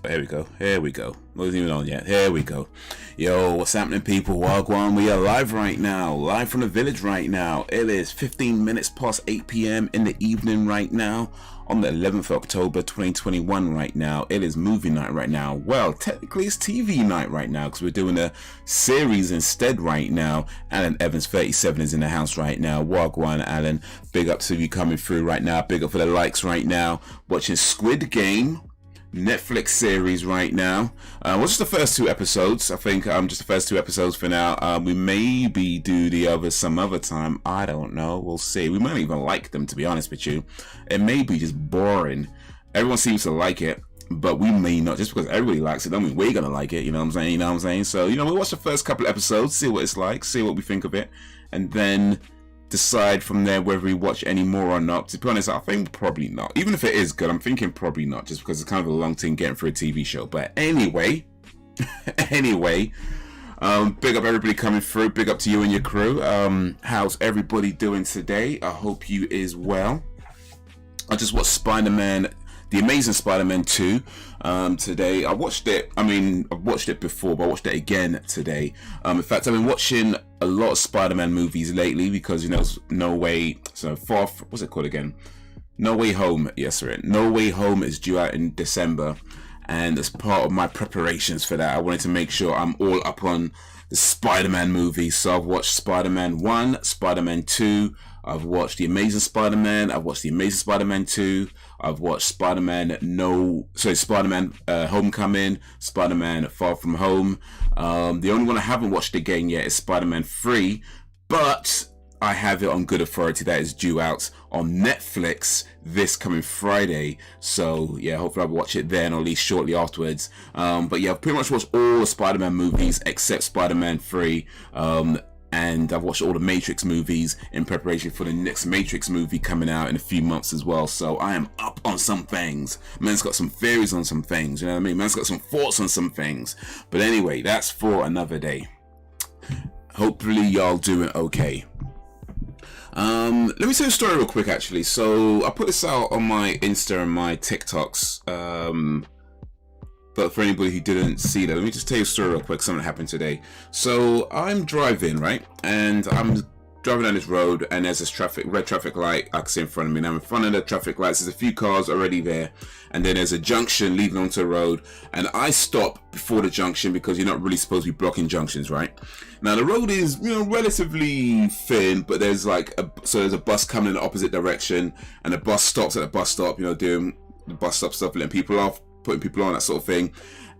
Here we go. Here we go. Wasn't even on yet. Here we go. Yo, what's happening, people? Wagwan. We are live right now. Live from the village right now. It is 15 minutes past 8 p.m. in the evening right now. On the 11th of October 2021 right now. It is movie night right now. Well, technically it's TV night right now because we're doing a series instead right now. Alan Evans 37 is in the house right now. Wagwan, Alan. Big up to you coming through right now. Big up for the likes right now. Watching Squid Game Netflix series right now. What's just the first two episodes? I think just the first two episodes for now. We maybe do the others some other time. I don't know. We'll see. We might even like them, to be honest with you. It may be just boring. Everyone seems to like it, but we may not. Just because everybody likes it, don't mean we're gonna like it. You know what I'm saying? You know what I'm saying? So we'll watch the first couple of episodes, see what it's like, see what we think of it, and then decide from there whether we watch any more or not. To be honest, I think probably not. Even if it is good, I'm thinking probably not, just because it's kind of a long thing getting through a TV show. But anyway, big up everybody coming through. Big up to you and your crew. How's everybody doing today? I hope you is well. I just watched Spider-Man, The Amazing Spider-Man 2 today. I watched it. I've watched it before, but I watched it again today. In fact, I've been watching a lot of Spider-Man movies lately because No Way Home. Yes, sir. No Way Home is due out in December, and as part of my preparations for that, I wanted to make sure I'm all up on the Spider-Man movies. So I've watched Spider-Man 1, Spider-Man 2. I've watched The Amazing Spider-Man. I've watched The Amazing Spider-Man 2. I've watched Spider-Man Homecoming, Spider-Man Far From Home. The only one I haven't watched again yet is Spider-Man 3, but I have it on good authority that is due out on Netflix this coming Friday. So yeah, hopefully I'll watch it then, or at least shortly afterwards. But yeah, I've pretty much watched all the Spider-Man movies except Spider-Man 3. And I've watched all the Matrix movies in preparation for the next Matrix movie coming out in a few months as well. So I am up on some things. Man's got some theories on some things, you know what I mean? Man's got some thoughts on some things. But anyway, that's for another day. Hopefully y'all doing okay. Let me tell you a story real quick, actually. So I put this out on my Insta and my TikToks. But for anybody who didn't see that, let me just tell you a story real quick. Something happened today. So I'm driving, right? And I'm driving down this road, and there's this red traffic light I can see in front of me. Now in front of the traffic lights, there's a few cars already there. And then there's a junction leading onto the road. And I stop before the junction because you're not really supposed to be blocking junctions, right? Now the road is, relatively thin, but there's there's a bus coming in the opposite direction, and the bus stops at the bus stop, doing the bus stop stuff, letting people off, putting people on, that sort of thing.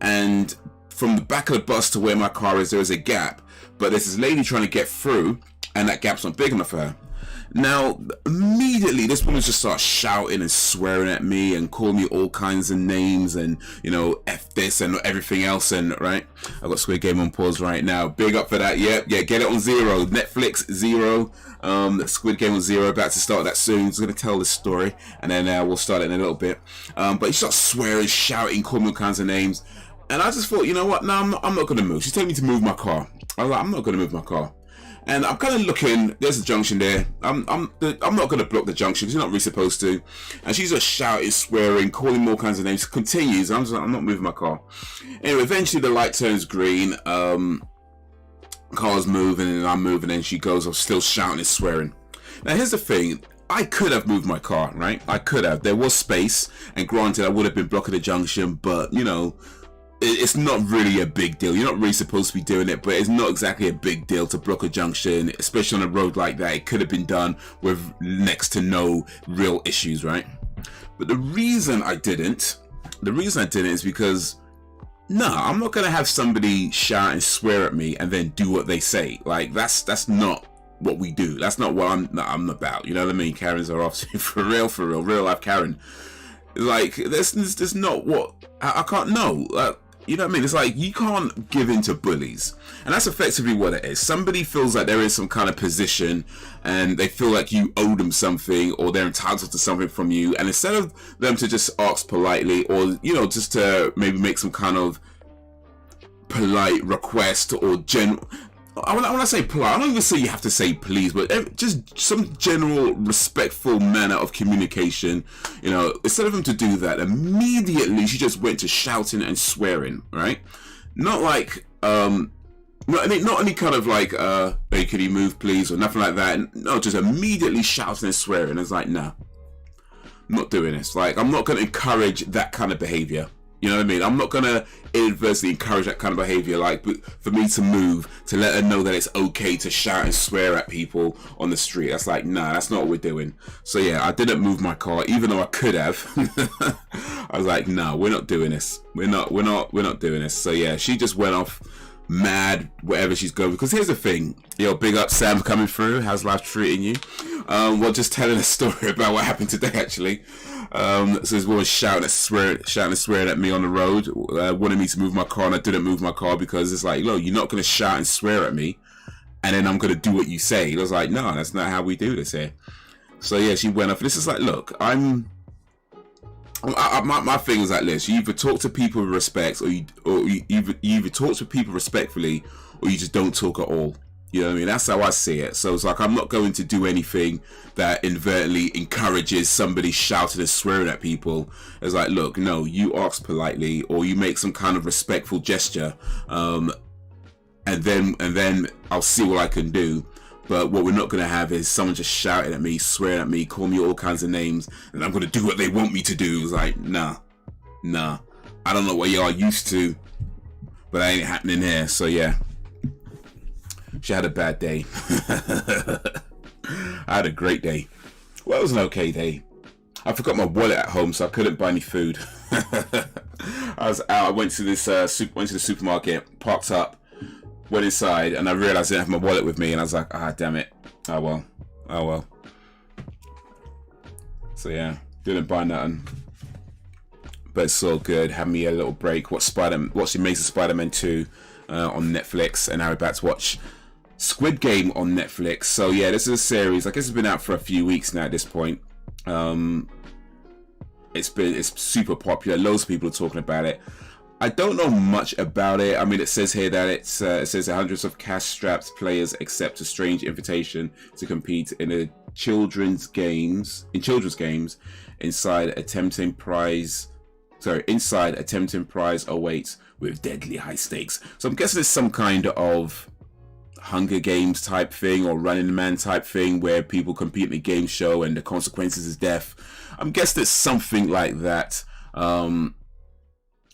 And from the back of the bus to where my car is, there is a gap, but there's this lady trying to get through, and that gap's not big enough for her. Now immediately this woman just starts shouting and swearing at me and calling me all kinds of names, and F this and everything else. And right, I've got Squid Game on pause right now. Big up for that. Yeah, get it on 0. Netflix 0. Squid Game on 0. About to start that soon. So I'm gonna tell this story, and then we'll start it in a little bit. But she starts swearing, shouting, calling me all kinds of names, and I just thought, you know what? No, I'm not gonna move. She's telling me to move my car. I was like, I'm not gonna move my car. And I'm kind of looking, there's a junction there. I'm not going to block the junction because you're not really supposed to. And she's just shouting, swearing, calling me all kinds of names. Continues. I'm just like, I'm not moving my car. Anyway, eventually the light turns green. Car's moving and I'm moving, and she goes, I'm still shouting and swearing. Now here's the thing. I could have moved my car, right? I could have. There was space, and granted I would have been blocking the junction, but it's not really a big deal. You're not really supposed to be doing it, but it's not exactly a big deal to block a junction, especially on a road like that. It could have been done with next to no real issues, right? But the reason I didn't is because, I'm not gonna have somebody shout and swear at me and then do what they say. Like that's not what we do. That's not what I'm about. You know what I mean? Karens are off for real, real life Karen. Like that's not what I can't know. You know what I mean? It's like you can't give in to bullies, and that's effectively what it is. Somebody feels like there is some kind of position, and they feel like you owe them something, or they're entitled to something from you. And instead of them to just ask politely, or just to maybe make some kind of polite request or when I say polite, I don't even say you have to say please, but just some general respectful manner of communication. You know, instead of him to do that, immediately she just went to shouting and swearing, right? Not like, not any kind of like, hey, could you move please, or nothing like that. No, just immediately shouting and swearing. It's like, nah, I'm not doing this. Like, I'm not going to encourage that kind of behavior. You know what I mean? I'm not going to inadvertently encourage that kind of behavior. Like, for me to move, to let her know that it's okay to shout and swear at people on the street. That's like, nah, that's not what we're doing. So yeah, I didn't move my car, even though I could have. I was like, nah, we're not doing this. We're not doing this. So yeah, she just went off mad, wherever she's going. Because here's the thing, yo, big up Sam coming through. How's life treating you? Well, just telling a story about what happened today, actually. So this woman shouting and swearing at me on the road, wanted me to move my car, and I didn't move my car because it's like, look, you're not going to shout and swear at me and then I'm going to do what you say. I was like, no, that's not how we do this here. So yeah, she went off. This is like, look, my thing is like this: you either talk to people with respect, or you either talk to people respectfully, or you just don't talk at all. You know what I mean? That's how I see it. So it's like, I'm not going to do anything that inadvertently encourages somebody shouting and swearing at people. It's like, look, no, you ask politely, or you make some kind of respectful gesture, and then I'll see what I can do. But what we're not going to have is someone just shouting at me, swearing at me, calling me all kinds of names, and I'm going to do what they want me to do. It's like, nah. I don't know what y'all used to, but that ain't happening here. So yeah, she had a bad day. I had a great day. Well, it was an okay day. I forgot my wallet at home, so I couldn't buy any food. I was out. I went to the supermarket, parked up, went inside, and I realized I didn't have my wallet with me, and I was like, ah, damn it. Oh well. So yeah, didn't buy nothing. But it's all good. Had me a little break. Watched the Amazing Spider-Man 2 on Netflix, and now we're about to watch Squid Game on Netflix. So yeah, this is a series. I guess it's been out for a few weeks now at this point. It's super popular. Loads of people are talking about it. I don't know much about it. I mean, it says here that it says hundreds of cash-strapped players accept a strange invitation to compete in children's games. Inside a tempting prize awaits with deadly high stakes. So I'm guessing it's some kind of Hunger Games type thing, or Running Man type thing, where people compete in a game show and the consequences is death. I'm guessing it's something like that.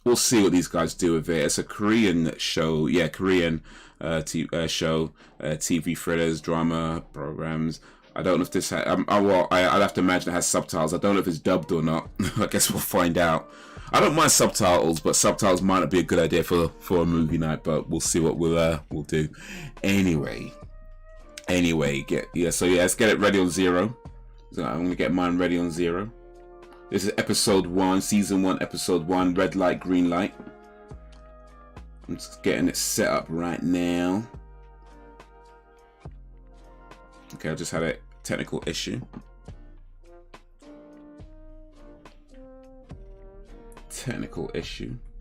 We'll see what these guys do with it. It's a Korean show. Yeah, Korean show. TV thrillers, drama programs. I don't know if this I'll have to imagine it has subtitles. I don't know if it's dubbed or not. I guess we'll find out. I don't mind subtitles, but subtitles might not be a good idea for a movie night, but we'll see what we'll do. Anyway, so let's get it ready on 0. So I'm gonna get mine ready on 0. This is episode 1, season 1, episode 1, red light, green light. I'm just getting it set up right now. Okay, I just had a technical issue.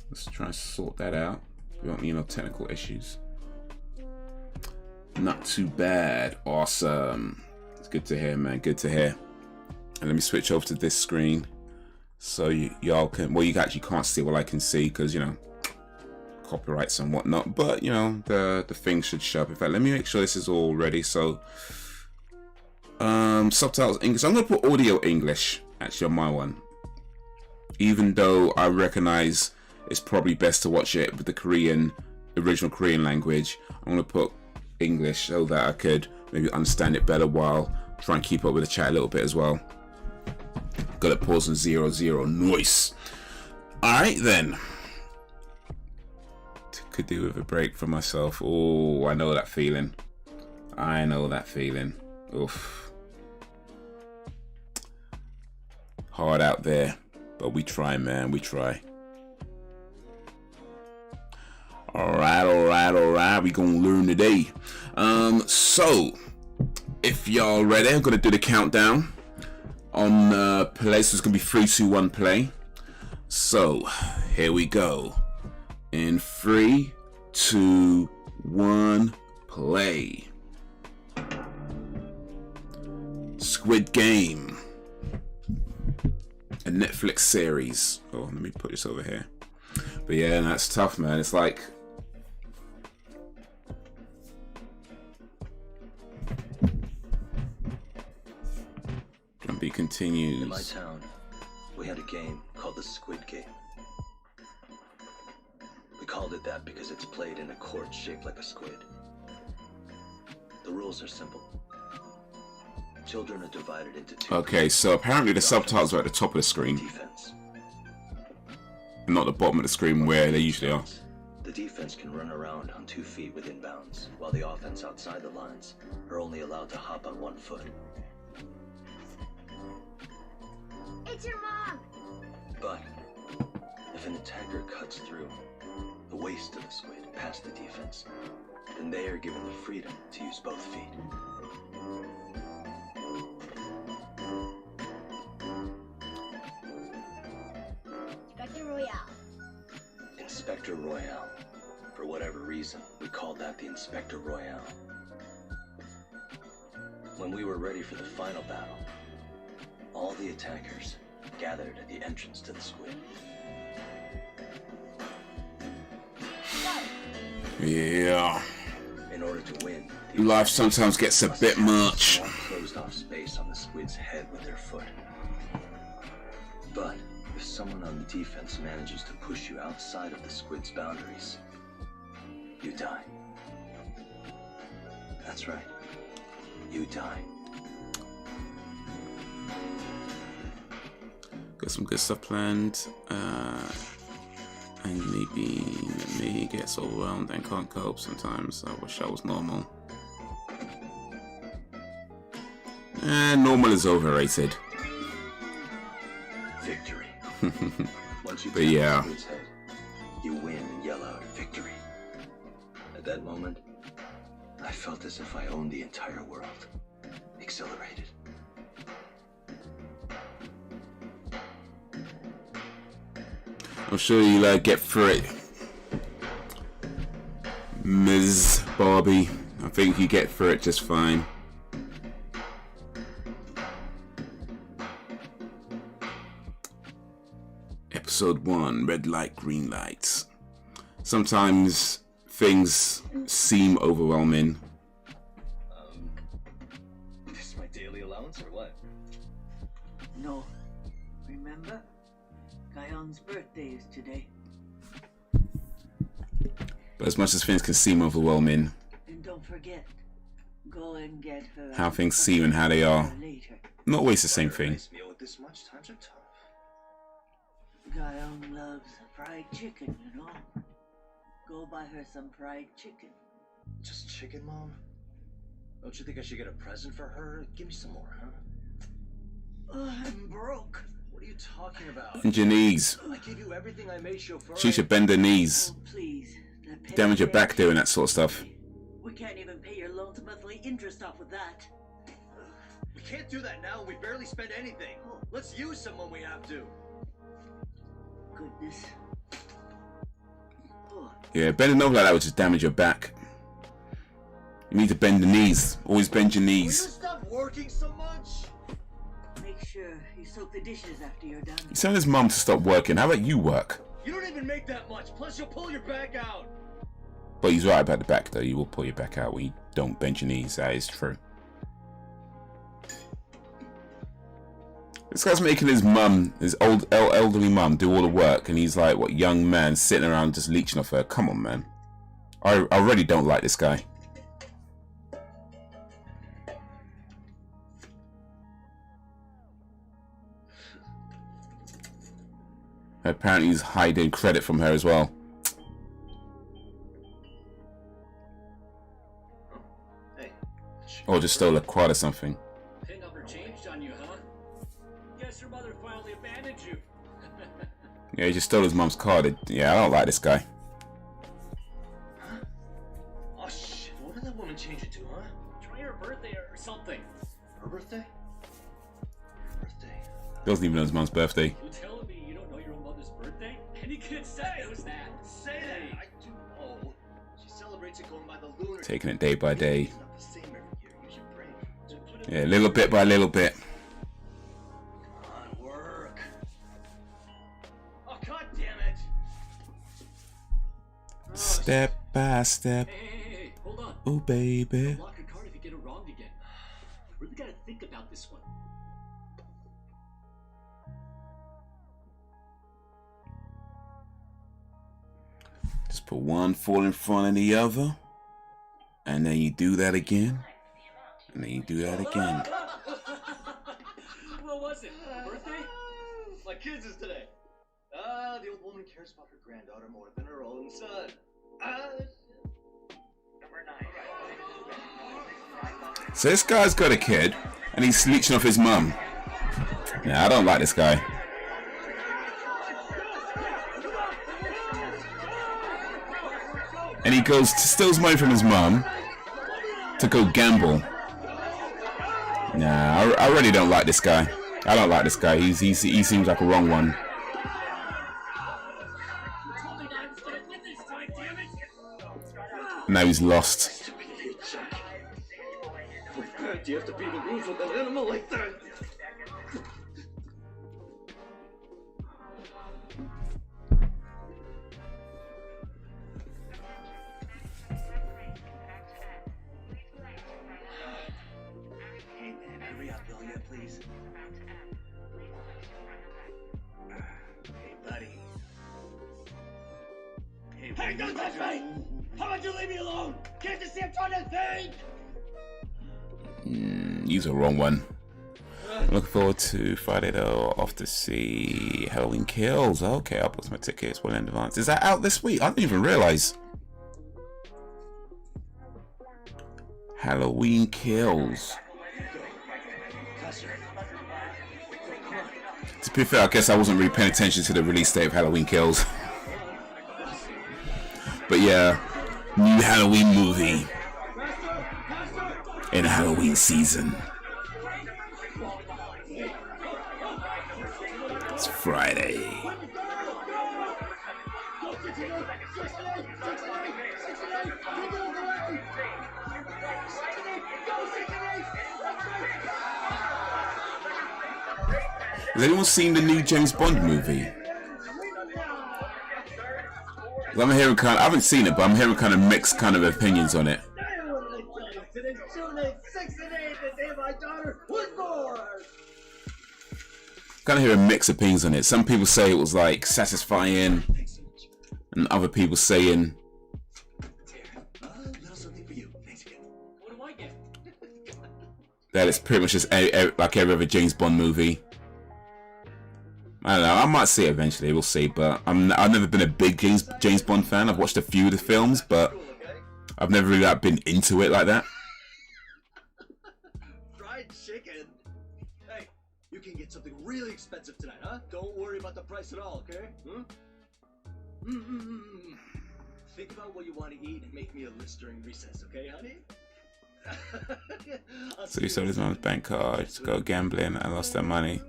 Let's try and sort that out. We don't need no technical issues. Not too bad. Awesome. It's good to hear, man. Good to hear. And let me switch over to this screen so y'all can, well, you actually can't see what I can see because, you know, copyrights and whatnot, but you know, the thing should show up. In fact, let me make sure this is all ready. So subtitles English. I'm gonna put audio English actually on my one, even though I recognize it's probably best to watch it with the original Korean language. I'm gonna put English so that I could maybe understand it better while trying to keep up with the chat a little bit as well. Got it paused on 0. Nice. Alright then. Could do with a break for myself. Oh, I know that feeling. Oof. Hard out there. But we try, man. We try. Alright. We gonna learn today. So if y'all ready, I'm gonna do the countdown on play. So it's gonna be 3, 2, 1 play. So here we go. In 3, 2, 1 play. Squid Game. A Netflix series. Oh, let me put this over here. But yeah, that's tough, man. It's like... Be continues. In my town, we had a game called the Squid Game. We called it that because it's played in a court shaped like a squid. The rules are simple. Children are divided into two. Okay, so apparently the subtitles are at the top of the screen. Defense. And not the bottom of the screen where they usually are. The defense can run around on 2 feet within bounds, while the offense outside the lines are only allowed to hop on 1 foot. It's your mom! But if an attacker cuts through the waist of the squid past the defense, then they are given the freedom to use both feet. Inspector Royale. Inspector Royale. For whatever reason, we called that the Inspector Royale. When we were ready for the final battle, all the attackers gathered at the entrance to the squid. Yeah. In order to win, Life sometimes gets a bit much. Closed off space on the squid's head with their foot. But if someone on the defense manages to push you outside of the squid's boundaries, you die. That's right. You die. Got some good stuff planned. And maybe me gets overwhelmed and can't cope sometimes. I wish I was normal. Normal is overrated. Victory. Once you but yeah. head, you win and yell out victory. At that moment, I felt as if I owned the entire world. Exhilarated. I'm sure you'll get through it, Ms. Barbie. I think you get through it just fine. Episode 1, red light, green lights. Sometimes things seem overwhelming. This is my daily allowance or what? No. Remember? Guyon's birthday is today. But as much as things can seem overwhelming, And don't forget, go and get her how things seem and how they are, later. not always the same thing. Meal with this much, times are tough. Guyon loves fried chicken, you know. Go buy her some fried chicken. Just chicken, Mom? Don't you think I should get a present for her? Give me some more, huh? Oh, I'm broke. What are you talking about? Bend your knees. I give you everything I made, chauffeur. She should bend her knees. Oh, please. That penny Damage your there back doing that sort of stuff. We can't even pay your loan's monthly interest off with that. We can't do that now. We barely spend anything. Let's use some when we have to. Goodness. Oh, Yeah, bending over like that would just damage your back. You need to bend the knees. Always bend your Will you knees. stop working so much? make sure you soak the dishes after you're done. He's telling his mum to stop working. How about you work? You don't even make that much. Plus, you'll pull your back out. But he's right about the back, though. You will pull your back out when you don't bend your knees. That is true. This guy's making his mum, his elderly mum, do all the work, and he's like, what, young man sitting around just leeching off her. Come on, man. I already don't like this guy. Apparently he's hiding credit from her as well. Hey. Or just stole a quad or something. Pin number changed on you, huh? Guess your mother finally abandoned you. Yeah, he just stole his mum's card. Yeah, I don't like this guy. Huh? Oh shit, what did that woman change it to, huh? Try her birthday or something. Her birthday? Birthday. Doesn't even know his mum's birthday. You telling me you don't know your own mother's birthday? Any kid said knows that. Say that! I do know. She celebrates Taking it day by day. Yeah, little bit by little bit. Work. Oh, God damn it. Step by step. Hey, hold on. Oh, baby. Block your card if you get it wrong again. Really gotta think about this one. Just put one foot in front of the other. And then you do that again. And then you do that again. What was it? Birthday? My kids is today. The old woman cares about her granddaughter more than her own son. So this guy's got a kid, and he's leeching off his mum. Yeah, I don't like this guy. And he goes, steals money from his mum to go gamble. Nah, I really don't like this guy. I don't like this guy. He seems like a wrong one. Now he's lost. Do you have to be the rules with an animal like that? Hey man, hurry up, will ya, please? Hey buddy. Hey, don't touch me! How about you leave me alone? Can't you see I'm trying to think? He's a wrong one. Looking forward to Friday though. Off to see Halloween Kills. Okay, I'll post my tickets well in advance. Is that out this week? I didn't even realize. Halloween Kills. To be fair, I guess I wasn't really paying attention to the release date of Halloween Kills. But yeah, new Halloween movie in Halloween season. It's Friday. Has anyone seen the new James Bond movie? I'm hearing I haven't seen it, but I'm hearing kind of mixed kind of opinions on it. Kind of hearing mixed opinions on it. Some people say it was like satisfying, and other people saying that it's pretty much just like every other James Bond movie. I don't know. I might see it eventually. We'll see. But I've never been a big James Bond fan. I've watched a few of the films, but I've never really been into it like that. Fried chicken. Hey, you can get something really expensive tonight, huh? Don't worry about the price at all, okay? Think about what you want to eat and make me a list during recess, okay, honey? So he sold his mom's bank card to go gambling and lost that money.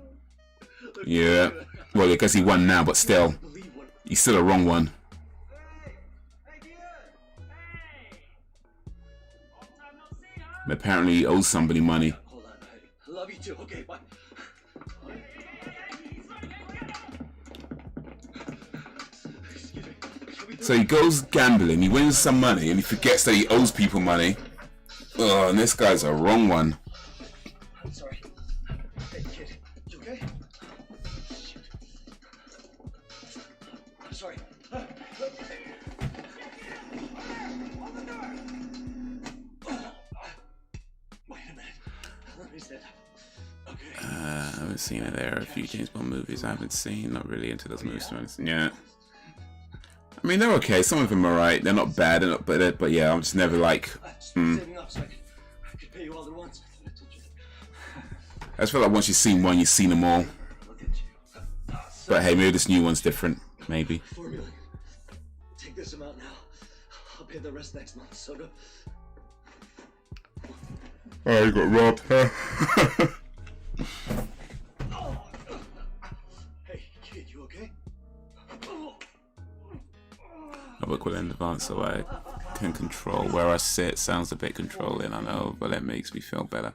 Yeah, well, because he won now, but still, he's still a wrong one. But apparently he owes somebody money. Hold on, I love you too. Okay, bye. So he goes gambling, he wins some money, and he forgets that he owes people money. Oh, and this guy's a wrong one. I'm sorry. Hey, kid, you okay? Shoot. I'm sorry. Wait a minute. Let me stand up. Okay. I haven't seen it. There are a few James Bond movies I haven't seen. Not really into those movies. Yeah. I mean, they're okay. Some of them are right. They're not bad. But yeah, I'm just never like. Saving up so I could pay you all at once. I just feel like once you've seen one, you've seen them all. But hey, maybe this new one's different. Maybe. 4 million. Take this amount now. I'll pay the rest next month. So go. Oh, you got robbed, huh? Hey, kid, you okay? I book well in advance, so I can control where I sit. Sounds a bit controlling, I know, but that makes me feel better.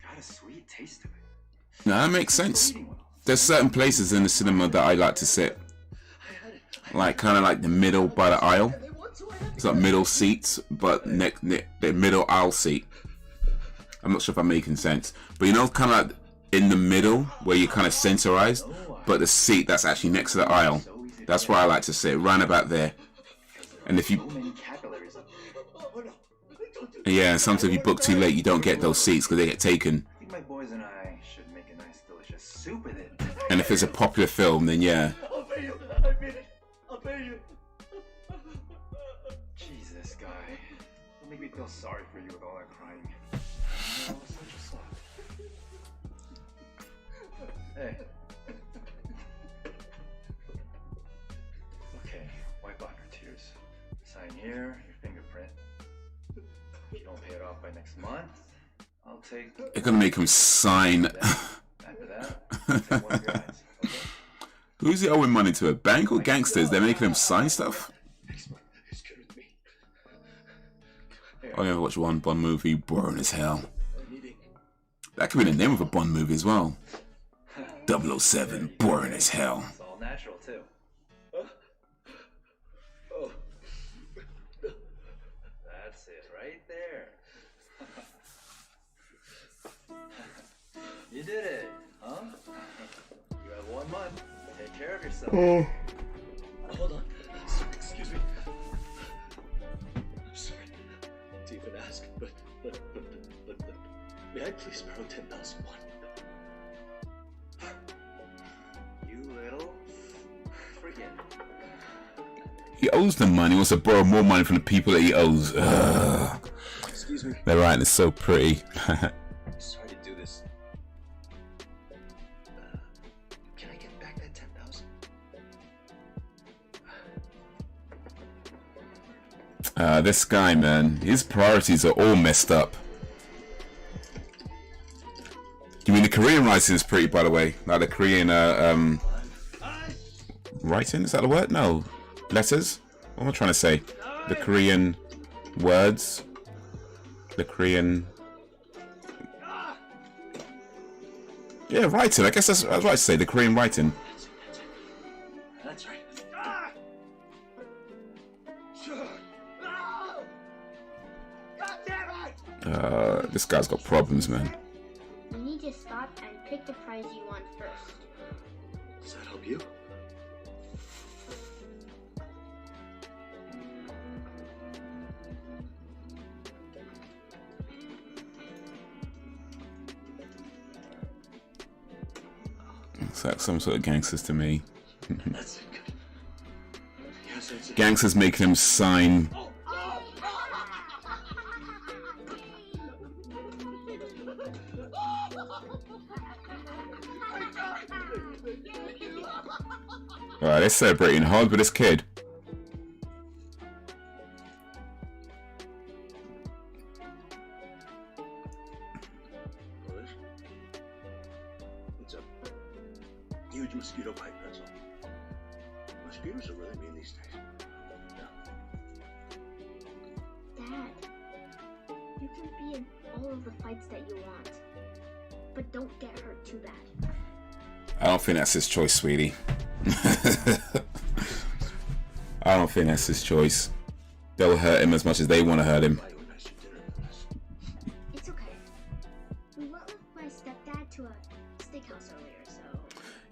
Got a sweet taste of it. No, that makes sense. There's certain places in the cinema that I like to sit. Like, kind of like the middle by the aisle. It's like middle seats, but the middle aisle seat. I'm not sure if I'm making sense. But you know, kind of like in the middle, where you're kind of centerized, but the seat that's actually next to the aisle. That's where I like to sit, right about there. And if you... Yeah, sometimes if you book too late, you don't get those seats because they get taken. I think my boys and I should make a nice, delicious soup with it. And if it's a popular film, then yeah. I'll pay you. I mean it. I'll pay you. Jesus, guy. Don't make me feel sorry for you with all that crying. Oh, such a slut. Hey. Okay, wipe off your tears. Sign here, your fingerprint. If you don't pay it off by next month, I'll take... They're gonna make him sign. After that, I'll take one of your eyes, okay? Who's he owing money to? A bank or gangsters? They're making him sign stuff? Xmod is good with me. I never watched one Bond movie, boring as hell. I'm eating. That could be the name of a Bond movie as well. 007, boring as hell. It's all natural too. Oh. That's it right there. You did it, huh? You have 1 month. Take care of yourself. Hold on. Excuse me. I'm sorry to even ask, but may I please borrow 10,000 won? You little forget. He owes them money. He wants to borrow more money from the people that he owes. Ugh. Excuse me. They're right, it's so pretty. Sorry to do this. Can I get back that 10,000? This guy, man, his priorities are all messed up. You mean the Korean writing is pretty, by the way? Like the Korean, writing? Is that the word? No. Letters? What am I trying to say? The Korean words? The Korean... Yeah, writing. I guess that's what I was right to say. The Korean writing. That's right. This guy's got problems, man. You need to stop and pick the prize you want first. Does that help you? It's like some sort of gangsters to me. That's it. Good. Yes, that's it. Gangsters making him sign. Alright, they're celebrating hard with this kid. It's a huge mosquito bite, that's all. Mosquitoes are really mean these days. Dad, you can be in all of the fights that you want, but don't get hurt too bad. I don't think that's his choice, sweetie. I don't think that's his choice. They'll hurt him as much as they want to hurt him. It's okay. We went with my stepdad to a steakhouse earlier, so...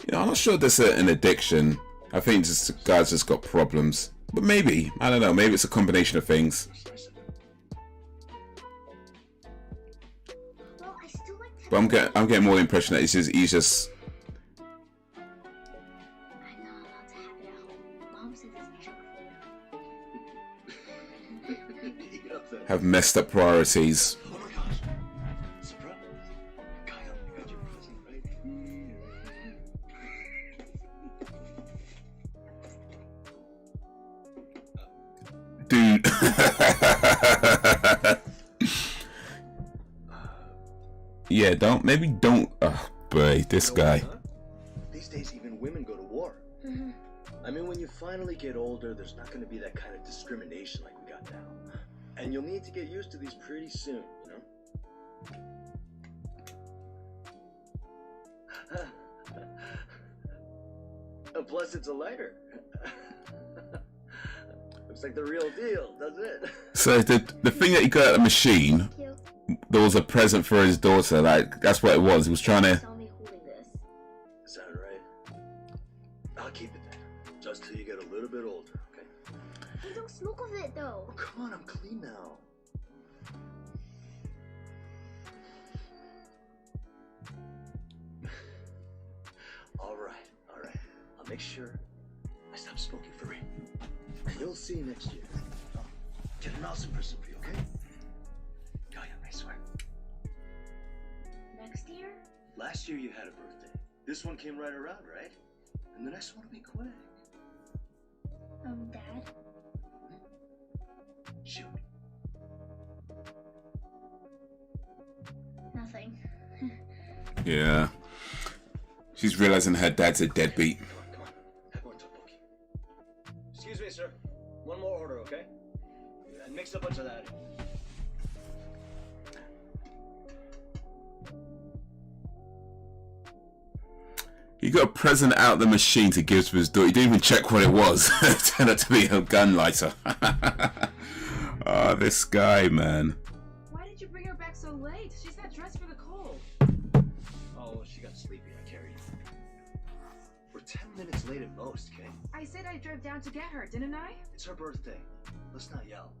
You know, I'm not sure there's an addiction. I think just the guy's just got problems. But maybe. I don't know. Maybe it's a combination of things. Well, I still like to... But I'm getting more the impression that he's just I'm not allowed to have it at home. Mom says it's junk food. have messed up priorities. Oh my gosh. Surprise. Kyle, you got your present right here. Dude. Yeah, don't. Oh, boy, this guy. These days, even women go to war. I finally get older, there's not going to be that kind of discrimination like we got now. And you'll need to get used to these pretty soon, you know? Plus, it's a lighter. Looks like the real deal, doesn't it? So the thing that he got at the machine, Thank you. there was a present for his daughter. Like, that's what it was. He was trying to. Saw me holding this. Is that right? I'll keep it then. Just till you get a little bit older, okay? Hey, don't smoke with it though. Oh, come on, I'm clean now. All right. I'll make sure I stop smoking for you. And you'll see next year. I'll get an awesome present for you, okay? Oh, yeah, I swear. Next year? Last year you had a birthday. This one came right around, right? And the next one will be quick. Dad? Shoot. Nothing. Yeah. She's realizing her dad's a deadbeat. Come on. Have one tteokbokki. Excuse me, sir. One more order, okay? And mix a bunch of that. He got a present out of the machine to give to his daughter. He didn't even check what it was. It turned out to be a gun lighter. Oh, this guy, man. Why did you bring her back so late? She's not dressed for the cold. Oh, she got sleepy. I carried her. We're 10 minutes late at most, okay? I said I drove down to get her, didn't I? It's her birthday. Let's not yell.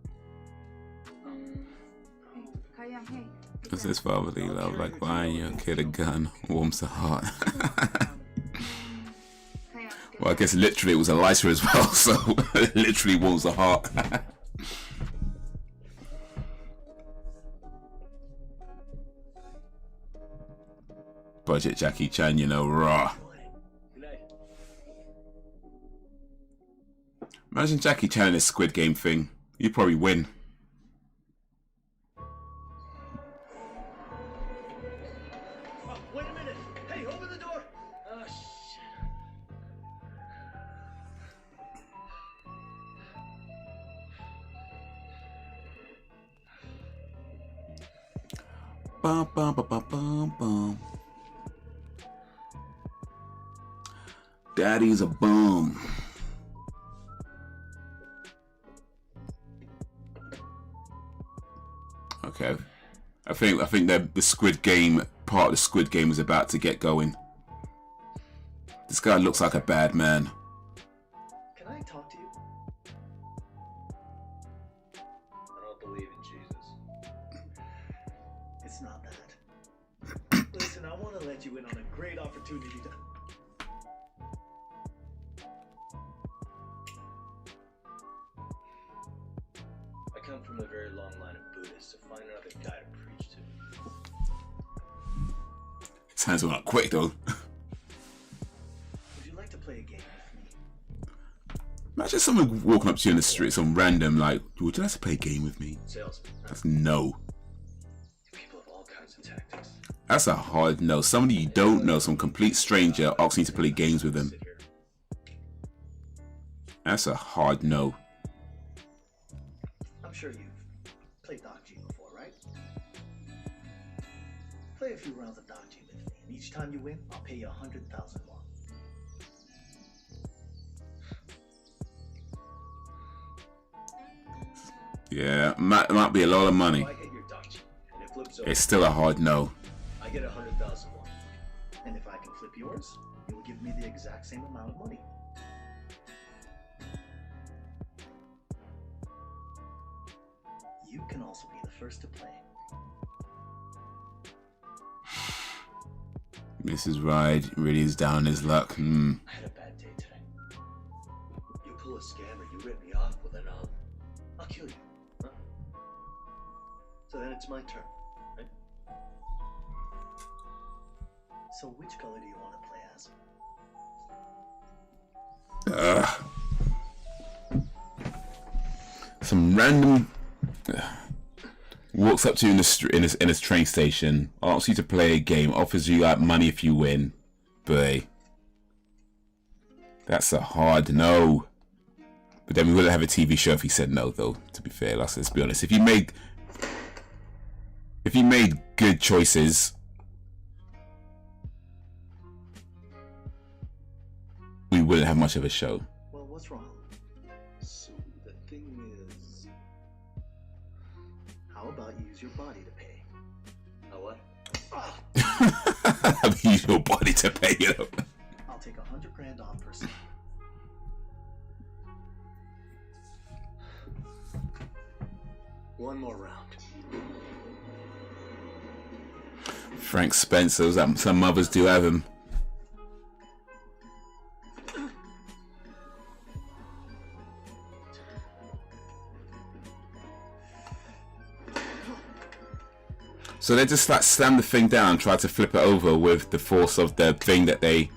Hey, Kaya, hey. Does this fatherly love like buying your kid a gun warms the heart? Kaya, Well, I guess literally it was a lighter as well, so it literally warms the heart. Budget Jackie Chan, you know, raw. Good night. Imagine Jackie Chan in this Squid Game thing. You'd probably win. Oh, wait a minute. Hey, open the door. Oh, shit. Bum, bum, bum, bum, bum, bum. Daddy's a bum. Okay. I think that the Squid Game part of the Squid Game is about to get going. This guy looks like a bad man. Can I talk to you? I don't believe in Jesus. It's not that. Listen, I want to let you in on a great opportunity to... I come from a very long line of Buddhists, so find another guy to preach to. His hands went up quick though. Would you like to play a game with me? Imagine someone walking up to you in the street, some random, like, would you like to play a game with me? Salesman. That's no. People have all kinds of tactics. That's a hard no. Somebody you don't know, some complete stranger, asking you to play games with them. Sit here. That's a hard no. I'm sure you've played Doc before, right? Play a few rounds of Doc with me, and each time you win, I'll pay you 100,000 more. Yeah, might be a lot of money. So I get your Doc, and it flips over. It's still a hard no. I get 100,000 more. And if I can flip yours, you will give me the exact same amount of money. You can also be the first to play. Mrs. Ride really is down his luck. I had a bad day today. You pull a scam or you rip me off, well then I'll kill you. Huh? So then it's my turn, right? So which color do you want to play as? Some random walks up to you in the street, in his train station, asks you to play a game, offers you like money if you win. Boy, that's a hard no. But then we wouldn't have a TV show if he said no, though. To be fair, let's be honest. If he made good choices, we wouldn't have much of a show. Well, what's wrong? So the thing is, how about you use your body to pay? A what? I mean, use your body to pay, you know. I'll take $100 grand off per sale. One more round. Frank Spencer, some mothers do have him. So they just like slam the thing down, try to flip it over with the force of the thing that they.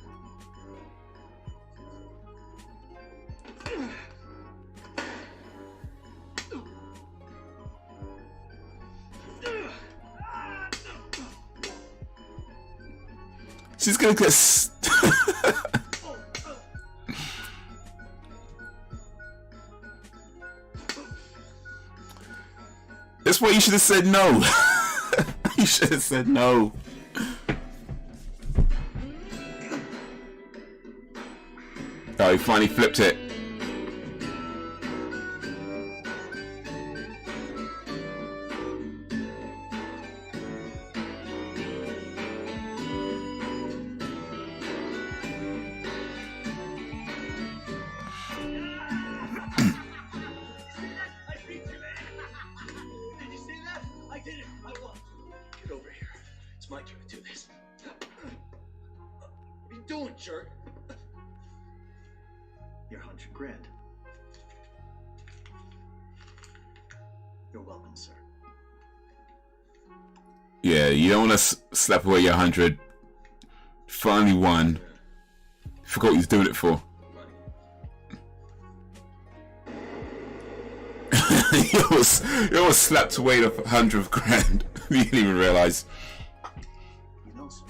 She's gonna get. That's why you should have said no. You should have said no. Oh, he finally flipped it. Jerk. Your $100 grand. You're welcome, sir. Yeah, you don't want to slap away your 100. Finally won. Forgot what he was doing it for. He almost slapped away the 100 grand. You didn't even realize. You know, sir,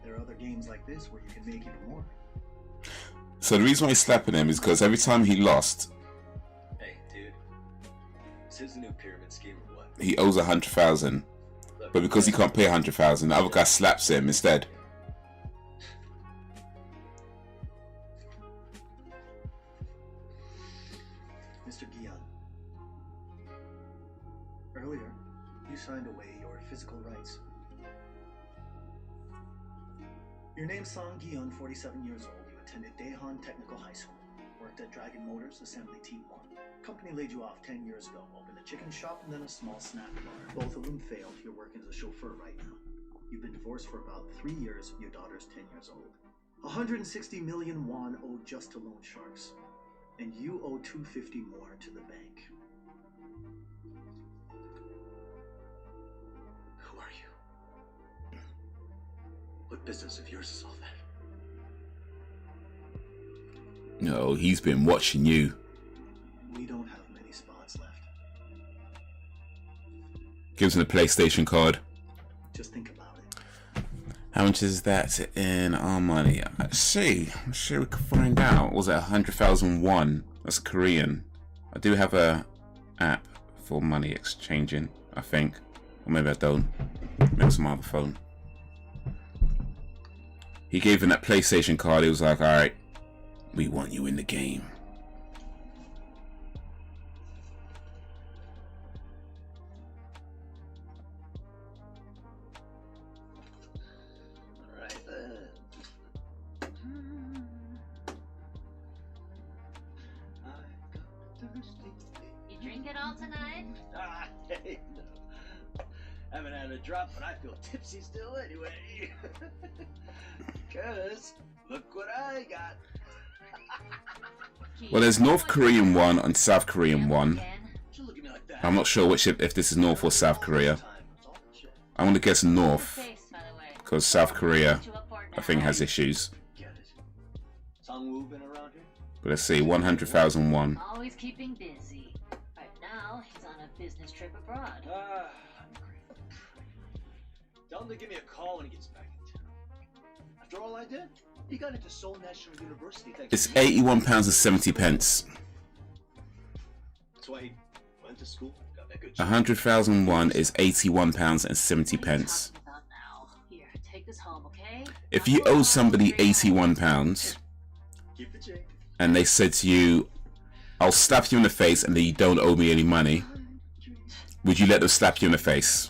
there are other games like this where you can make even more. So the reason why he's slapping him is because every time he lost, Hey, dude. Is this a new pyramid scheme or what? he owes 100,000. But because he can't pay 100,000, the other guy slaps him instead. Mr. Guion, earlier you signed away your physical rights. Your name's Song Guion, 47 years old. You attended Daehan Technical High School. Worked at Dragon Motors, Assembly Team 1. Company laid you off 10 years ago. Opened a chicken shop and then a small snack bar. Both of them failed. You're working as a chauffeur right now. You've been divorced for about 3 years. Your daughter's 10 years old. 160 million won owed just to loan sharks. And you owe 250 more to the bank. Who are you? What business of yours is all that? No, he's been watching you. We don't have many spots left. Gives him a PlayStation card. Just think about it. How much is that in our money? Let's see. I'm sure we can find out. Was it 100,000 won? That's Korean. I do have a app for money exchanging, I think. Or maybe I don't. Maybe it's on my other phone. He gave him that PlayStation card. He was like, alright, we want you in the game. Alright then. I got thirsty. You drink it all tonight? Ah, hey, no. Haven't had a drop, but I feel tipsy still anyway. Cause look what I got. Well, there's North Korean one and South Korean one. Don't you look at me like that. I'm not sure which if this is North or South Korea. I'm gonna guess North, because South Korea, I think, has issues. Get it. Songwoo been around here? But let's see, 100,000 won. Always keeping busy. Right now, he's on a business trip abroad. Ah, I'm great. Tell him to give me a call when he gets back in town. After all I did, he got into Seoul National University. It's £81.70. That's why he went to school. Got that good. 100,001 is £81.70. Talking about now. Here, take this home, okay? If you owe somebody £81 Keep the change. and they said to you, I'll slap you in the face and then you don't owe me any money, would you let them slap you in the face?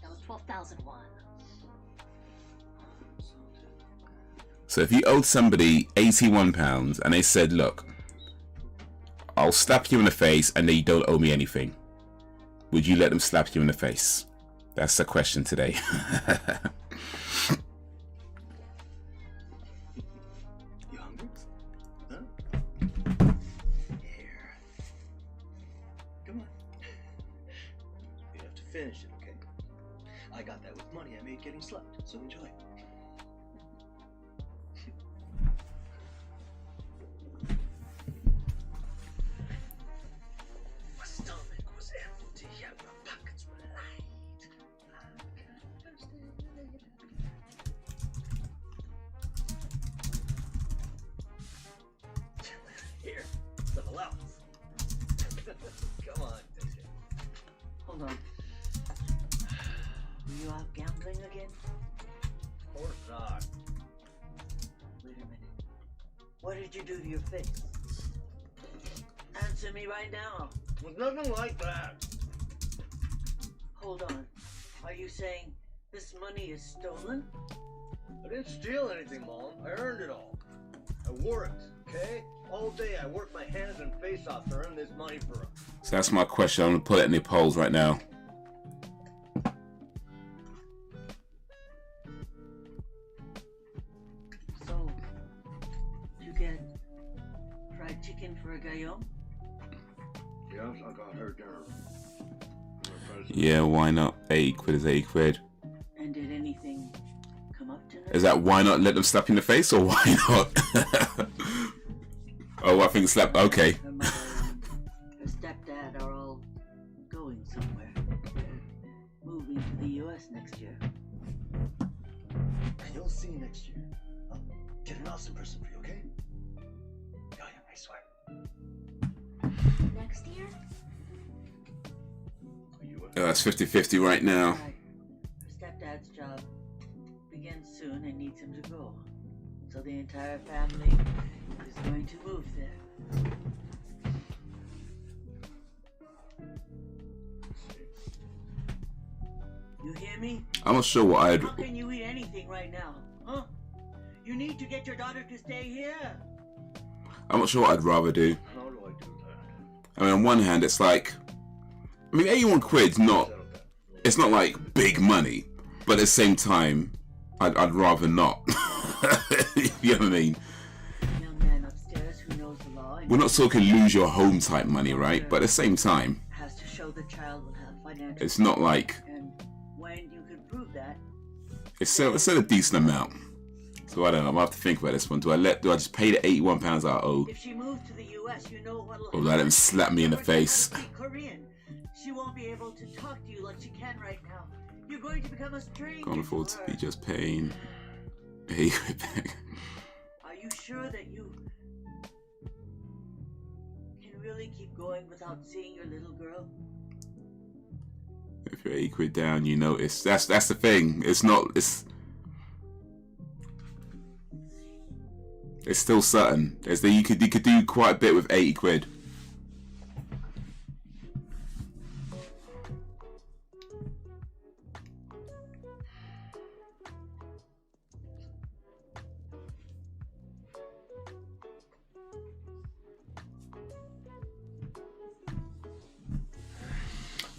That was 12,001. So if you owed somebody £81 and they said, look, I'll slap you in the face and then you don't owe me anything, would you let them slap you in the face? That's the question today. You hungry? Huh? Here. Come on. You have to finish it, okay? I got that with money I made getting slapped, so enjoy. My stomach was empty and my pockets were light. Here, some allowance. Come on, take it. Hold on. Were you out gambling again? Of course not. Wait a minute. What did you do to your face? Answer me right now. It was nothing like that. Hold on. Are you saying this money is stolen? I didn't steal anything, Mom. I earned it all. I worked, okay? All day I worked my hands and face off to earn this money for us. So that's my question. I'm going to put it in the polls right now. So, you get fried chicken for a gaillon? Yes, I got her dinner. Yeah, why not? 80 quid is 80 quid. And did anything come up tonight? Is that why not let them slap you in the face or why not? Oh, I think slap. Okay. Her mother and her stepdad are all going somewhere. Moving to the US next year. And you'll see next year. I'll get an awesome person for you, okay? Yeah, I swear. Next year? Oh, that's 50-50 right now. Right. Her stepdad's job begins soon and needs him to go. So the entire family is going to move there. You hear me? I'm not sure what I'd. How can you eat anything right now? Huh? You need to get your daughter to stay here. I'm not sure what I'd rather do. How do I do that? I mean, on one hand, it's like, I mean, 81 quid's not. It's not like big money, but at the same time, I'd rather not. You know what I mean? Young man upstairs who knows the law and We're not talking lose your home type money, right? But at the same time, has to show the child will have financial. it's not like And when you can prove that, it's still a decent amount. So I don't know. I'm gonna have to think about this one. Do I just pay the £81 I owe, if she moves to the US, you know what'll or let them slap me in the face? Korean. She won't be able to talk to you like she can right now. You're going to become a stranger. Can't afford to her. be just paying 80 quid back. Are you sure that you can really keep going without seeing your little girl? If you're 80 quid down, you notice. That's the thing. It's not. It's still certain. You could do quite a bit with 80 quid.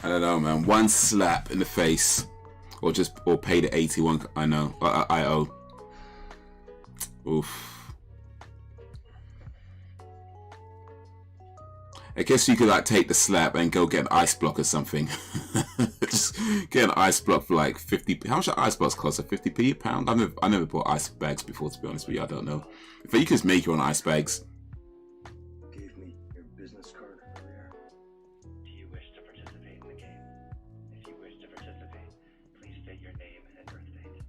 I don't know, man. One slap in the face, or pay the 81. I know. I owe. Oof. I guess you could like take the slap and go get an ice block or something. Just get an ice block for like 50. How much are ice blocks cost? A 50p a pound? I never bought ice bags before, to be honest with you. I don't know. If you could just make your own ice bags. Gave me your business card earlier. Do you wish to participate in the game? If you wish to participate, please state your name and birth date.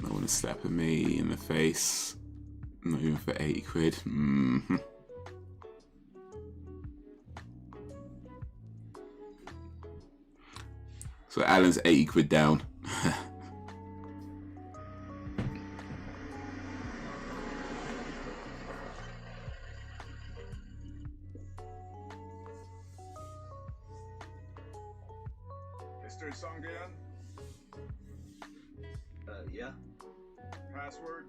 No one is slapping me in the face. Not even for 80 quid. Mm-hmm. So Alan's 80 quid down. Mr. Songyan, Yeah? password?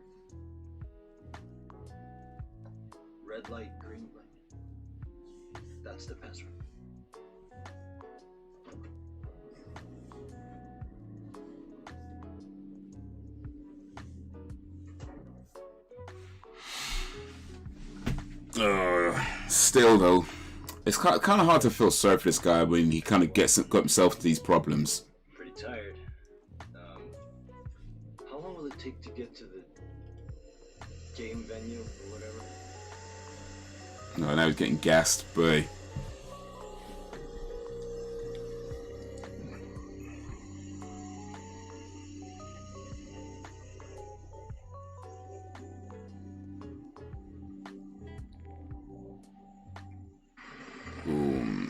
Red light, green light. That's the password. Still though, it's kind of hard to feel sorry for this guy when he kind of got himself to these problems. Pretty tired. How long will it take to get to the game venue or whatever? No, now he's getting gassed, boy.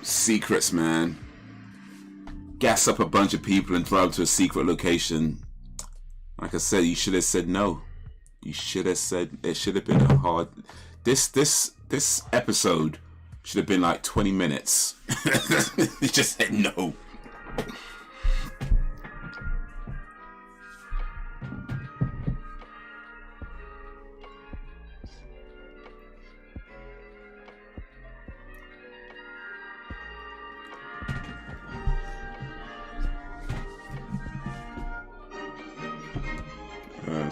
Secrets, man. Gas up a bunch of people and drive to a secret location. Like I said, you should have said no. You should have said it should have been a hard. This episode should have been like 20 minutes. You just said no.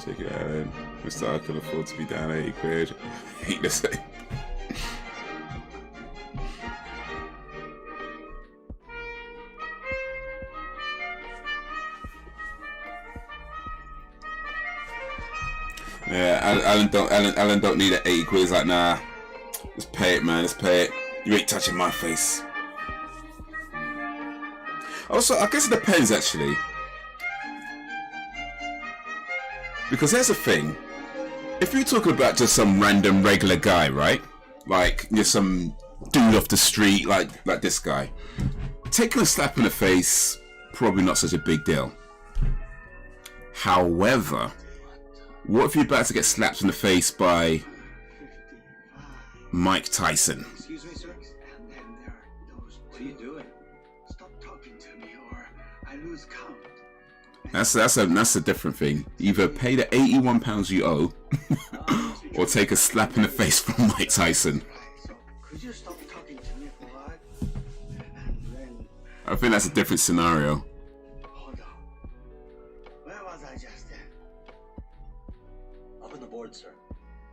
Take it out in. Mr. I can afford to be down 80 quid. Hate to say. Yeah, Alan don't need an 80 quid. He's like, nah, let's pay it, man. Let's pay it. You ain't touching my face. Also, I guess it depends actually. Because here's the thing, if you're talking about just some random regular guy, right? Like just some dude off the street, like this guy, taking a slap in the face, probably not such a big deal. However, what if you're about to get slapped in the face by Mike Tyson? Excuse me, sir? And then there are those. What are you doing? Stop talking to me or I lose count. That's a different thing. Either pay the £81 you owe, or take a slap in the face from Mike Tyson. So, could you stop talking to me for a while? And then... I think that's a different scenario. Hold on. Where was I just then? Up on the board, sir.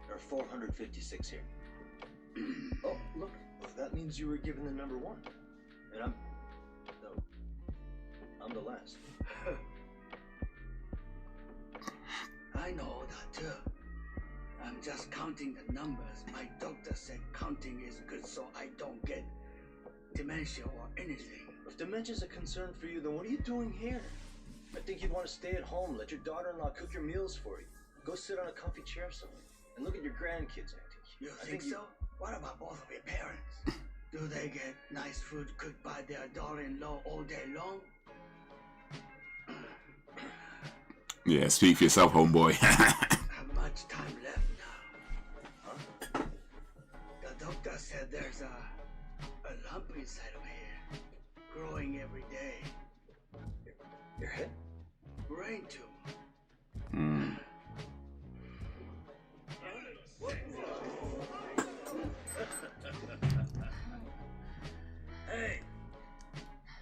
There are 456 here. Oh, look. That means you were given the number 1. And I'm the last. I know that too. I'm just counting the numbers. My doctor said counting is good so I don't get dementia or anything. If dementia's a concern for you, then what are you doing here? I think you'd want to stay at home, let your daughter-in-law cook your meals for you. Go sit on a comfy chair somewhere and look at your grandkids acting. You think so? What about both of your parents? Do they get nice food cooked by their daughter-in-law all day long? Yeah, speak for yourself, homeboy. How much time left now? Huh? The doctor said there's a lump inside of here, growing every day. Your head? Brain tumor. Hey!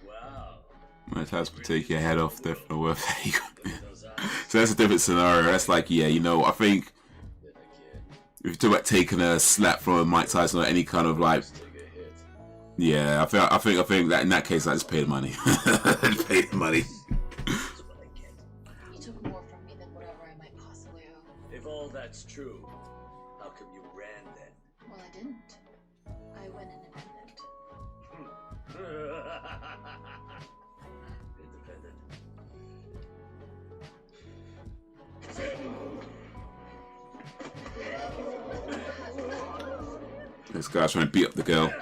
Wow. Might have to take your head off, definitely worth it. So that's a different scenario. That's like, yeah, you know, I think if you talk about taking a slap from a Mike Tyson or any kind of like, yeah, I think that in that case, I just pay the money. Pay the money. You took more from me than whatever I might possibly owe. If all that's true, how come you ran then? Well, I didn't. I went independent. Independent. This guy's trying to beat up the girl.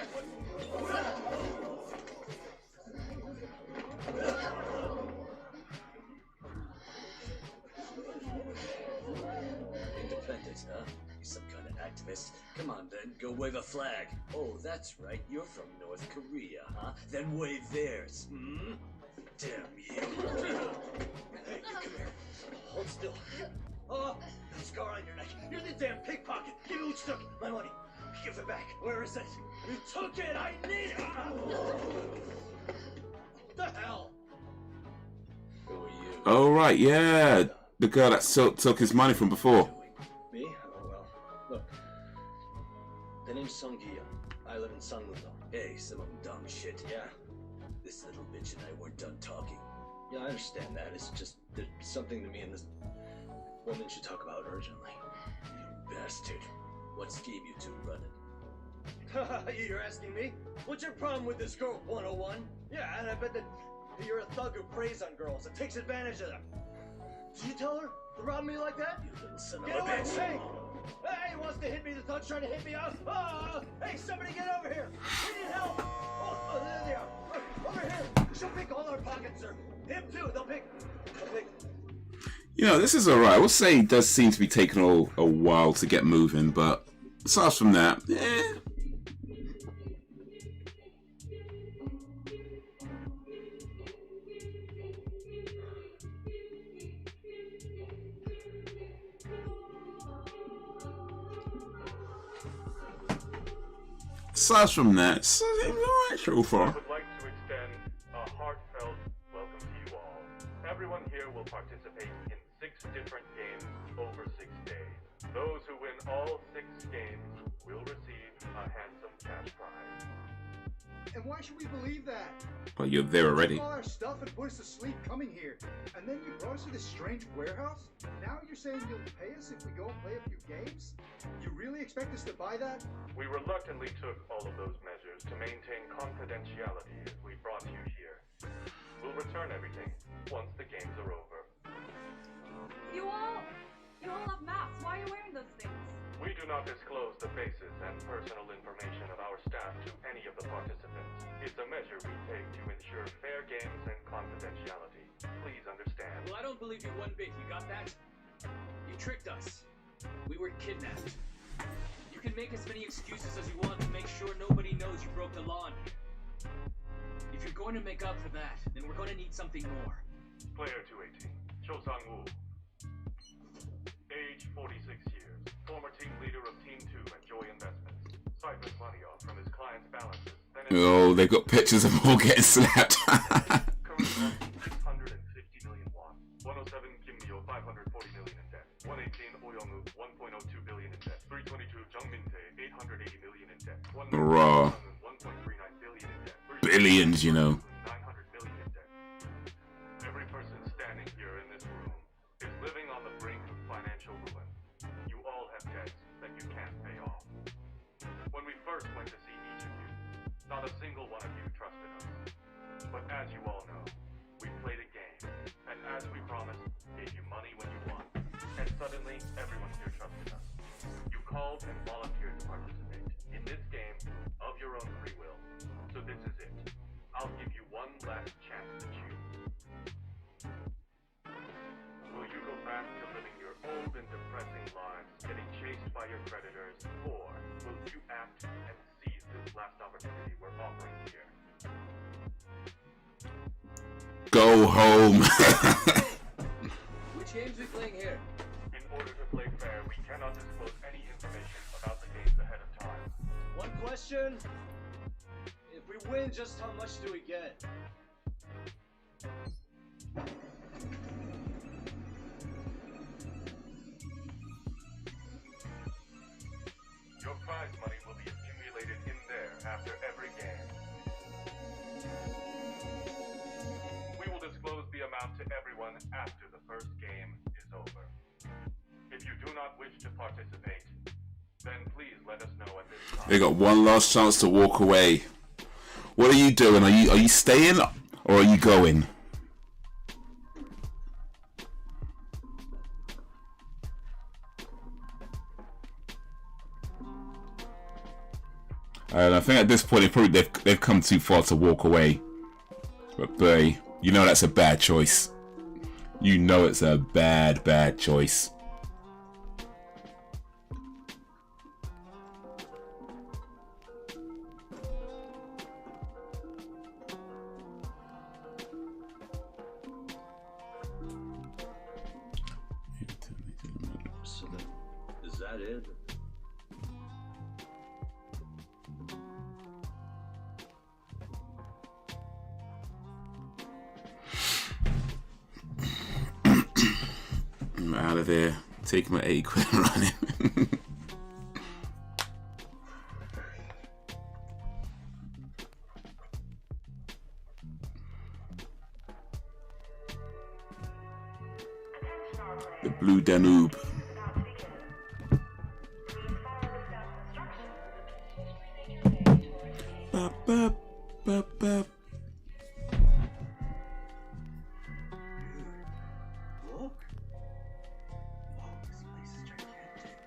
Independent, huh? You some kind of activist? Come on then, go wave a flag. Oh, that's right, you're from North Korea, huh? Then wave theirs, hmm? Damn you. Hey, come here. Hold still. Oh, that scar on your neck. You're the damn pickpocket. Give me what you took. My money. Give it back. Where is it? You took it. I need it. What the hell? Who are you? Oh, right, yeah. The girl that took his money from before. Me? Oh, well. Look. The name's Sung Gi. I live in Sungwoo-dong. Hey, some of them dumb shit, yeah? This little bitch and I weren't done talking. Yeah, I understand that. It's just there's something to me and this woman should talk about urgently. You bastard. What scheme you two running? You're asking me? What's your problem with this girl, 101? Yeah, and I bet that you're a thug who preys on girls and takes advantage of them. Did you tell her to rob me like that? You little son of a bitch. Hey! Hey, he wants to hit me. The thug's trying to hit me out. Oh, hey, somebody get over here. We need help. Oh, there they are. Over here. She'll pick all our pockets, sir. Him too. They'll pick. You know, this is alright. I will say it does seem to be taking a while to get moving, but aside from that, aside from that, it's alright so far. I would like to extend a heartfelt welcome to you all. Everyone here will participate in 6 different games over 6 days. Those who win all 6 games will receive a handsome cash prize. And why should we believe that? Well, you're there already. You took all our stuff and put us to sleep coming here. And then you brought us to this strange warehouse? Now you're saying you'll pay us if we go and play a few games? You really expect us to buy that? We reluctantly took all of those measures to maintain confidentiality as we brought you here. We'll return everything once the games are over. You all have masks. Why are you wearing those things? We do not disclose the faces and personal information of our staff to any of the participants. It's a measure we take to ensure fair games and confidentiality. Please understand. Well, I don't believe you one bit. You got that? You tricked us. We were kidnapped. You can make as many excuses as you want to make sure nobody knows you broke the law in here. If you're going to make up for that, then we're going to need something more. Player 218, Cho Sang-woo. Age 46 years. Former team leader of Team 2 at Joy Investments. Siphoned money off from his clients' balances. Oh, they got pictures of them all getting slapped. Current 650 million won. 107 Kim Myo 540 million in debt. 118 Oh Young-woo 1.02 billion in debt. 322 Jung Min-tae 880 million in debt. Raw. 1.39 billion in debt. Billions, you know. 900 million in debt. Every person standing here in this room is living on the brink of financial ruin. You all have debts that you can't pay off. When we first went to see each of you, not a single one of you trusted us. But as you all know, we played a game, and as we promised, gave you money when you won. And suddenly, everyone here trusted us. You called and volunteered to participate in this game of your own free will. So this is it. I'll give you one last chance to choose. Will you go back to living your old and depressing lives, getting chased by your creditors, or will you act and seize this last opportunity we're offering here? Go home. Which games are we playing here? In order to play fair, we cannot disclose any information about the games ahead of time. One question. If we win, just how much do we get? Your prize money will be accumulated in there after every game. We will disclose the amount to everyone after the first game is over. If you do not wish to participate, then please let us know at this time. They got one last chance to walk away. What are you doing? Are you staying or are you going? And I think at this point they've come too far to walk away. But boy, you know that's a bad choice. You know it's a bad choice. So is that it? I'm out of there. Take my 8 quid and running. The Blue Danube. Ba, ba, ba, ba. Look. Oh, this place is gigantic.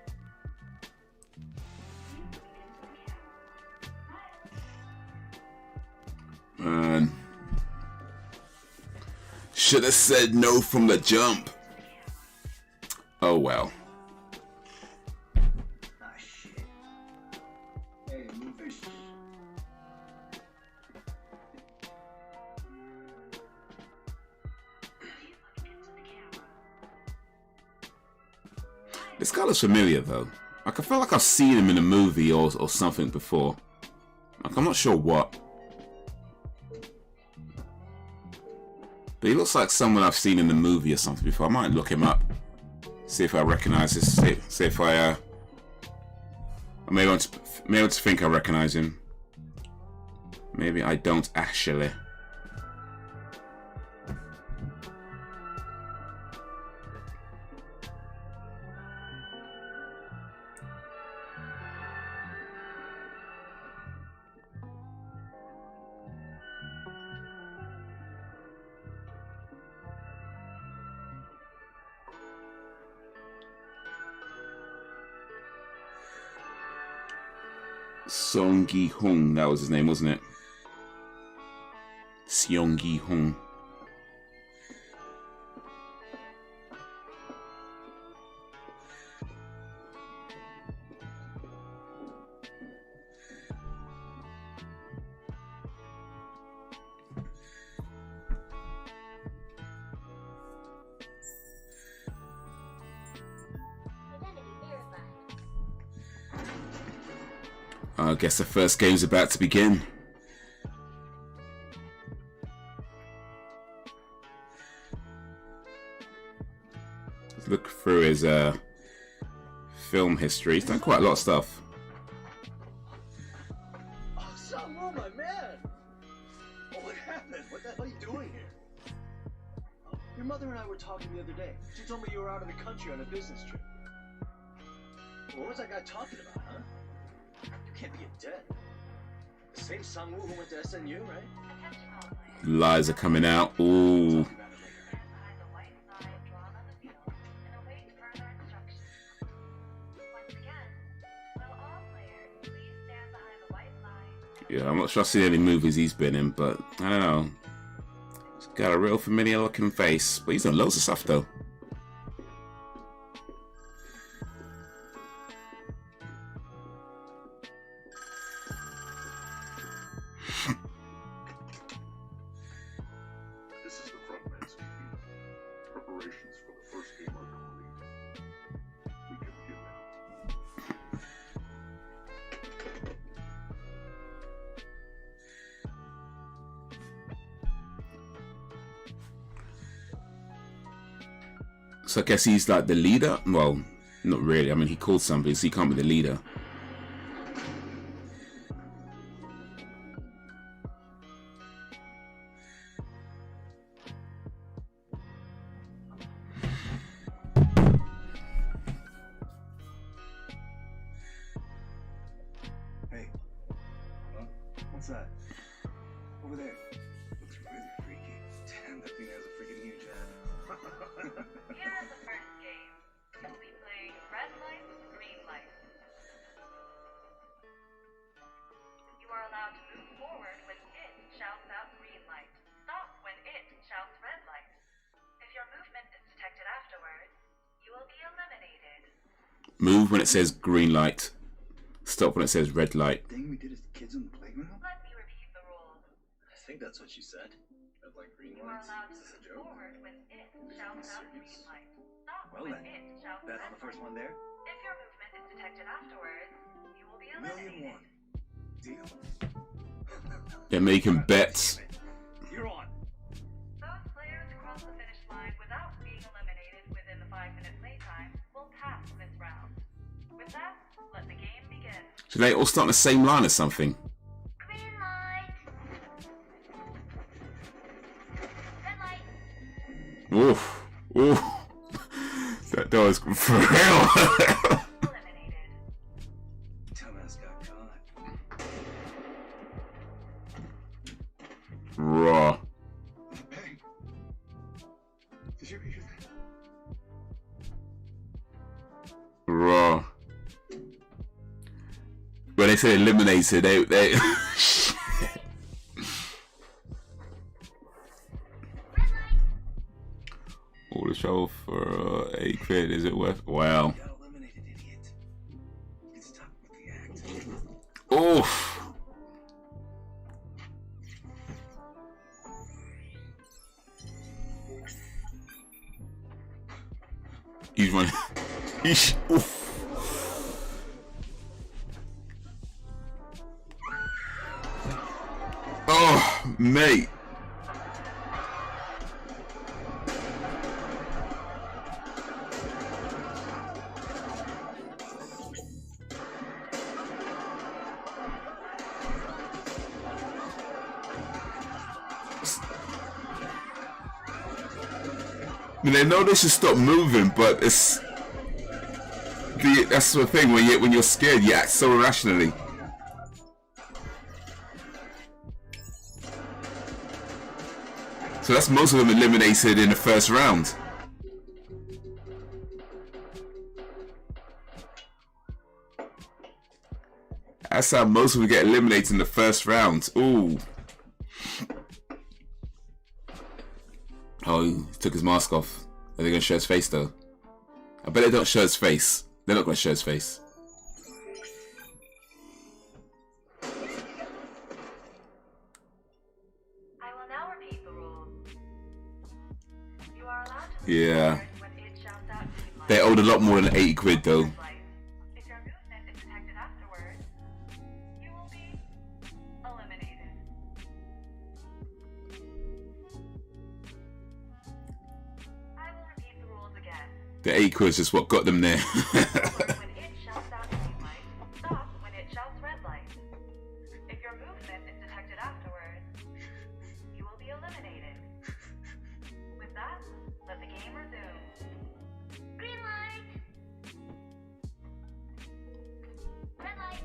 Man. Should have said no from the jump. Oh well. Ah, shit. Hey, move fish. This guy looks familiar though. Like, I feel like I've seen him in a movie or something before. Like, I'm not sure what. But he looks like someone I've seen in a movie or something before. I might look him up. See if I recognize this. See if I may want to think I recognize him. Maybe I don't actually. Song Gi-hung, that was his name, wasn't it? Seong Gi-hung. I guess the first game's about to begin. Let's look through his film history. He's done quite a lot of stuff. Oh, Samu, my man! Oh, what happened? What the hell are you doing here? Oh, your mother and I were talking the other day. She told me you were out of the country on a business trip. What was that guy talking about, huh? You can't be a dead. The same Samu who went to SNU, right? Lies are coming out. Ooh. Yeah, I'm not sure I've seen any movies he's been in, but I don't know. He's got a real familiar looking face, but he's done loads of stuff though. This is the front man speaking. Preparations for the first game are complete. We can begin now. So I guess he's like the leader? Well, not really. I mean, he called somebody, so he can't be the leader. Hey. Huh? What's that? Over there. Looks really freaky. Damn, that thing has a freaking huge head. Here is the first game. We'll be playing red light, green light. Move when it says green light. Stop when it says red light. Thing we did as kids on the playground? Let me repeat the rules. I think that's what you said. Red light, green You are lights. allowed to Is this a move joke? forward when it shouts out green light. Stop Well when then, it shouts bet red on the first light. one there. If your movement is detected afterwards, you will be Million eliminated. one. Deal. They're making bets. You're on. Those players who cross the finish line without being eliminated within the 5-minute playtime will pass this round. With that, let the game begin. Should they all start on the same line or something? Green light. Red light. Oof. Oof. That was for real. Eliminated. Dumbass got caught. Raw. Hey. Did you hear that? Raw. When they say eliminated, they all the show for £8. Is it worth? Wow. You got eliminated, idiot. You can stop with the act. Oof. He's running. Eesh. Oof. Oh, mate. They know they should stop moving, but it's that's the thing when you're scared, you act so irrationally. So that's most of them eliminated in the first round. That's how most of them get eliminated in the first round. Ooh. Oh, he took his mask off. Are they going to show his face though? I bet they don't show his face. They're not going to show his face. I will now repeat the rules. You are allowed to move Yeah. forward when it shouts out green light. They owed a lot more than 80 quid though. If your movement is detected afterwards, you will be eliminated. I will repeat the rules again. The 80 quid is just what got them there. When it shouts out green light, stop when it shouts red light. If your movement is detected afterwards, you will be eliminated. With that, let the game resume. Green light. Red light.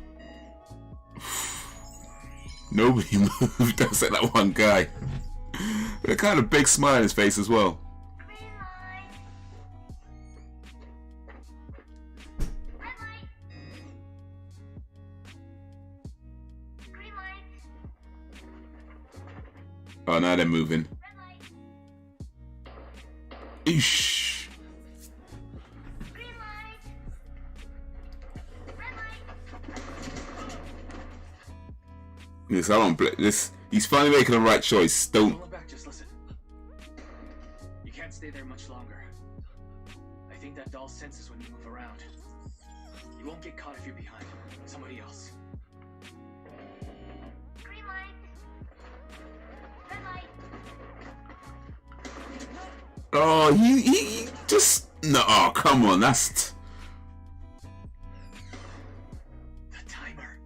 Nobody moved except that one guy. With a kind of big smile on his face as well. Green light. Red light. Green light. Oh, now they're moving. Red light. Eesh. Green light. Red light. Yes, I don't play this. He's finally making the right choice. Don't. Don't look back, just listen. You can't stay there much longer. I think that doll senses when you move around. You won't get caught if you're behind somebody else. Green light. Red light. Oh, he just no. Oh, come on. That's. The timer.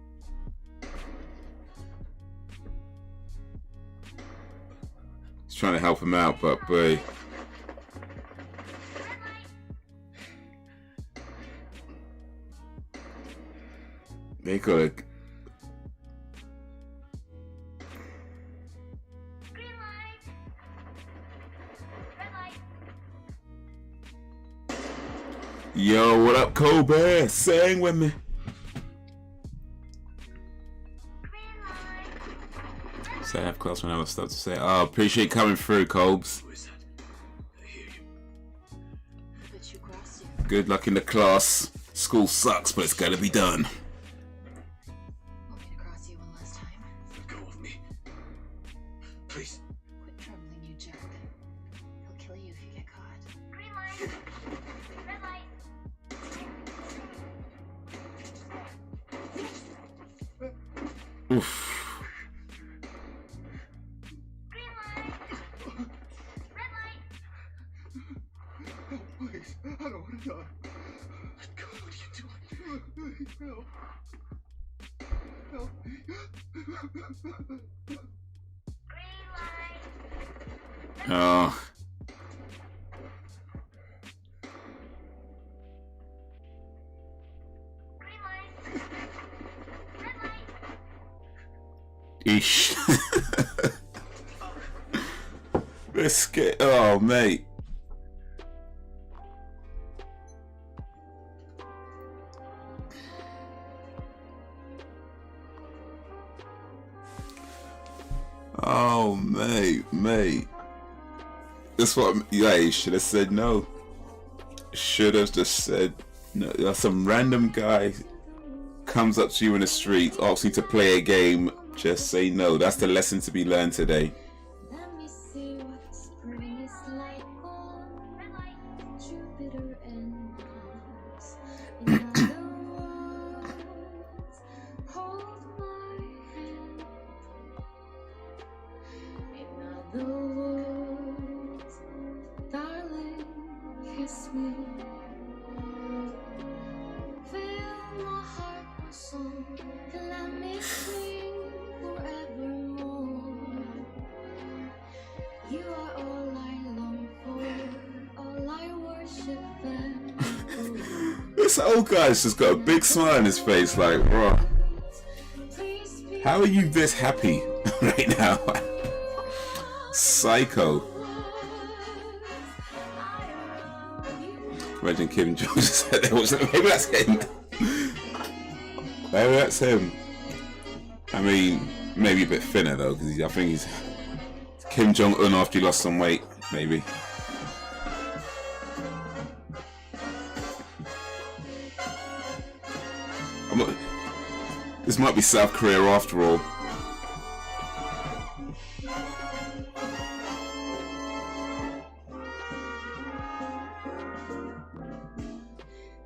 He's trying to help him out, but boy. They gotta. Green light. Red light. Yo, what up, Kobe? Sing with me. So I have class when I have stuff to say. Oh, appreciate coming through, Cobes. Who is that? I hear you. But you crossed it. Good luck in the class. School sucks, but it's gotta be done. Want me to cross you one last time? Let go of me. Please. Quit troubling you, Jack. He'll kill you if you get caught. Green light. Red light. Oof. Green light. Red light. Oh, please. I don't want to die. Let go. What are you doing? Help. Help me. Green light. Oh. Green light. Red light. Eesh. Biscuit. Oh, mate. Oh, mate. That's what. Yeah, he should have said no. Should have just said no. Some random guy comes up to you in the street, asks you to play a game. Just say no. That's the lesson to be learned today. Let me see what spring is like on Red light. Jupiter and Mars. In other words, hold my hand. In other words, darling, kiss me. Fill my heart with song and let me sing forevermore. You are all I long for, all I worship and adore. This old guy's just got a big smile on his face, like, bro, Please be how are you this happy right now? Psycho. Imagine Kim Jong said that was maybe that's him. Maybe that's him. I mean, maybe a bit thinner though, because I think he's Kim Jong Un after he lost some weight, maybe. This might be South Korea after all.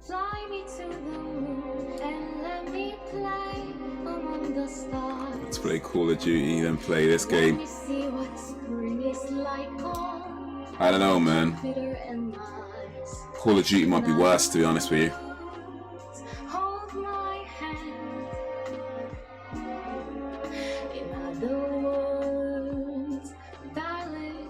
fly me to the moon and let me play among the stars. Let's play Call of Duty, then play this Let game. me see what spring is like on I don't know, man. Jupiter and Mars. Call of Duty might be worse, to be honest with you. Hold my hand. In other words, darling,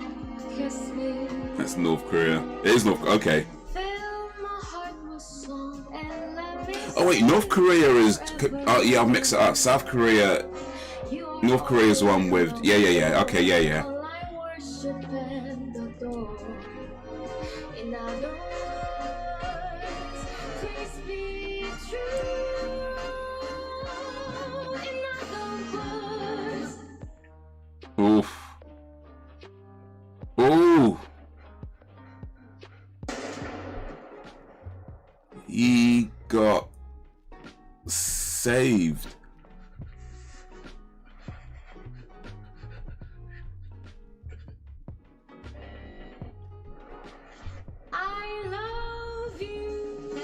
kiss me. That's North Korea. It is North. Okay. Fill my heart with song and let me Oh wait, North Korea is. Oh yeah, I'll mix it up. South Korea. North Korea is the one with. Yeah. Okay, yeah. all I worship and adore. In other words, please be true. In other words, Oof. Ooh. He got saved. I love you.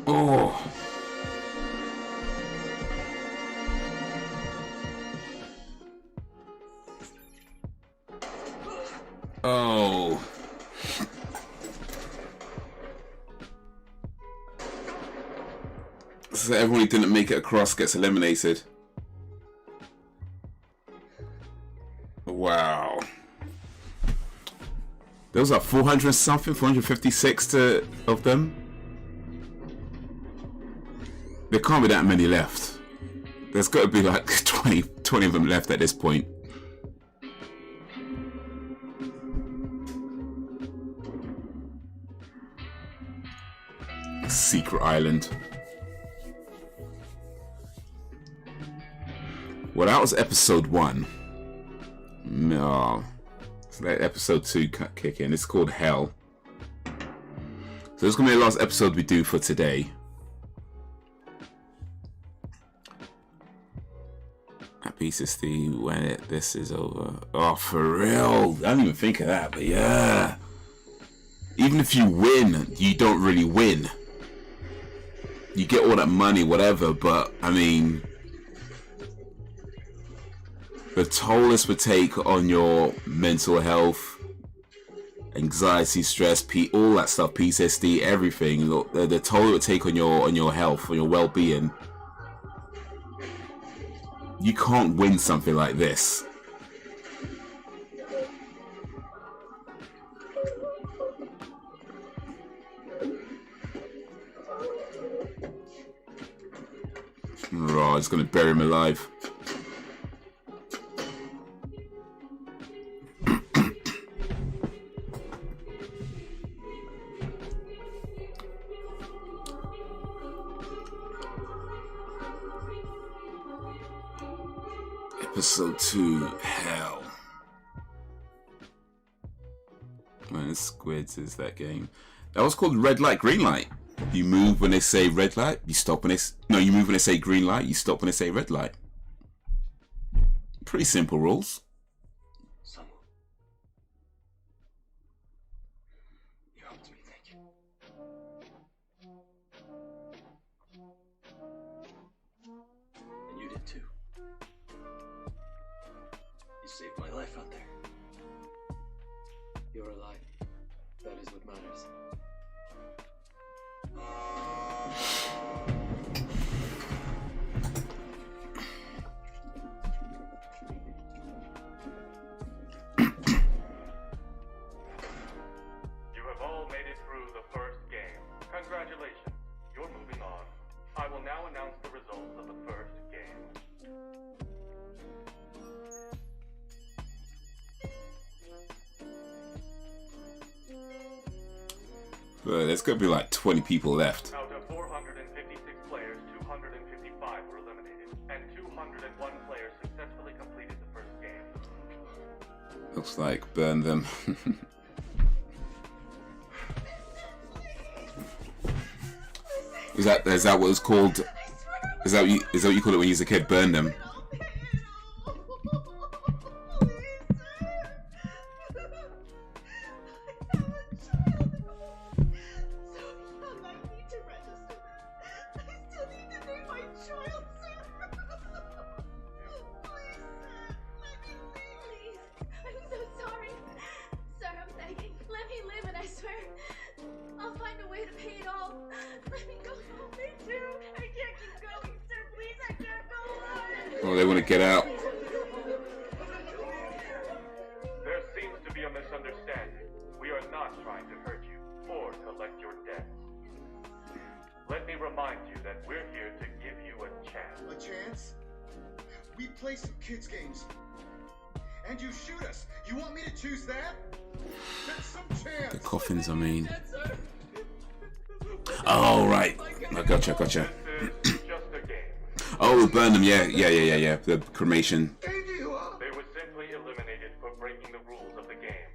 Oh. Oh. So everyone who didn't make it across gets eliminated. Wow. There was like 400 something, 456 of them. There can't be that many left. There's got to be like 20 of them left at this point. Secret island. Well, that was episode 1. No. So let episode 2 kick in. It's called Hell. So this is going to be the last episode we do for today. Happy Sister when this is over. Oh, for real. I didn't even think of that, but yeah. Even if you win, you don't really win. You get all that money, whatever, but I mean, the toll this would take on your mental health, anxiety, stress, all that stuff, PTSD, everything, the toll it would take on your health, on your well-being. You can't win something like this. Oh, it's gonna bury him alive. Episode 2, Hell. Man, Squids is that game. That was called Red Light, Green Light. You move when they say red light, you stop when they... No, you move when they say green light, you stop when they say red light. Pretty simple rules. Someone. You helped me, thank you. And you did too. You saved my life out there. You're alive. That is what matters. You have all made it through the first game. Congratulations. You're moving on. I will now announce the results of the first game. There's gonna be like 20 people left. Out of 456 players, 255 were eliminated, and 201 players successfully completed the first game. Looks like burn them. Is that what it's called? Is that what you call it when you was a kid? Burn them. Oh, they want to get out. There seems to be a misunderstanding. We are not trying to hurt you or collect your debts. Let me remind you that we're here to give you a chance. A chance? We play some kids games. And you shoot us. You want me to choose that? That's some chance. The coffins, I mean. Oh, right. I gotcha. This is just a game. Oh, burn them, yeah. The cremation. They were simply eliminated for breaking the rules of the game.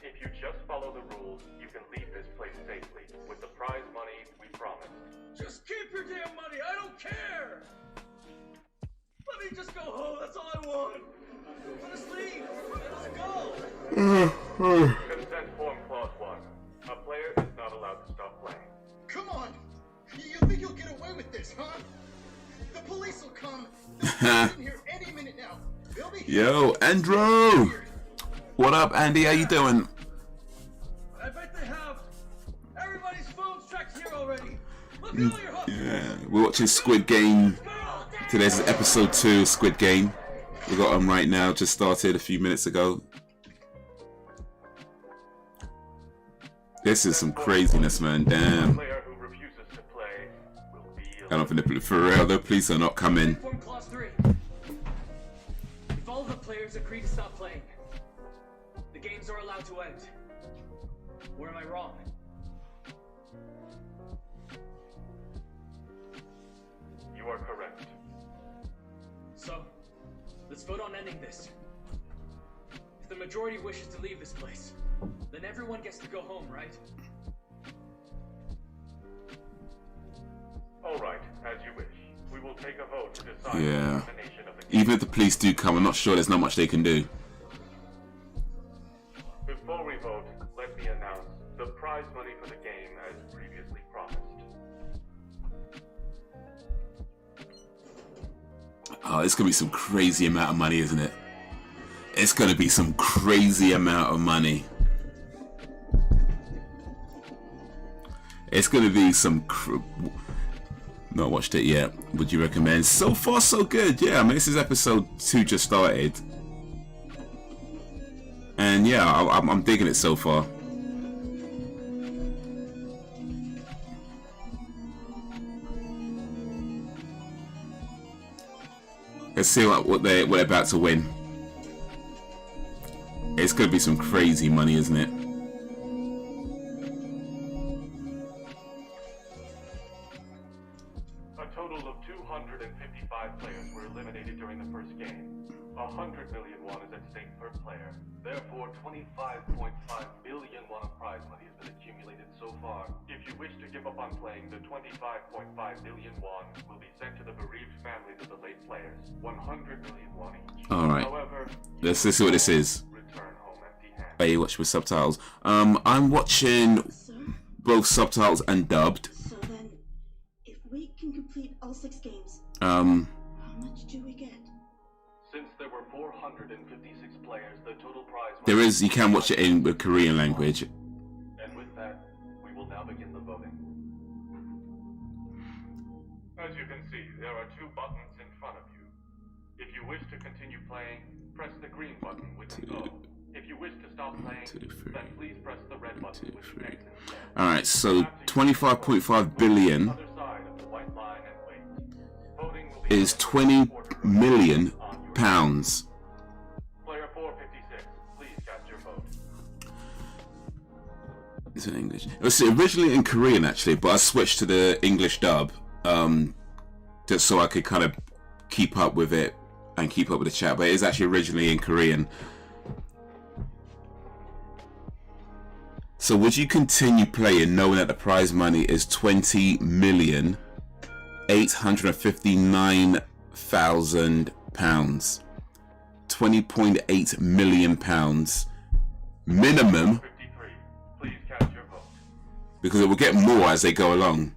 If you just follow the rules, you can leave this place safely with the prize money we promised. Just keep your damn money. I don't care. Let me just go home. That's all I want. Let us leave. Let us go. Consent form clause 1. A player is not allowed to stop playing. Come on. You think you'll get away with this, huh? The police will come. They'll be in here any minute now. They'll be Yo, Andrew. What up, Andy? How you doing? I bet they have everybody's phones tracked here already. Look at all your hustles. Yeah, we're watching Squid Game. Today's episode 2 of Squid Game. We got them right now. Just started a few minutes ago. This is some craziness, man. Damn. Player who refuses to play will be I don't think for real. The police are not coming. Form clause 3. If all the players agree to stop playing, the games are allowed to end. Or am I wrong? You are correct. So, vote on ending this. If the majority wishes to leave this place, then everyone gets to go home, right? All right, as you wish. We will take a vote to decide Yeah. the termination of the game. Even if the police do come, I'm not sure there's not much they can do. Before we vote, let me announce the prize money for the game as previously promised. Oh, it's gonna be some crazy amount of money, isn't it? It's gonna be some crazy amount of money. It's gonna be some. Not watched it yet. Would you recommend? So far, so good. Yeah, I mean, this is episode 2 just started, and yeah, I'm digging it so far. Let's see what they're about to win. It's gonna be some crazy money, isn't it? A total of 255 players were eliminated during the first game. 100 million won is at stake per player. Therefore, 25.5 billion won of prize money has been accumulated so far. If you wish to give up on playing, the 25.5 billion won will be sent to the bereaved families of the late players. 100 million won each. All right. However, Let's see what this is. return home empty-handed. Are you watching with subtitles? I'm watching Sir? both subtitles and dubbed. So then, if we can complete all 6 games, How much do we get? Since there were 456 players, the total prize there is. You can watch it in the Korean language. And with that, we will now begin the voting. As you can see, there are 2 buttons in front of you. If you wish to continue playing, press the green button with an O. If you wish to stop playing, then please press the red button with the X instead. All right, so 25.5 billion Other side of the white line and wait. Voting will be is 20 million pounds. Player 456, please cast your vote. It's in English. It was originally in Korean actually, but I switched to the English dub, just so I could kind of keep up with it and keep up with the chat. But it is actually originally in Korean. So would you continue playing knowing that the prize money is 20,859,000 pounds? 20.8 million pounds minimum, 53, please cast your vote. because it will get more as they go along.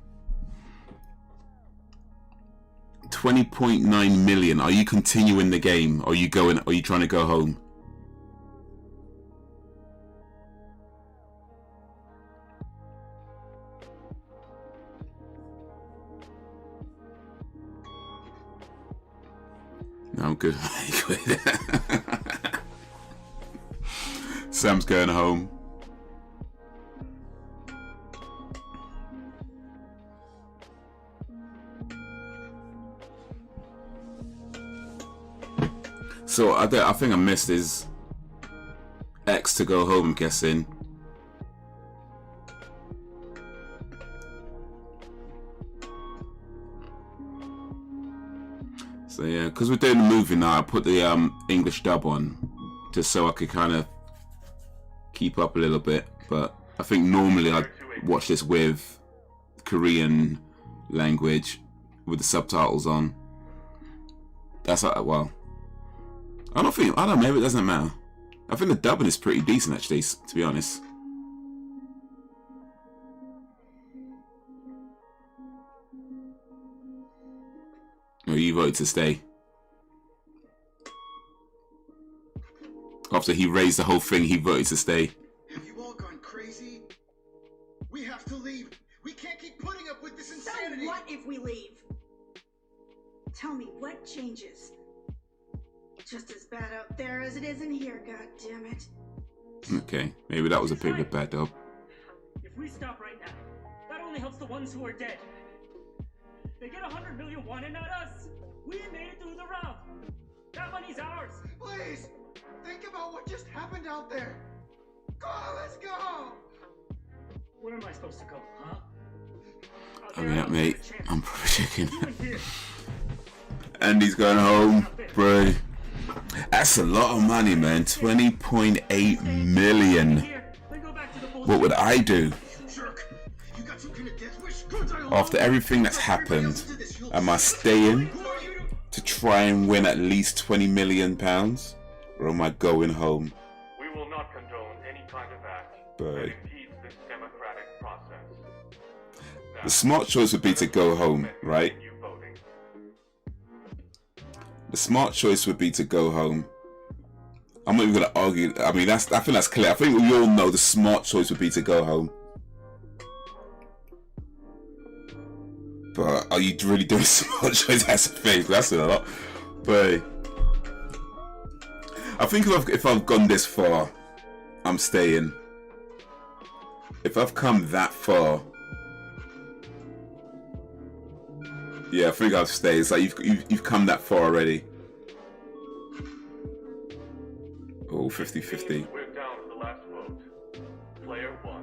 20.9 million. Are you continuing the game? Are you trying to go home? No, I'm good. Sam's going home. So I think I missed his X to go home, I'm guessing. So yeah, because we're doing the movie now, I put the English dub on just so I could kind of keep up a little bit. But I think normally I'd watch this with Korean language with the subtitles on. That's well, I don't know, maybe it doesn't matter. I think the dubbing is pretty decent actually, to be honest. Oh, you voted to stay. After he raised the whole thing, he voted to stay. Have you all gone crazy? We have to leave. We can't keep putting up with this So insanity. what if we leave? Tell me what changes. Just as bad out there as it is in here, god damn it. Okay, maybe that was a bit of a bad dub. If we stop right now, that only helps the ones who are dead. They get 100 million won and not us. We made it through the round. That money's ours. Please, think about what just happened out there. Go on, let's go. Where am I supposed to go, huh? I mean, mate, I'm probably checking. You in here. Andy's going home, bro. That's a lot of money, man. 20.8 million. What would I do? After everything that's happened, am I staying to try and win at least 20 million pounds? Or am I going home? We will not condone any kind of act that impedes this democratic process. Now, The smart choice would be to go home, right? The smart choice would be to go home. I'm not even gonna argue. I mean, I think that's clear. I think we all know the smart choice would be to go home. But are you really doing a smart choice? That's a thing. That's a lot. But I think if I've gone this far, I'm staying. If I've come that far, yeah, I think I'll stay. It's like you've come that far already. Oh, 50-50. we're down to the last vote. Player 1.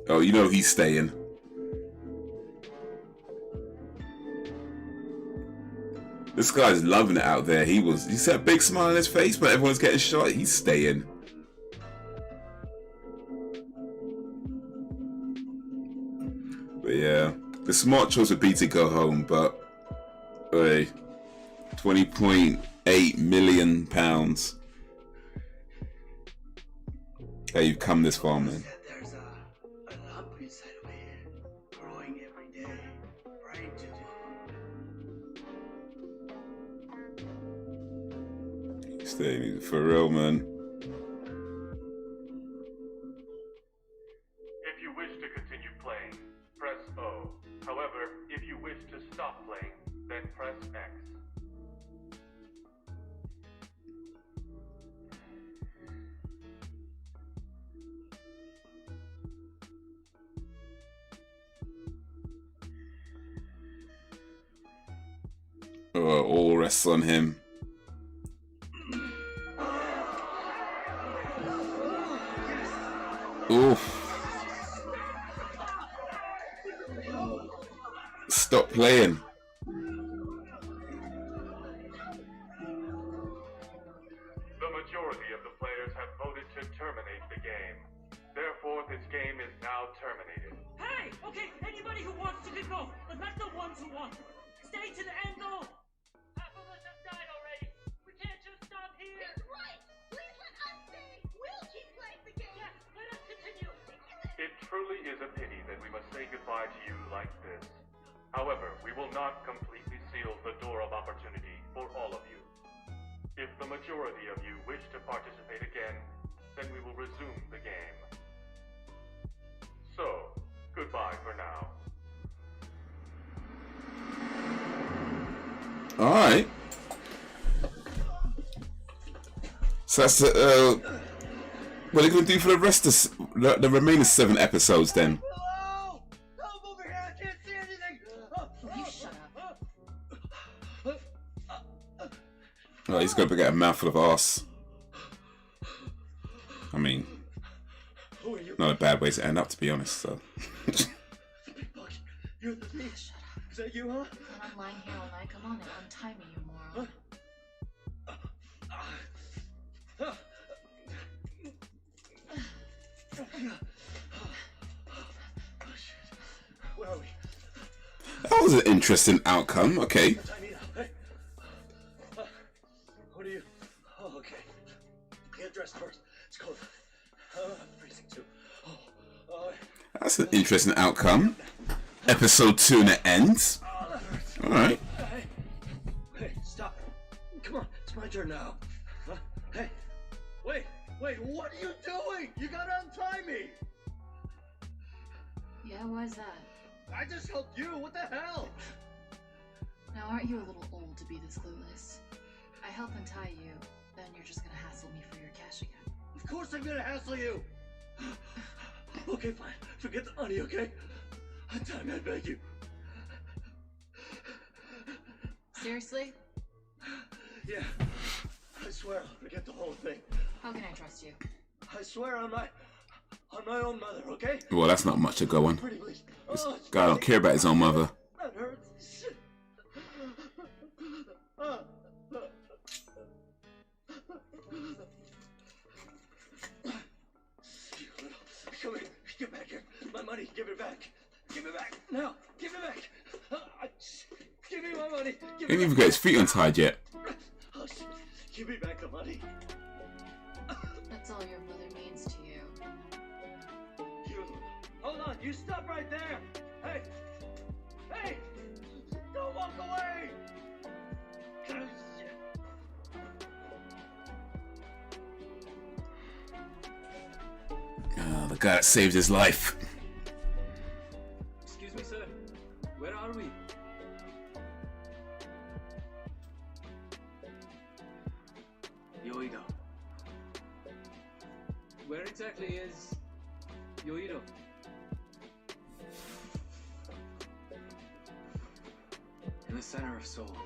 Oh, you know he's staying. This guy's loving it out there. He said a big smile on his face, but everyone's getting shot. He's staying. But yeah, the smart choice would be to go home, but 20.8 million pounds. Hey, you've come this far, man. There's a lump inside of here, growing every day, right to do. Staying for real, man. If you wish to continue playing, press O. However, if you wish to stop playing, then press X. All rests on him. Oof. Stop playing. The majority of the players have voted to terminate the game. Therefore, this game is now terminated. Hey! Okay, anybody who wants to can go, but not the ones who want to. Stay to the end though! Half of us have died already. We can't just stop here. He's right! Please let us stay! We'll keep playing the game! Yes, let us continue. It truly is a pity that we must say goodbye to you like this. However, we will not completely seal the door of opportunity for all of you. If the majority of you wish to participate again, then we will resume the game. So, goodbye for now. Alright. So that's what are you going to do for the rest of the remaining 7 episodes then? Hello! Help over here! I can't see anything! You shut up. Oh, he's going to get a mouthful of arse. I mean, Who are you? not a bad way to end up, to be honest. So. You're the thief. Shut up. Is that you, huh? When I'm lying here all night, come on and untie me, you moron. Where are we? That was an interesting outcome. Okay. Hey. What are you? Oh, okay. Get dressed first. It's cold. I'm freezing too. That's an interesting outcome. Episode 2 and it ends. Alright. Hey, stop. Come on, it's my turn now. Huh? Hey, wait, what are you doing? You gotta untie me. Yeah, why's that? I just helped you. What the hell? Now, aren't you a little old to be this clueless? I help untie you, then you're just gonna hassle me for your cash again. Of course I'm gonna hassle you. Okay, fine. Forget the money, okay? Untie me, I beg you. Seriously? Yeah. I swear I'll forget the whole thing. How can I trust you? I swear on my own mother, okay? Well, that's not much to go on. Pretty please. This Oh, it's guy don't care about his own mother. That hurts. Shit. money. He didn't even get his feet untied yet. Oh, shit. Give me back the money. That's all your mother means to you. You. Hold on. You stop right there. Hey. Hey. Don't walk away. Oh, shit. The guy that saved his life. Excuse me, sir. Where are we? Yoido. Where exactly is Yoido? In the center of Seoul.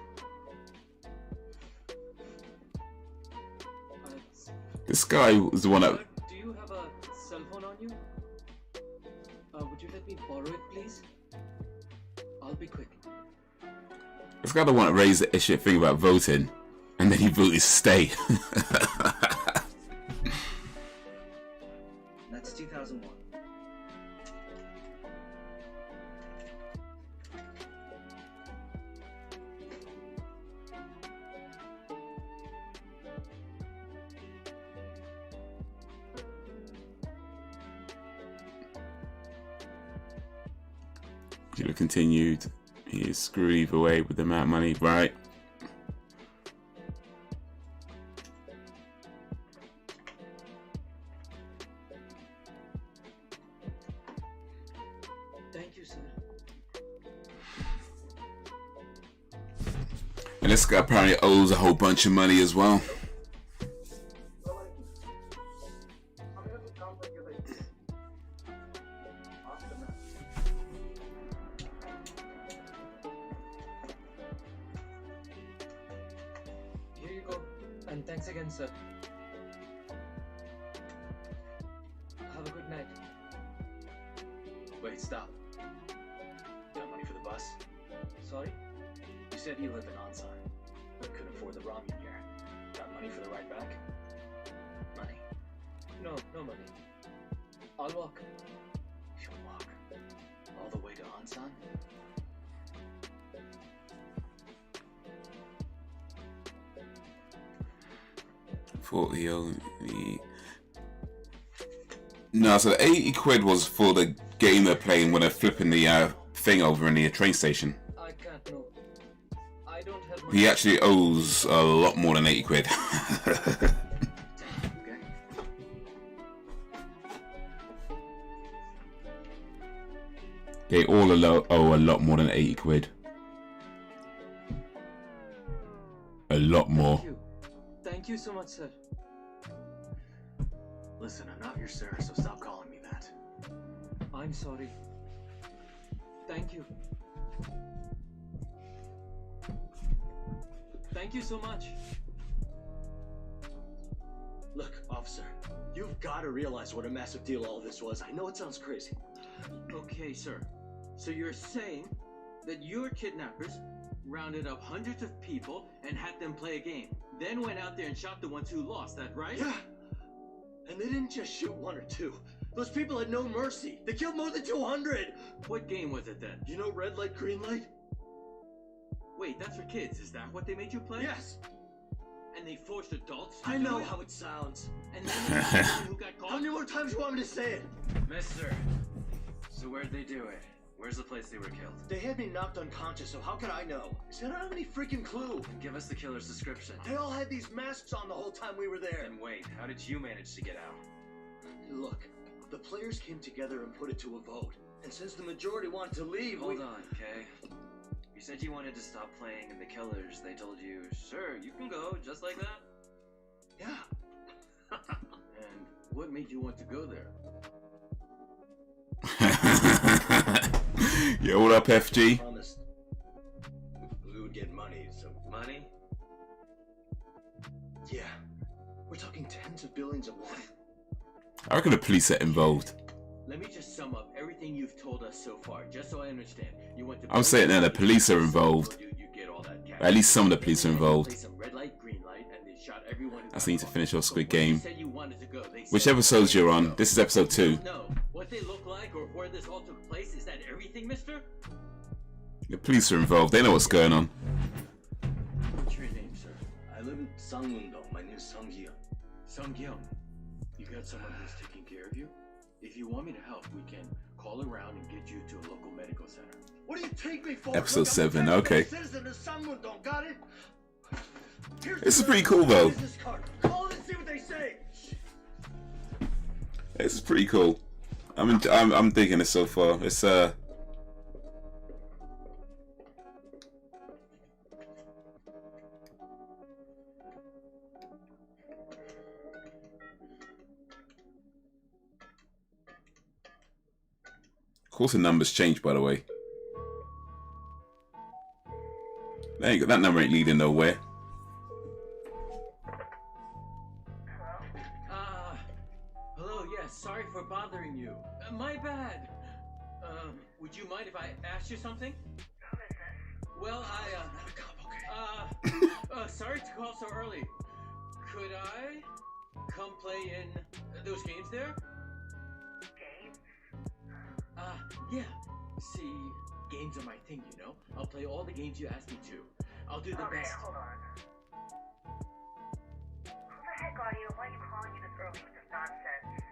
This guy was the one that. Sir, do you have a cell phone on you? Would you let me borrow it, please? I'll be quick. This guy the one that raised the issue thing about voting, and then he voted stay. That's 2001. Should have continued. He is screwed either way with the amount of money, right? Thank you, sir. And this guy apparently owes a whole bunch of money as well. Here you go. And thanks again, sir. Have a good night. Wait, stop. Got money for the bus? Sorry? You said you live in Ansan, but couldn't afford the ramen here. Got money for the ride back? Money. No, no money. I'll walk. You'll walk. All the way to Ansan? For the only. No, so the 80 quid was for the game they're playing when they're flipping the thing over in the train station. I can't know. I don't have money. He actually owes a lot more than 80 quid. They all owe a lot more than 80 quid. A lot more. Thank you. Thank you so much, sir. Listen, I'm not your sir, so stop calling me that. I'm sorry. Thank you. Thank you so much. Look, officer, you've got to realize what a massive deal all this was. I know it sounds crazy. Okay, sir. So you're saying that your kidnappers rounded up hundreds of people and had them play a game, then went out there and shot the ones who lost, that right? Yeah. And they didn't just shoot one or two. Those people had no mercy. They killed more than 200. What game was it then? You know red light, green light? Wait, that's for kids. Is that what they made you play? Yes. And they forced adults to I do know it? how it sounds. And then there's the person who got caught? How many more times do you want me to say it? Mister, so where'd they do it? Where's the place they were killed? They had me knocked unconscious, so how could I know? I said I don't have any freaking clue. Give us the killer's description. They all had these masks on the whole time we were there. Then wait, how did you manage to get out? Look, the players came together and put it to a vote. And since the majority wanted to leave, Hold on, okay? You said you wanted to stop playing, and the killers, they told you, sure, you can go, just like that? Yeah. And what made you want to go there? Yeah, what up, FG? Promised we would get money, so... Money? Yeah. We're talking tens of billions of won. I reckon the police are involved. Let me just sum up everything you've told us so far, just so I understand. You went to I'm saying that the police are involved. You get all that cash. At least some of the police are involved. Play some red light, green light, and they shot everyone who I just got need to caught. finish off Squid But when you Game. said you wanted to go, they Which said- episodes you're on? This is episode 2. No, what they look like or where this all took place, is that everything, mister? The police are involved. They know what's going on. Sangundong, my name's Sangyeong. Sungyeong, you got someone who's taking care of you? If you want me to help, we can call around and get you to a local medical center. What do you take me for? Episode Look, 7, I'm a okay. citizen of Sangundong, got it? Here's This is the pretty cool though. business card. Call it and see what they say. This is pretty cool. I'm digging it so far. It's Of course the numbers change, by the way. There you go, that number ain't leading nowhere. Hello, yes, sorry for bothering you. My bad. Would you mind if I asked you something? Well, sorry to call so early. Could I come play in those games there? Games? Yeah. See, games are my thing, you know? I'll play all the games you ask me to. I'll do the Okay, best. hold on. Who the heck are you? Why are you calling me this early with this nonsense?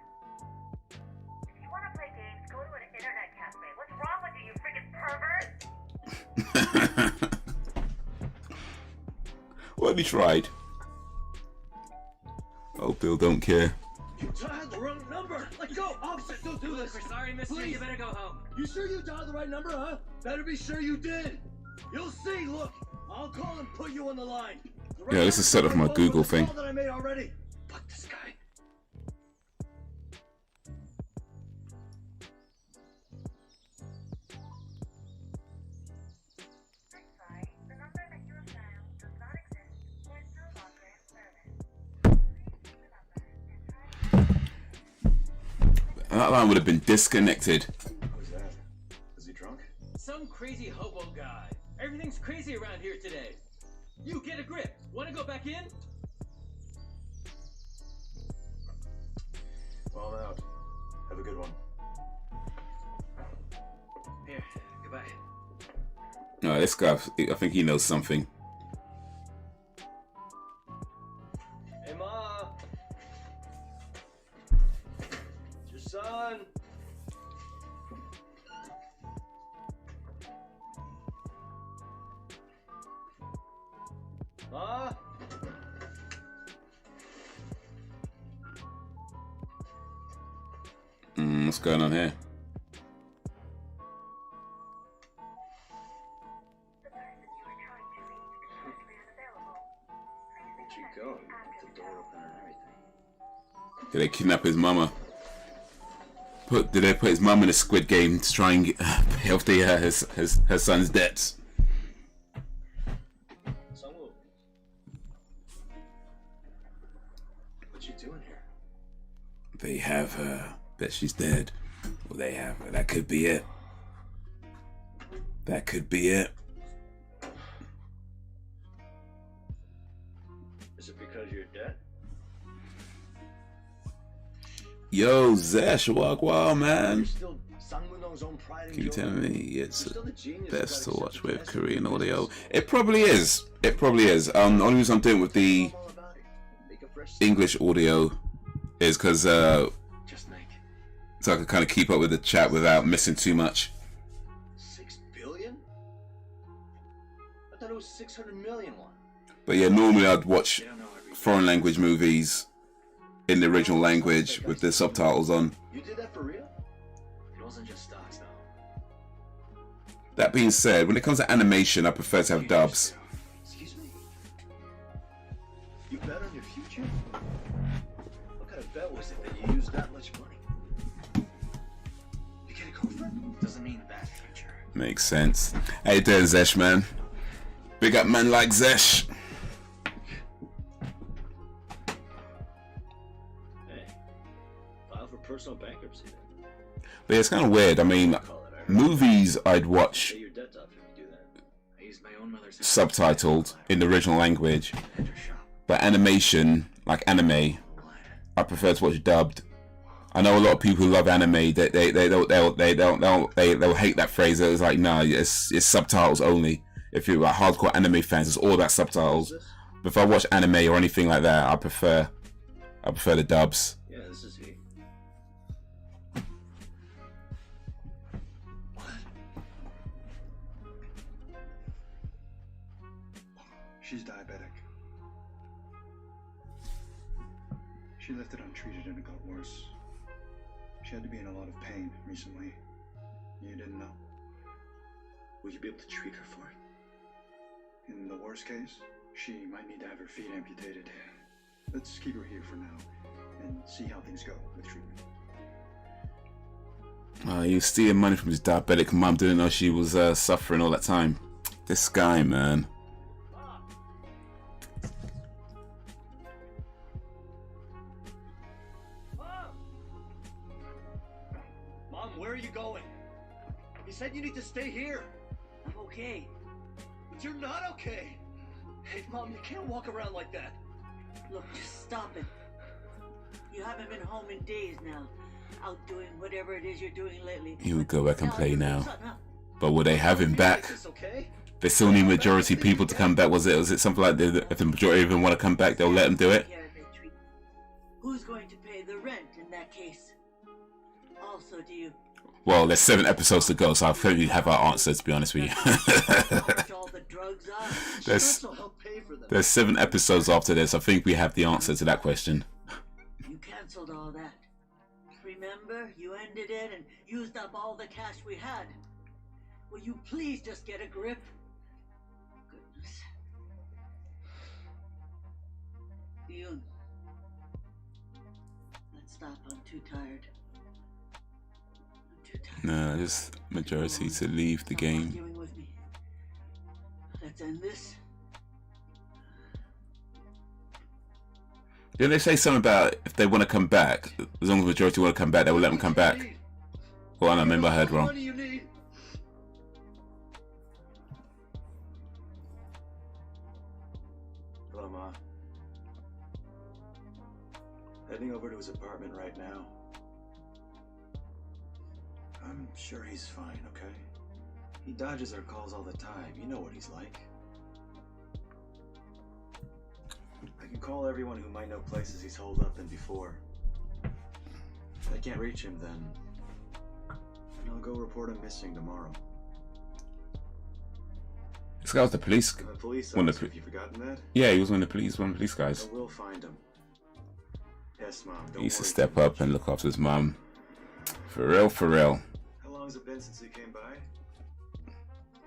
If you want to play games, go to an internet cafe. What's wrong with you, you freaking pervert? What have you tried? Oh, Bill don't care. You dialed the wrong number. Let go, officer. Don't do this. We're sorry, mister. Please. You better go home. You sure you dialed the right number, huh? Better be sure you did. You'll see. Look, I'll call and put you on the line. The right Yeah, this is set off my number Google with the thing. call that I made already. Fuck this guy. I'm sorry. The number that you have dialed does not exist or is no longer in service. Please leave the number and try. That line would have been disconnected. Who's that? Is he drunk? Some crazy hobo guy. Everything's crazy around here today. You get a grip. Want to go back in? Well out. Have a good one. Here, goodbye. No, this guy, I think he knows something. Hey, Ma. It's your son. Ma. What's going on here? The person you are trying to reach is currently unavailable. Please Where'd leave you a go? message You left after the the door tone. open and everything. Did they kidnap his mama? Did they put his mum in a Squid Game to try and pay off her son's debts? Sungwoo. What you doing here? They have her. Bet she's dead. Well, they have her. That could be it. That could be it. Is it because you're dead? Yo, Zesh, wagwan, man. You're still Sangmunong's own pride and Keep joy? telling me it's You're still the genius best to who got watch accepted with to Korean SMU audio. business. It probably is. It probably is. The only reason I'm doing it with the All about it. Make a fresh English audio is because Just make so I can kind of keep up with the chat without missing too much. 6 billion? I thought it was 600 million one. But yeah, normally I'd watch They don't know every foreign language movies in the original language with the subtitles on. You did that for real? It wasn't just stocks, though. That being said, when it comes to animation, I prefer to have dubs. Excuse me? You bet on your future? What kind of bet was it that you used that much money? You get a girlfriend? Doesn't mean that future. Makes sense. How you doing, Zesh, man? Big up man like Zesh. Hey, file for personal bankruptcy then. But yeah, it's kind of weird. I mean, Call it Irish. movies I'd watch Pay your debts off if you do that. I used my own mother's subtitled in the original language, Enter shop. but animation, like anime, I prefer to watch dubbed. I know a lot of people who love anime. They'll hate that phrase. It's like, no, it's subtitles only. If you're like hardcore anime fans, it's all about subtitles. if I watch anime or anything like that, I prefer the dubs. Yeah, this is he. She's diabetic. She left it untreated and it got worse. She had to be in a lot of pain recently. You didn't know? Will you be able to treat her for it? In the worst case, she might need to have her feet amputated. Let's keep her here for now and see how things go with treatment. He was stealing money from his diabetic mum. Didn't know she was suffering all that time. This guy, man. Mom, where are you going? You said you need to stay here. I'm okay. But you're not okay. Hey, Mom, you can't walk around like that. Look, just stop it. You haven't been home in days now. Out doing whatever it is you're doing lately. He would go back and play now. Shut up. But will they have him back? Okay? They still need majority people to come back. Was it something like if the majority of them want to come back, they'll let them do it? Who's going to pay the rent in that case? Also, do you... Well, there's 7 episodes to go, so I think we have our answer, to be honest with you. all the drugs are? There's 7 episodes after this. I think we have the answer to that question. You cancelled all that. Remember, you ended it and used up all the cash we had. Will you please just get a grip? Goodness. You... Let's stop. I'm too tired. No, just majority to leave the game. With me. Let's end this. Didn't they say something about if they want to come back, as long as the majority want to come back, they will let them come back? Well, I don't remember, I heard wrong. Hello, Ma. Heading over to his apartment right now. I'm sure he's fine, okay? He dodges our calls all the time. You know what he's like. I can call everyone who might know places he's holed up in before. If I can't reach him, then I'll go report him missing tomorrow. This guy was the police. I'm a police One of officer, the, have you forgotten that? yeah, he was one of the police guys. I will find him. Yes, Mom. Don't He used to worry step too up much. and look after his mum. For real, for real. How long has it been since he came by?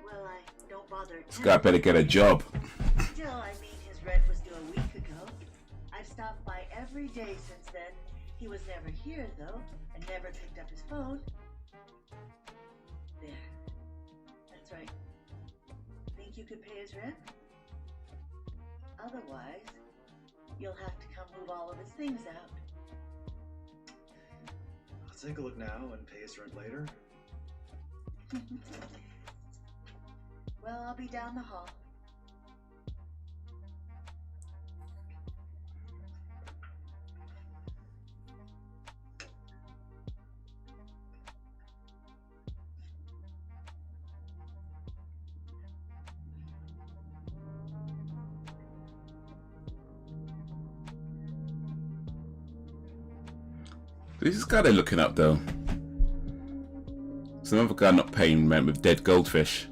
Well, I don't bother. This guy better get a job. Still, I mean, his rent was due a week ago. I've stopped by every day since then. He was never here, though, and never picked up his phone. There. That's right. Think you could pay his rent? Otherwise, you'll have to come move all of his things out. I'll take a look now and pay his rent later. Well, I'll be down the hall. This guy they're looking up though. Some other guy not paying rent with dead goldfish.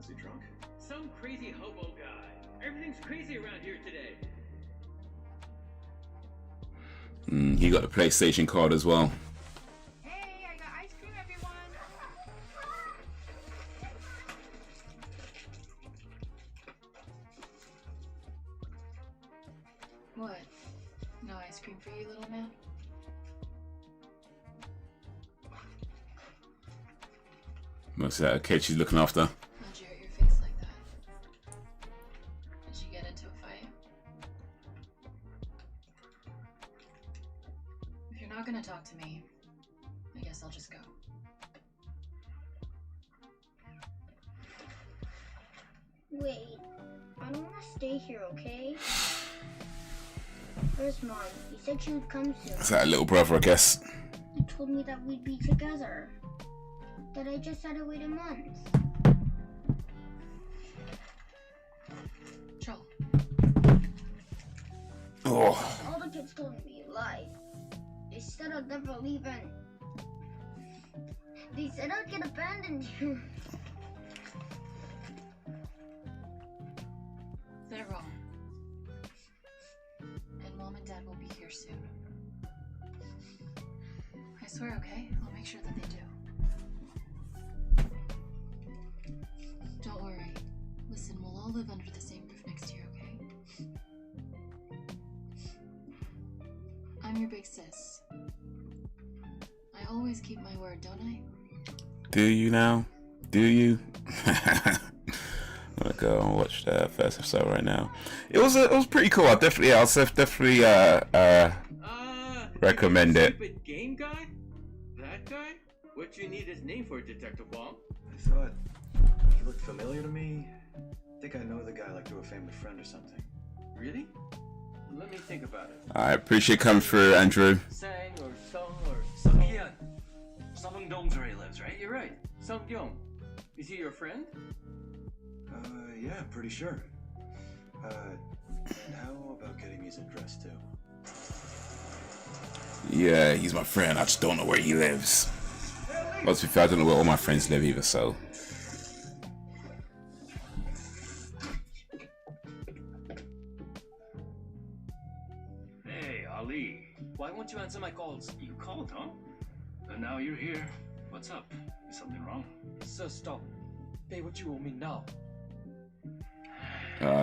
Is he drunk? Some crazy hobo guy. Everything's crazy around here today. He got the PlayStation card as well. Hey, I got ice cream, everyone. What? No ice cream for you, little man? What's that? A kid she's looking after. How'd you hurt your face like that? Did you get into a fight? If you're not gonna talk to me, I guess I'll just go. Wait, I don't want to stay here, okay? Where's Mom? He said she would come soon. Is that a little brother, I guess? He told me that we'd be together. That I just had to wait a month. Joel. Oh. All the kids told me a lie. They said I'd never leave and they said I'd get abandoned here. They're wrong. And Mom and Dad will be here soon. I swear, okay? I'll make sure that they do. Don't worry. Listen, we'll all live under the same roof next year, okay? I'm your big sis. I always keep my word, don't I? Do you now? Do you? I'm gonna go and watch the first episode right now. It was pretty cool. I'll definitely recommend it. Stupid game guy? That guy? What you need his name for, Detective Wong? I thought he looked familiar to me. I think I know the guy, like through a family friend or something. Really? Let me think about it. I appreciate coming through, Andrew. Sang or Sung or Sung-Hyun. Samungdong's where he lives, right? You're right. Sung-Kyung. Is he your friend? Yeah, pretty sure. And how about getting his address too? Yeah, he's my friend. I just don't know where he lives. Well, to be fair, I don't know where all my friends live either, so. Hey, Ali. Why won't you answer my calls? You called, huh? And now you're here. What's up? Is something wrong? Sir, stop. Pay what you owe me now.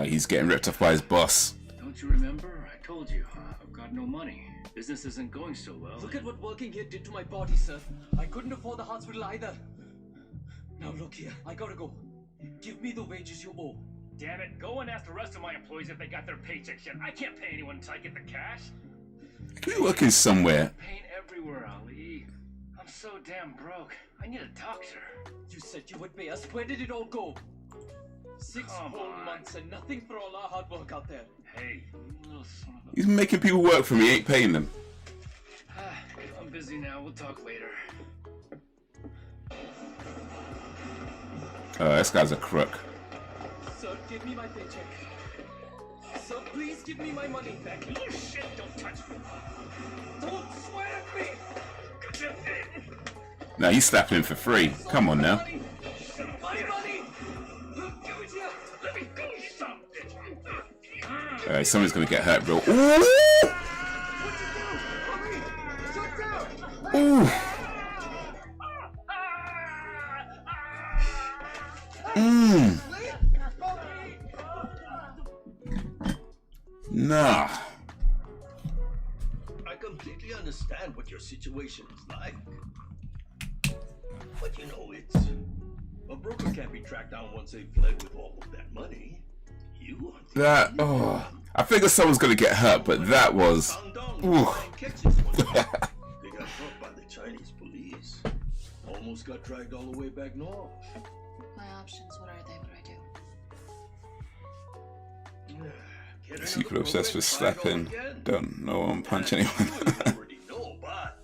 He's getting ripped off by his boss. Don't you remember? I told you. I've got no money. Business isn't going so well. Look at what working here did to my body, sir. I couldn't afford the hospital either. Now look here, I gotta go. Give me the wages you owe. Damn it, go and ask the rest of my employees if they got their paychecks yet. I can't pay anyone until I get the cash. Can you working somewhere? Pain everywhere, Ali. I'm so damn broke. I need a doctor. You said you would pay us. Where did it all go? 6 whole months and nothing for all our hard work out there. Hey, you little son of a... He's making people work for me, ain't paying them. I'm busy now. We'll talk later. This guy's a crook. Sir, give me my paycheck. Sir, please give me my money. That little shit, don't touch me. Don't swear at me! Now he's slapping him for free. Come on now. My money! Give it here! Let me go, you son of a bitch. Somebody's gonna get hurt, bro. Ooh! Ooh! Nah. I completely understand what your situation is like. But you know, it's... A broker can't be tracked down once they've fled with all of that money. You... That... Oh. I figured someone's gonna get hurt, but that was... Ooh. They got caught by the Chinese police. Almost got dragged all the way back north. My options, what are they? What do I do? Secret obsessed with slapping. Don't know one punch anyone. Already know, but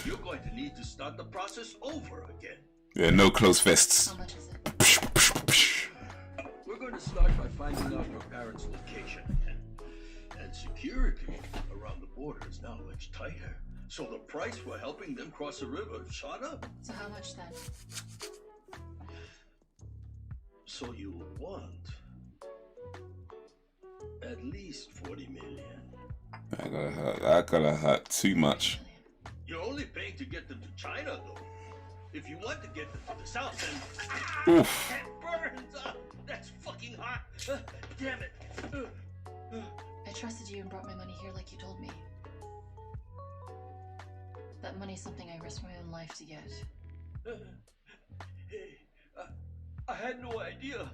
you're going to need to start the process over again. Yeah, no closed fists. How much is it? We're going to start by finding out your parents' location again. And security around the border is now much tighter. So the price for helping them cross the river shot up. So how much then? So you want at least 40 million. That gotta hurt too much. You're only paying to get them to China, though. If you want to get them to the south, then Oof. that burns. That's fucking hot. Damn it. I trusted you and brought my money here like you told me. That money's something I risked my own life to get. Hey, I had no idea.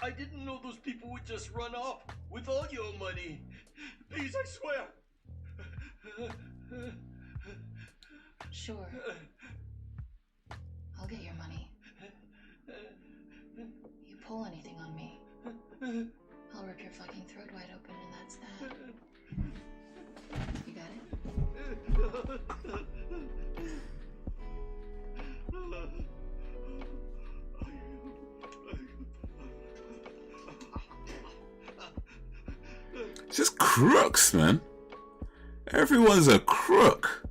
I didn't know those people would just run off with all your money. Please, I swear. Sure. I'll get your money. You pull anything on me, Just crooks, man. Everyone's a crook.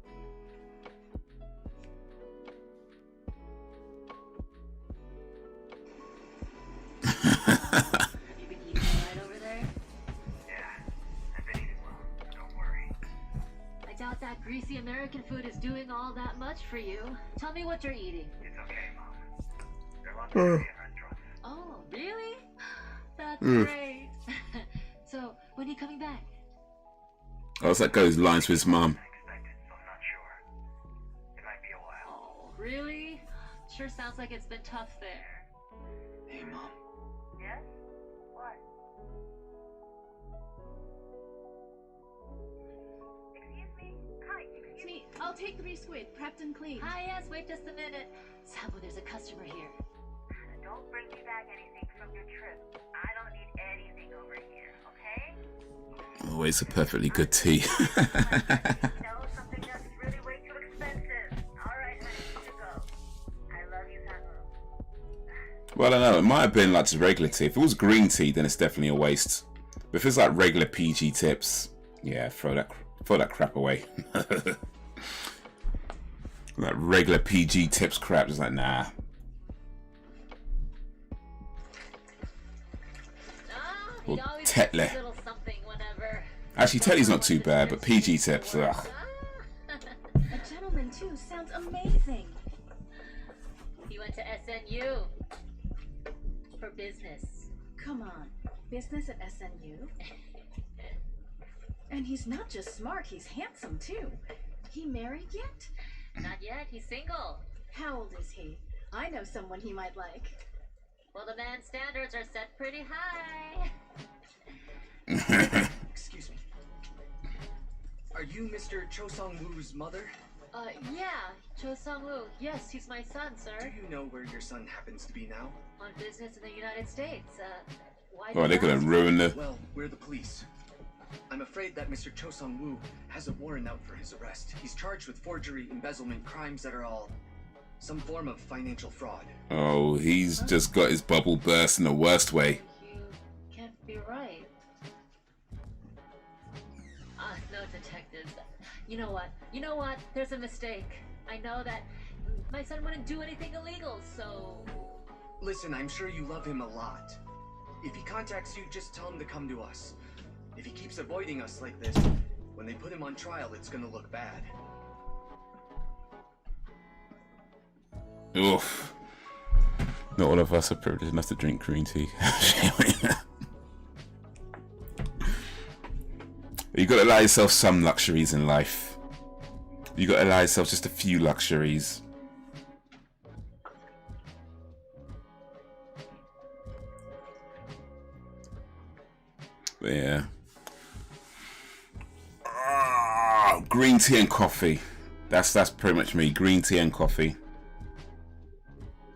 I doubt that greasy American food is doing all that much for you. Tell me what you're eating. It's okay, Mom. There are lots of Korean restaurants. Oh, really? That's Mm. great. So, when are you coming back? Oh, that goes lines with his mom. Oh, really? Sure sounds like it's been tough there. Hey, Mom. Yes? What? Excuse me? Hi, It's me. I'll take 3 squid, prepped and clean. Hi, yes, wait just a minute. Sabu, there's a customer here. Don't bring me back anything from your trip. I don't need anything over here, okay? Always a perfectly good tea. No, something that's really way too expensive. Alright, honey, you go. I love you, Sabu. Well, I don't know. It might have been like just regular tea. If it was green tea, then it's definitely a waste. But if it's like regular PG tips, yeah, throw that crap away. That regular PG tips crap is like, nah. He Or always Tetle. gets a little something whenever. Actually, Tetle's not too bad, but PG tips, ugh. A gentleman, too. Sounds amazing. He went to SNU. For business. Come on. Business at SNU? And he's not just smart, he's handsome, too. He married yet? Not yet, he's single. How old is he? I know someone he might like. Well, the man's standards are set pretty high. Excuse me. Are you Mr. Cho Sung-woo's mother? Yeah, Cho Sung-woo. Yes, he's my son, Do sir. you know where your son happens to be now? On business in the United States. Why Oh, do they're you gonna ask? ruin the... Well, we're the police. I'm afraid that Mr. Cho Sung-woo has a warrant out for his arrest. He's charged with forgery, embezzlement, crimes that are all some form of financial fraud. Oh, he's just got his bubble burst in the worst way. You can't be right. No, detectives. You know what? There's a mistake. I know that my son wouldn't do anything illegal, so... Listen, I'm sure you love him a lot. If he contacts you, just tell him to come to us. If he keeps avoiding us like this, when they put him on trial, it's gonna look bad. Oof. Not all of us are privileged enough to drink green tea. You gotta allow yourself some luxuries in life. You gotta allow yourself just a few luxuries. But yeah. Green tea and coffee. That's pretty much me. Green tea and coffee.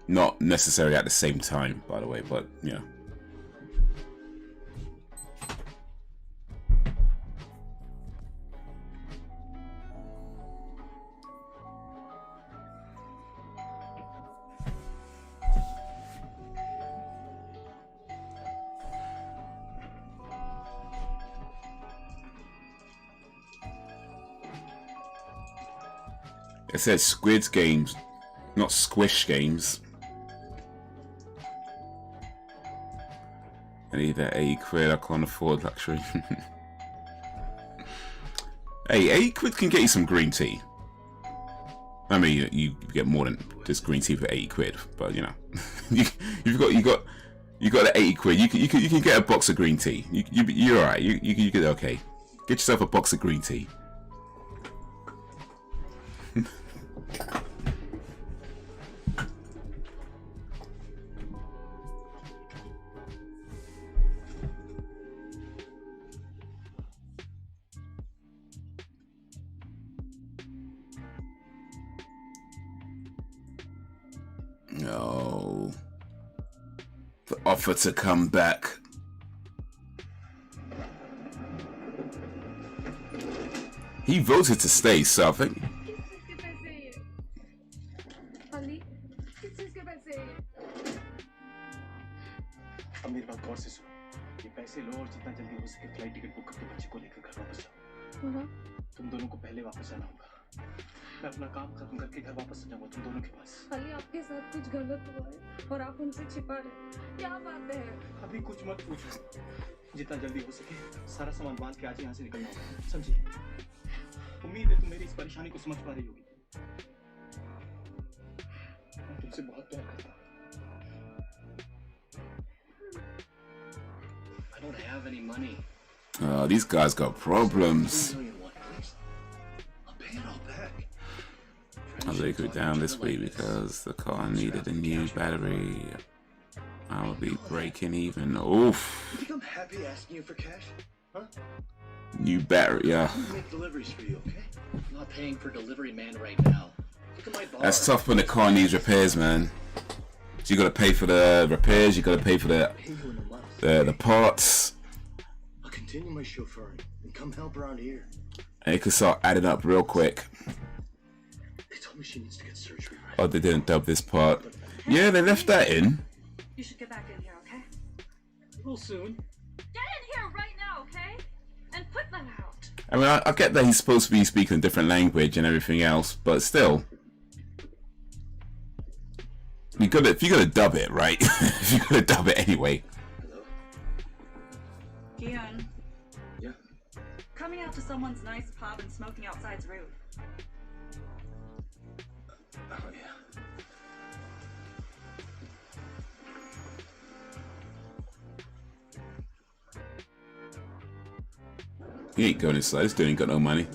Not necessarily at the same time, by the way, but yeah. It says Squid Games, not Squish Games. I need that 80 quid, I can't afford luxury. Hey, 80 quid can get you some green tea. I mean, you get more than just green tea for 80 quid, but you know, you got the 80 quid. You can get a box of green tea. You're alright. You get okay. Get yourself a box of green tea. No. The offer to come back. He voted to stay, so I think. Amirvan Corsair. ये पैसे लो और जितना जल्दी हो सके flight ticket book करके बच्चे को लेकर घर वापस जाओ। तुम दोनों को पहले वापस आना होगा। मैं अपना काम खत्म करके घर वापस जाऊंगा तुम दोनों के पास। खाली आपके साथ कुछ गलत हुआ है और आप उनसे छिपा रहे। क्या बात है? अभी कुछ मत पूछो। जितना जल्दी हो सके सारा सामान बांध के आज यहाँ से निकलना होगा, समझी? उम्मीद है तुम मेरी इस परेशानी को समझ पा रही होगी। मैं तुमसे बहुत प्यार करता हूँ। I don't have any money. These guys got problems. I let it go down this week because the car needed a new battery. I will be breaking even. Oof. You think I'm happy asking you for cash? Huh? New battery, yeah. I'll make deliveries for you, okay? I'm not paying for delivery man right now. Look at my bar. That's tough when the car needs repairs, man. So you gotta pay for the repairs, you gotta pay for the parts. I'll continue my chauffeuring and come help around here. And it could start adding up real quick. They told me she needs to get surgery. Oh, they didn't dub this part. Yeah, they left that in. You should get back in here, okay? Real soon. Get in here right now, okay? And put them out. I mean, I get that he's supposed to be speaking a different language and everything else, but still. If you gotta dub it, right? If you gotta dub it anyway. Hello? Kian. Yeah? Coming out to someone's nice pub and smoking outside's rude. Oh, yeah. He ain't going inside. This dude ain't got no money.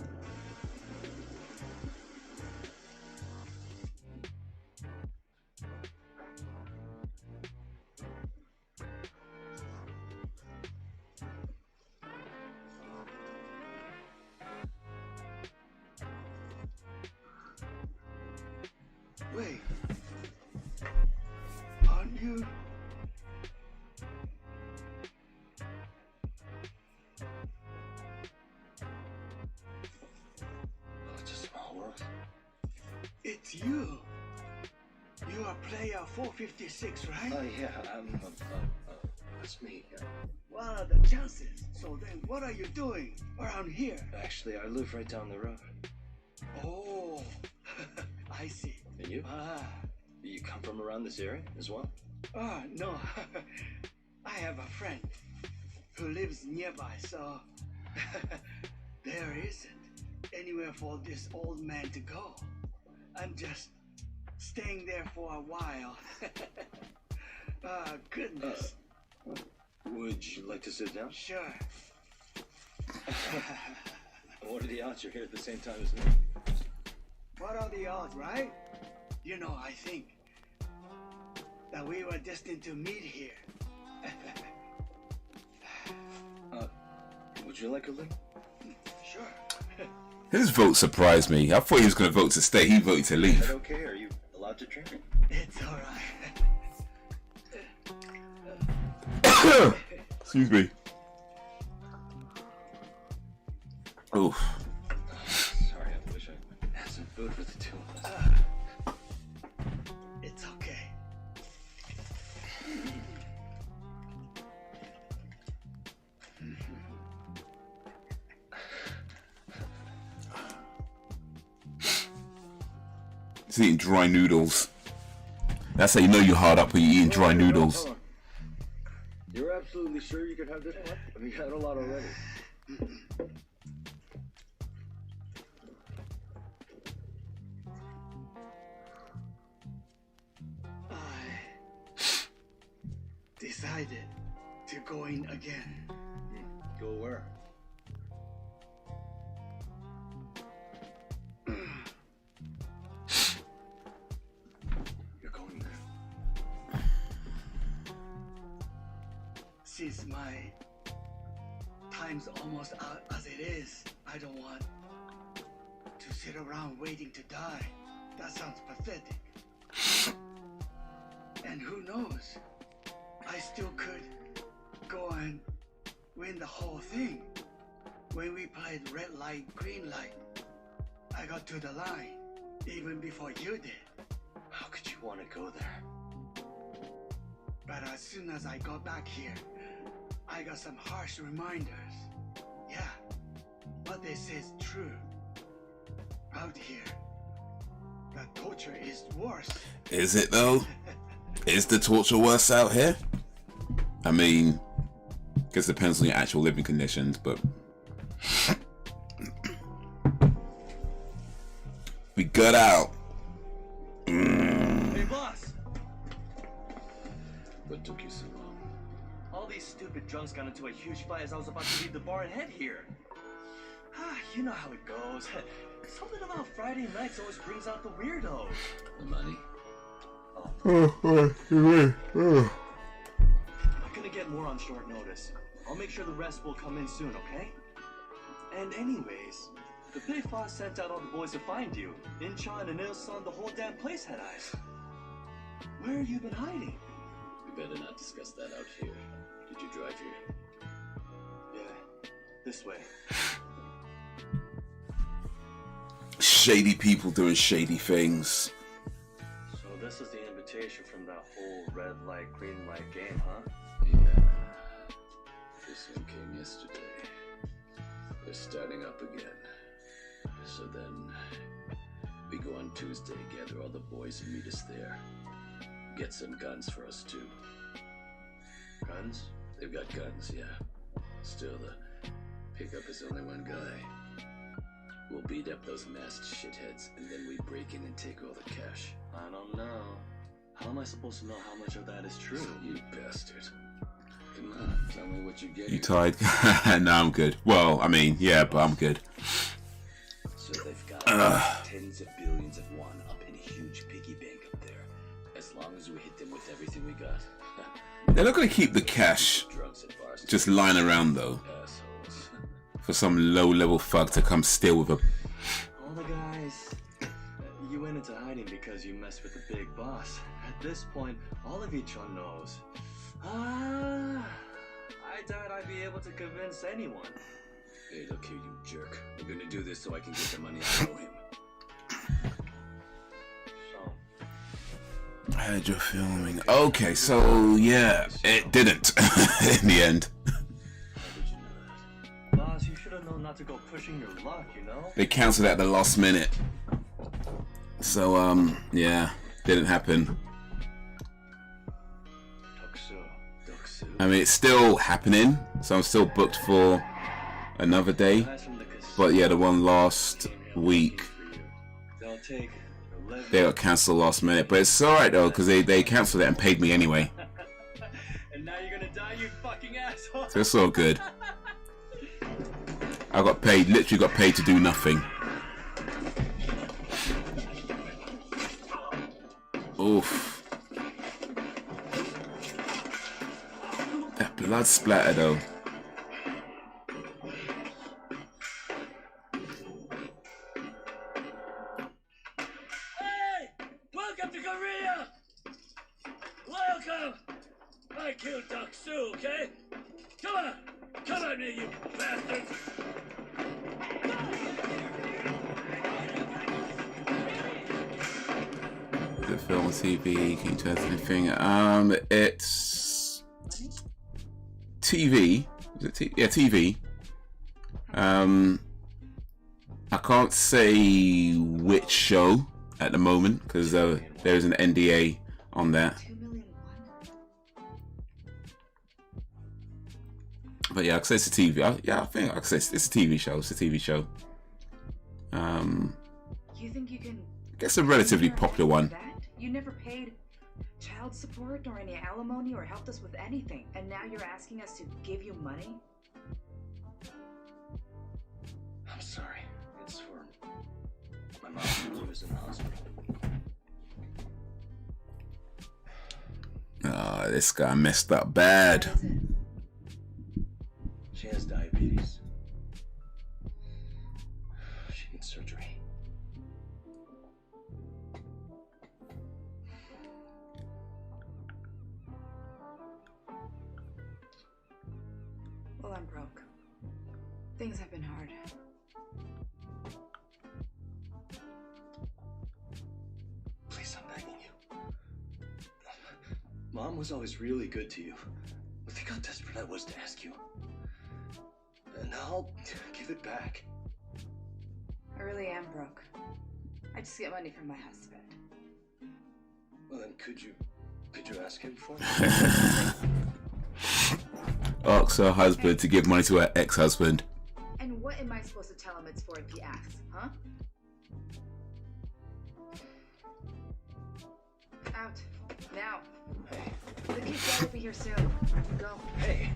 Wait. Aren't you? It's a small world. It's you. You are player 456, right? Oh yeah, that's me. What are the chances? So then what are you doing around here? Actually, I live right down the road. Oh, I see. And you? You come from around this area as well? No. I have a friend who lives nearby, so there isn't anywhere for this old man to go. I'm just staying there for a while. Goodness. Would you like to sit down? Sure. What are the odds you're here at the same time as me? What are the odds, right? You know, I think that we were destined to meet here. Would you like a little? Sure. His vote surprised me. I thought he was going to vote to stay. He voted to Is leave. that okay? Are you allowed to drink? It's alright. Excuse me. Oof. Sorry, I wish I had some food for the two of us. It's okay. He's eating dry noodles. That's how you know you're hard up when you're eating dry noodles. Hold on. You're absolutely sure you could have this one? We had a lot already. I decided to go in again. Go where? You're going there. Since my time's almost out as it is, I don't want to sit around waiting to die. That sounds pathetic. And who knows? I still could go and win the whole thing. When we played red light, green light, I got to the line even before you did. How could you want to go there? But as soon as I got back here, I got some harsh reminders. Yeah, what they say is true. Out here, the torture is worse. Is it though? Is the torture worse out here? I mean, I guess it depends on your actual living conditions, but we got out. Hey, boss! What took you so long? All these stupid drunks got into a huge fight as I was about to leave the bar and head here. You know how it goes. Something about Friday nights always brings out the weirdos. The money? I'm gonna get more on short notice. I'll make sure the rest will come in soon, okay? And anyways, the big boss sent out all the boys to find you. Inchan and Il-san, the whole damn place had eyes. Where have you been hiding? We better not discuss that out here. Did you drive here? Yeah, this way. Shady people doing shady things. So this is the invitation from that whole red light, green light game, huh? Yeah. This one came yesterday. They're starting up again. So then, we go on Tuesday, gather all the boys and meet us there. Get some guns for us too. Guns? They've got guns, yeah. Still, the pickup is only one guy. We'll beat up those masked shitheads, and then we break in and take all the cash. I don't know. How am I supposed to know how much of that is true? You bastard. Come on, tell me what you're getting. You tired? No, I'm good. Well, I mean, yeah, but I'm good. So they've got tens of billions of won up in a huge piggy bank up there. As long as we hit them with everything we got. They're not going to keep the cash just lying around, though. Assholes. For some low-level fuck to come steal with a... All the guys, you went into hiding because you messed with the big boss. At this point, all of each one knows. I doubt I'd be able to convince anyone. Hey, look here, you jerk. We're gonna do this so I can get the money I owe him. So, I heard you're filming. Okay, so yeah, it didn't in the end. boss, you should have known not to go pushing your luck, you know? They cancelled at the last minute. So, yeah, didn't happen. I mean, it's still happening, so I'm still booked for another day. But yeah, the one last week, they got cancelled last minute. But it's alright though, because they cancelled it and paid me anyway. And now you're gonna die, you fucking asshole. So it's all good. I got paid, literally got paid to do nothing. Oof. That blood splatter though. Hey! Welcome to Korea! Welcome! I killed Doksu, okay? Come on! Come on me, you bastards! The film, TV, can you tell us anything? It's TV. Is it yeah, TV. I can't say which show at the moment because there is an NDA on that. But yeah, I can say it's a TV. Yeah, I think I can say it's a TV show. It's a TV show. You think you can? I guess a relatively popular one. You never paid child support or any alimony or helped us with anything, and now you're asking us to give you money? I'm sorry. It's for my mom who was in the hospital. Oh, this guy messed up bad. She has diabetes. She needs surgery. Well, I'm broke. Things have been hard. Please, I'm begging you. Mom was always really good to you. Think how desperate I was to ask you. And I'll give it back. I really am broke. I just get money from my husband. Well then, could you ask him for me? Ask her husband to give money to her ex-husband. And what am I supposed to tell him it's for if he asks, huh? Out. Now. Hey. The kid's gotta be here soon. I can go. Hey.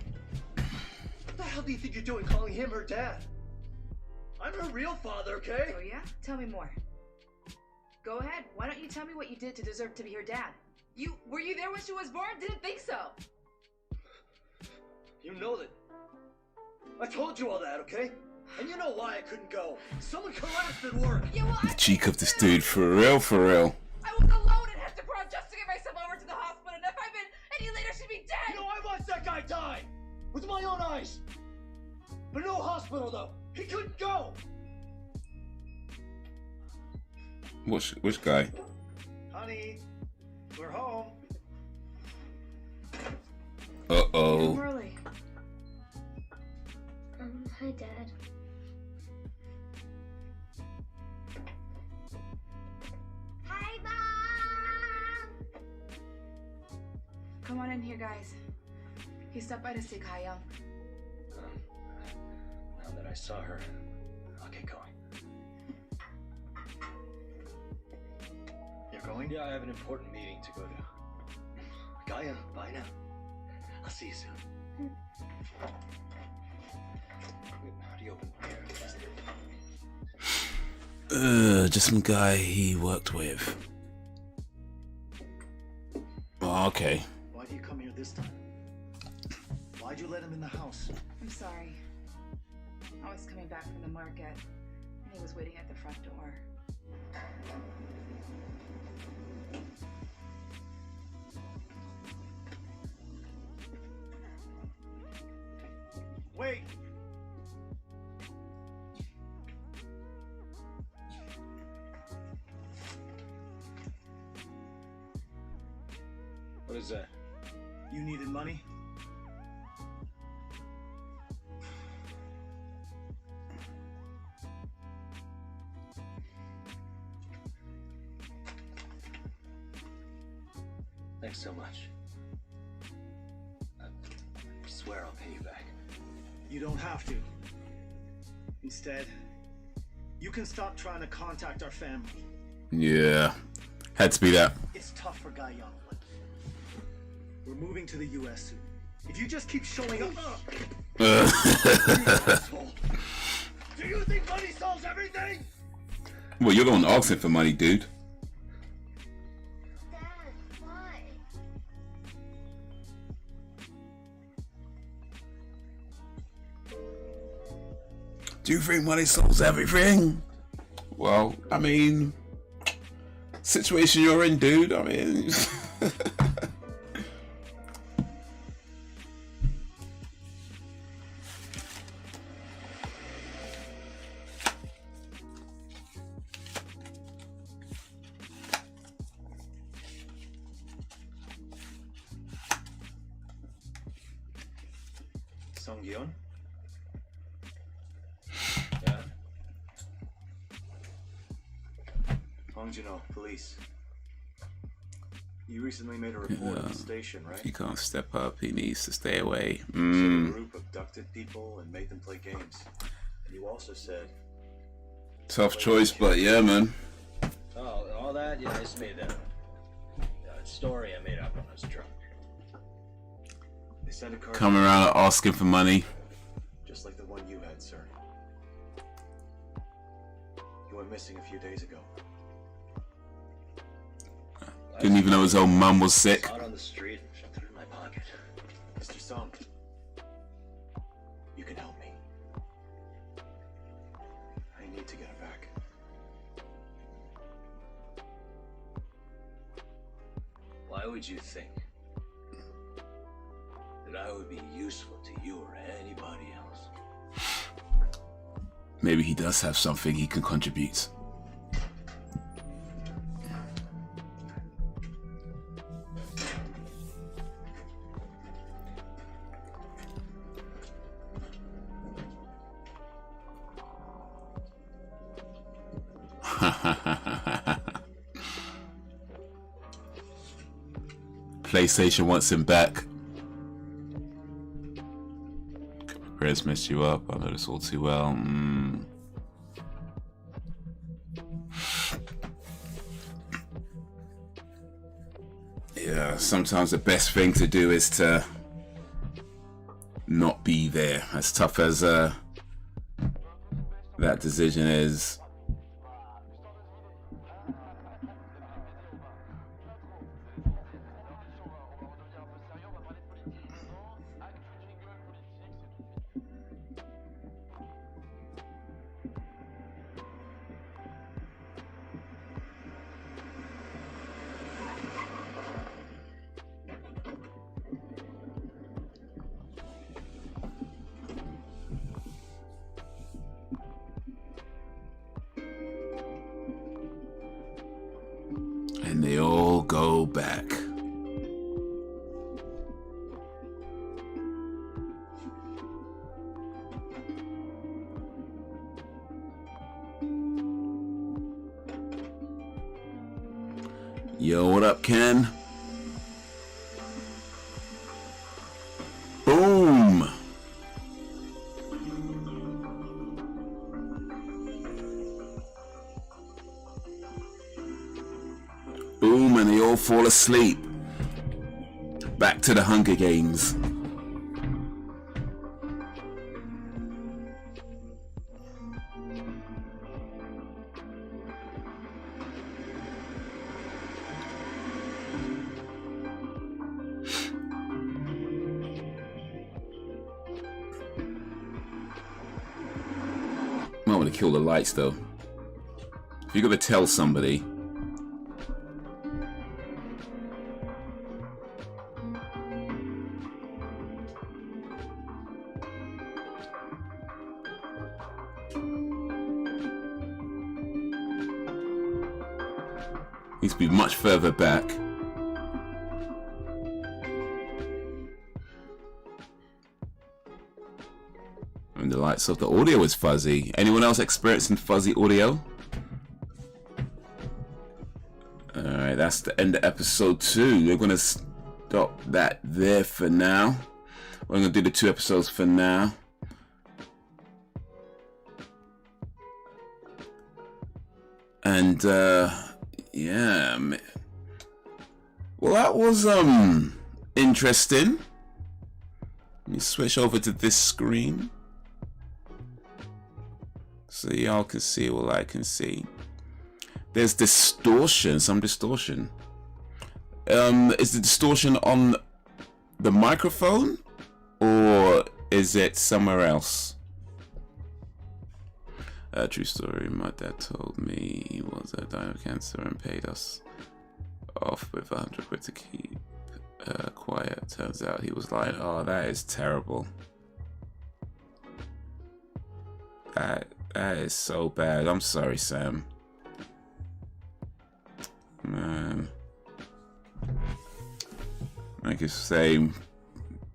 What the hell do you think you're doing calling him her dad? I'm her real father, okay? Oh yeah? Tell me more. Go ahead. Why don't you tell me what you did to deserve to be her dad? Were you there when she was born? Didn't think so. You know that. I told you all that, okay? And you know why I couldn't go. Someone collapsed at work. Yeah, well, The cheek of this dude, for real, for real. I was alone and had to run just to get myself over to the hospital. And if I'd been any later, she'd be dead. You know, I watched that guy die with my own eyes. But no hospital, though. He couldn't go. Which guy? Honey, we're home. Uh-oh. Early. Hi, Dad. Hi, Mom! Come on in here, guys. He stopped by to see Kai Young. Now that I saw her, I'll get going. You're going? Yeah, I have an important meeting to go to. Gaia, bye now. I'll see you soon. How do you open here? Just some guy he worked with. Oh, okay. Why do you come here this time? Why'd you let him in the house? I'm sorry. I was coming back from the market, and he was waiting at the front door. Wait! What is that? You needed money? Thanks so much. I swear I'll pay you back. You don't have to. Instead, you can stop trying to contact our family. Yeah. Had to be that. It's tough for Guy Young. We're moving to the US soon. If you just keep showing up... Do you think money solves everything? Well, you're going asking for money, dude. Dad, why? Do you think money solves everything? Well, I mean, situation you're in, dude. I mean, Songyeon? Yeah? Hongjuno, police. You recently made a report at the station, right? if he can't step up, he needs to stay away. You said a group abducted people and made them play games. And you also said... Tough choice, but yeah, man. Oh, all that? Yeah, I just made that up. Story I made up when I was drunk. They sent a car... Coming around asking for money. Just like the one you had, sir. He went missing a few days ago. Didn't even know his own mum was sick. Out on the street, shoved it in my pocket. Mr. Song, you can help me. I need to get her back. Why would you think that I would be useful to you or anybody else? Maybe he does have something he can contribute. PlayStation wants him back. Chris messed you up. I know this all too well. Yeah, sometimes the best thing to do is to not be there. As tough as that decision is. And they all go back. Yo, what up, Ken? Boom! Boom, and they all fall asleep. Back to the Hunger Games. Might want to kill the lights though. If you're gonna tell somebody, needs to be much further back. And the lights off. The audio is fuzzy. Anyone else experiencing fuzzy audio? Alright, that's the end of episode 2. We're gonna stop that there for now. We're gonna do the 2 episodes for now. And yeah, well, that was interesting. Let me switch over to this screen so y'all can see what I can see. There's distortion, some distortion. Is the distortion on the microphone or is it somewhere else? True story, my dad told me he was dying of cancer and paid us off with 100 quid to keep quiet. Turns out he was lying. Oh, that is terrible. That is so bad. I'm sorry, Sam. Man. Like you say,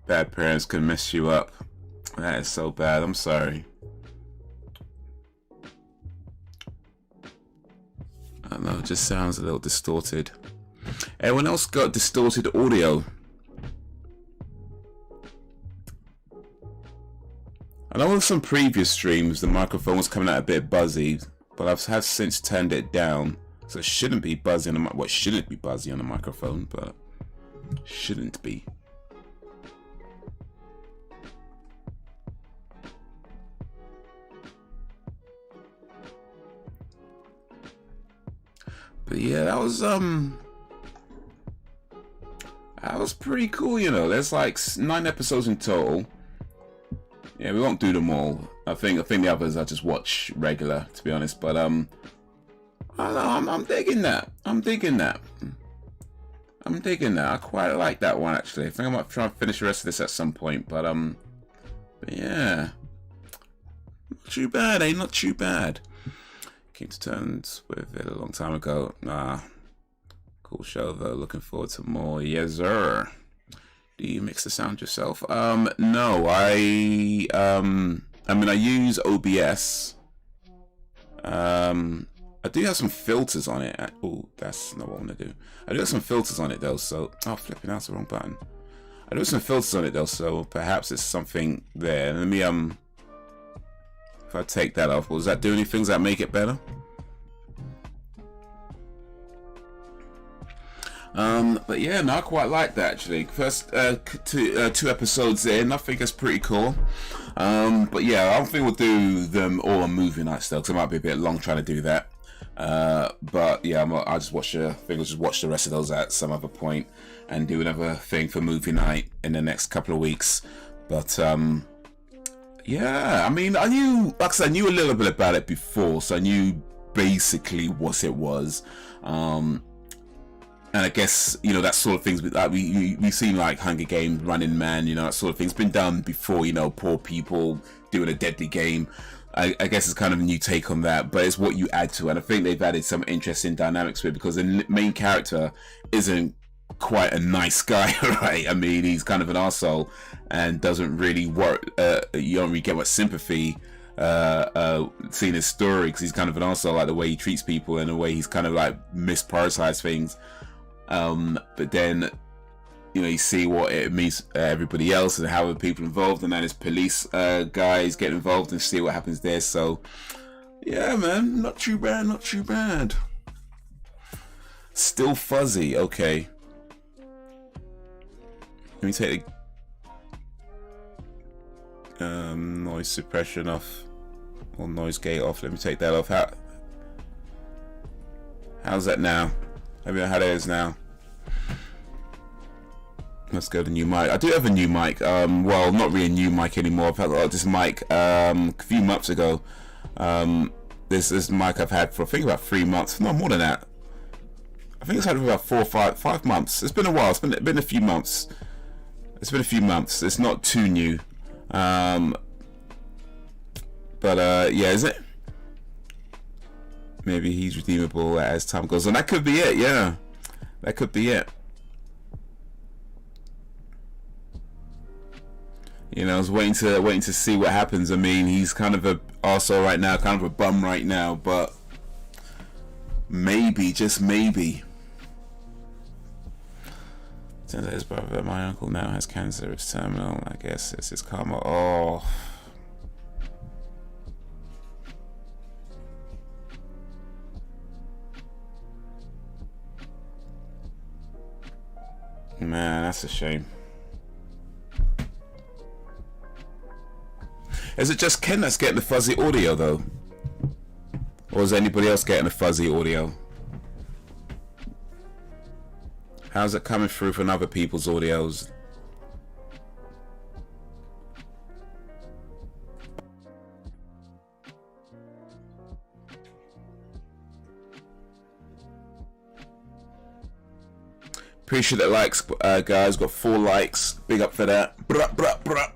bad parents can mess you up. That is so bad. I'm sorry. I don't know, it just sounds a little distorted. Anyone else got distorted audio? I know with some previous streams the microphone was coming out a bit buzzy, but I've since turned it down, so it shouldn't be buzzy on the well, it shouldn't be buzzy on the microphone, but shouldn't be. But yeah, that was pretty cool, you know. There's like 9 episodes in total. Yeah, we won't do them all. I think the others I just watch regular, to be honest. But I don't know, I'm digging that. I'm digging that. I quite like that one actually. I think I might try and finish the rest of this at some point. But yeah, not too bad, eh? Not too bad. Came to terms with it a long time ago. Cool show though. Looking forward to more. Yes, sir. Do you mix the sound yourself? No. I mean, I use OBS. I do have some filters on it. Oh, that's not what I want to do. I do have some filters on it though, so oh flipping, that's the wrong button. I do have some filters on it though, so perhaps it's something there. Let me if I take that off, will that do any things that make it better? But yeah, no, I quite like that actually. First two episodes in, I think it's pretty cool. But yeah, I don't think we'll do them all on movie nights though, because it might be a bit long trying to do that. But yeah, I'll just watch the rest of those at some other point and do another thing for movie night in the next couple of weeks. But yeah, I mean, I knew a little bit about it before, so I knew basically what it was. And I guess, you know, that sort of things, like we've seen like Hunger Games, Running Man, you know, that sort of thing's been done before, you know, poor people doing a deadly game. I guess it's kind of a new take on that, but it's what you add to it. And I think they've added some interesting dynamics to it, because the main character isn't quite a nice guy, right? I mean, he's kind of an arsehole and doesn't really work, you don't really get much sympathy seeing his story, because he's kind of an arsehole, like the way he treats people and the way he's kind of like misprioritized things. But then, you know, you see what it means everybody else and how the people involved, and then his police guys get involved and see what happens there. So yeah, man, not too bad, not too bad. Still fuzzy. Okay, let me take the noise suppression off, or noise gate off. Let me take that off. How's that now? I don't know how that is now. Let's go to new mic. I do have a new mic. Well, not really a new mic anymore. I've had this mic a few months ago. This mic I've had for I think about 3 months. No, more than that. I think it's had for about 4 or 5 months. It's been a while. It's been a few months. It's been a few months. It's not too new. But yeah, is it? Maybe he's redeemable as time goes on. That could be it, yeah. That could be it. You know, I was waiting to see what happens. I mean, he's kind of a arsehole right now, kind of a bum right now, but maybe, just maybe. Turns out his brother, my uncle, now has cancer. It's terminal. I guess it's his karma. Oh. Man, that's a shame. Is it just Ken that's getting the fuzzy audio though? Or is anybody else getting the fuzzy audio? How's it coming through from other people's audios? Appreciate the likes, guys. Got 4 likes. Big up for that. Bruh, bruh, bruh.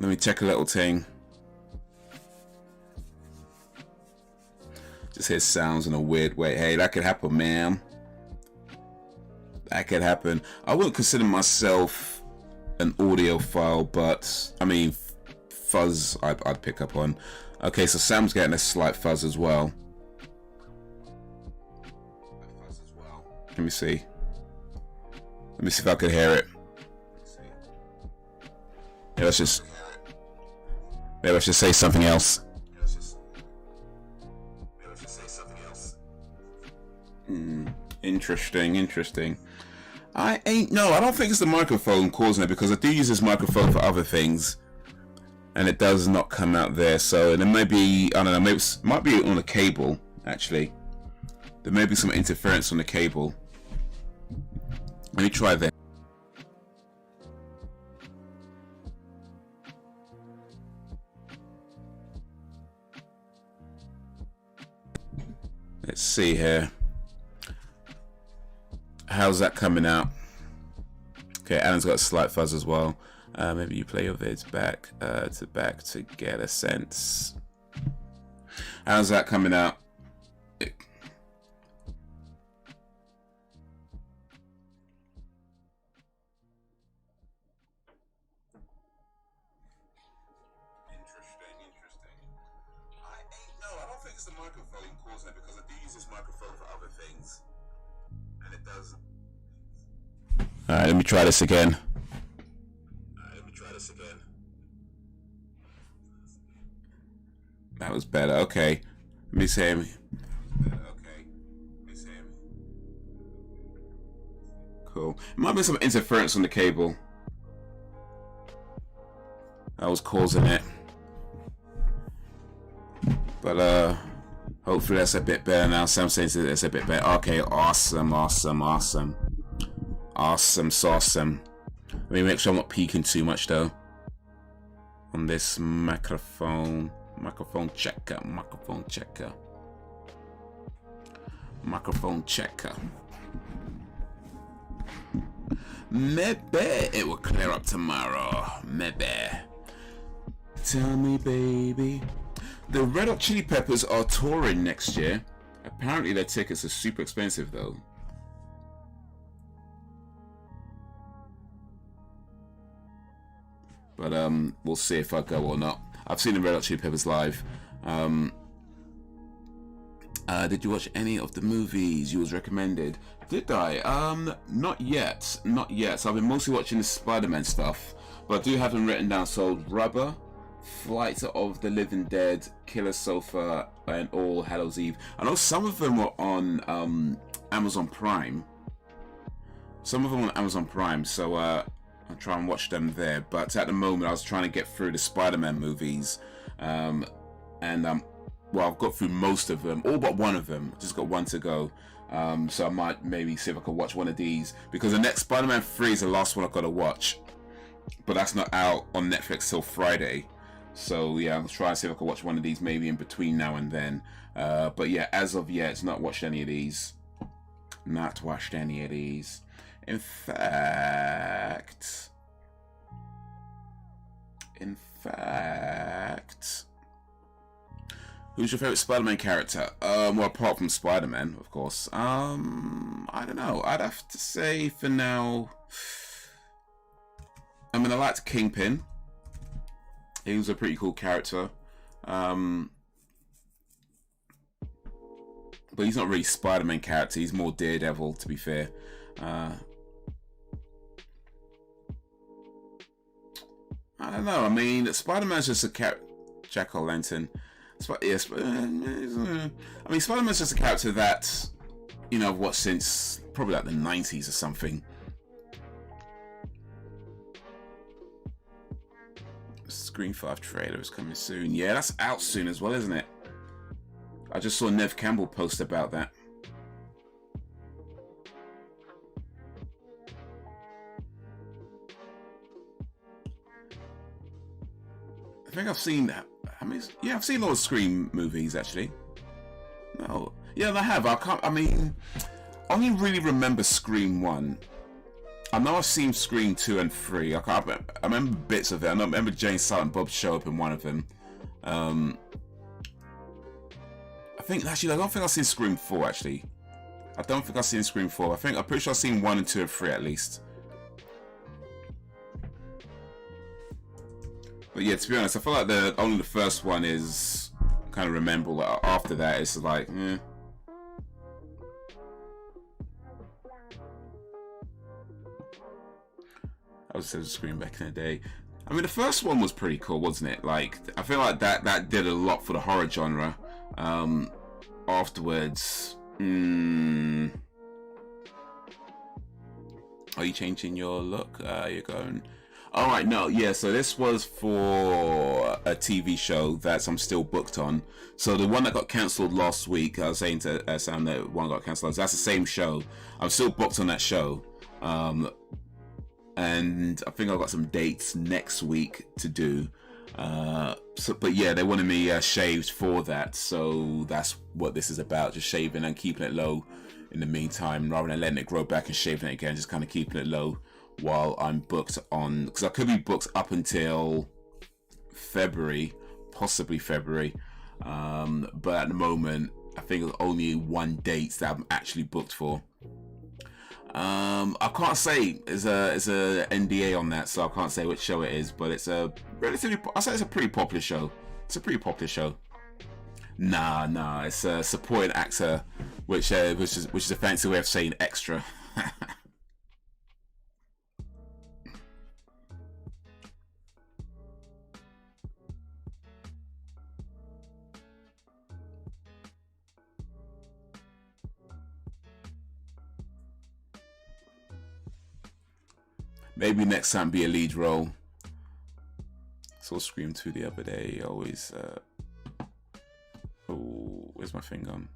Let me check a little thing. Just hear sounds in a weird way. Hey, that could happen, ma'am. That could happen. I wouldn't consider myself an audiophile, but I mean, fuzz I'd pick up on. Okay, so Sam's getting a slight fuzz as well. Let me see. Let me see if I could hear it. Yeah, let's just say something else. Interesting. I don't think it's the microphone causing it, because I do use this microphone for other things, and it does not come out there. So there may be, I don't know, maybe it might be on the cable. Actually, there may be some interference on the cable. Let me try that. Let's see here. How's that coming out? Okay, Alan's got a slight fuzz as well. Maybe you play your vids back to get a sense. How's that coming out? for other things, and it does. Alright, let me try this again. That was better. Okay. Miss Amy. Cool. It might be some interference on the cable that was causing it. But hopefully that's a bit better now. Sam says it's a bit better. Okay, awesome. Awesome. Let me make sure I'm not peeking too much though. On this microphone. Microphone checker. Maybe it will clear up tomorrow. Maybe. Tell me, baby. The Red Hot Chili Peppers are touring next year. Apparently their tickets are super expensive though. But we'll see if I go or not. I've seen the Red Hot Chili Peppers live. Did you watch any of the movies you was recommended? Did I? Not yet. So I've been mostly watching the Spider-Man stuff, but I do have them written down. So Rubber, Flight of the Living Dead, Killer Sofa, and All Hallows Eve. I know some of them were on Amazon Prime. So I'll try and watch them there. But at the moment, I was trying to get through the Spider-Man movies, well, I've got through most of them, all but one of them. Just got one to go. So I might maybe see if I can watch one of these, because the next Spider-Man 3 is the last one I've got to watch. But that's not out on Netflix till Friday. So yeah, I'll try and see if I can watch one of these maybe in between now and then. But yeah, as of yet, it's not watched any of these. In fact, who's your favorite Spider-Man character? Well, apart from Spider-Man, of course. I don't know. I'd have to say for now, I mean, I liked Kingpin. He was a pretty cool character. But he's not really Spider-Man character. He's more Daredevil, to be fair. I don't know. I mean, Spider-Man's just a Jack-o'-lantern. Yes, I mean, Spider-Man's just a character that, you know, I've watched since probably like the 90s or something. Screen 5 trailer is coming soon. Yeah, that's out soon as well, isn't it? I just saw Nev Campbell post about that. I think I've seen that. I mean, yeah, I've seen a lot of Scream movies actually. No, yeah, I have. I mean, I only really remember Scream 1. I know I've seen Scream 2 and 3. I remember bits of it. I remember Jane Silent Bob show up in one of them. I think actually, I don't think I've seen Scream 4 actually. I don't think I've seen Scream 4. I'm pretty sure I've seen 1 and 2 and 3 at least. But yeah, to be honest, I feel like only the first one is kind of memorable. After that, it's like, eh. I was so Scream back in the day. I mean, the first one was pretty cool, wasn't it? Like, I feel like that did a lot for the horror genre. Afterwards, are you changing your look? You're going. All right, no, yeah. So this was for a TV show that I'm still booked on. So the one that got cancelled last week, I was saying to Sam that one got cancelled. That's the same show. I'm still booked on that show. And I think I've got some dates next week to do. But yeah, they wanted me shaved for that, so that's what this is about. Just shaving and keeping it low in the meantime, rather than letting it grow back and shaving it again. Just kind of keeping it low while I'm booked on, because I could be booked up until February, possibly February. But at the moment, I think it's only one date that I'm actually booked for. I can't say it's a NDA on that, so I can't say which show it is, but it's a relatively, I say it's a pretty popular show. Nah, it's a supporting actor which is a fancy way of saying extra. Maybe next time be a lead role. Saw Scream 2 the other day. Always. Oh, where's my thing gone?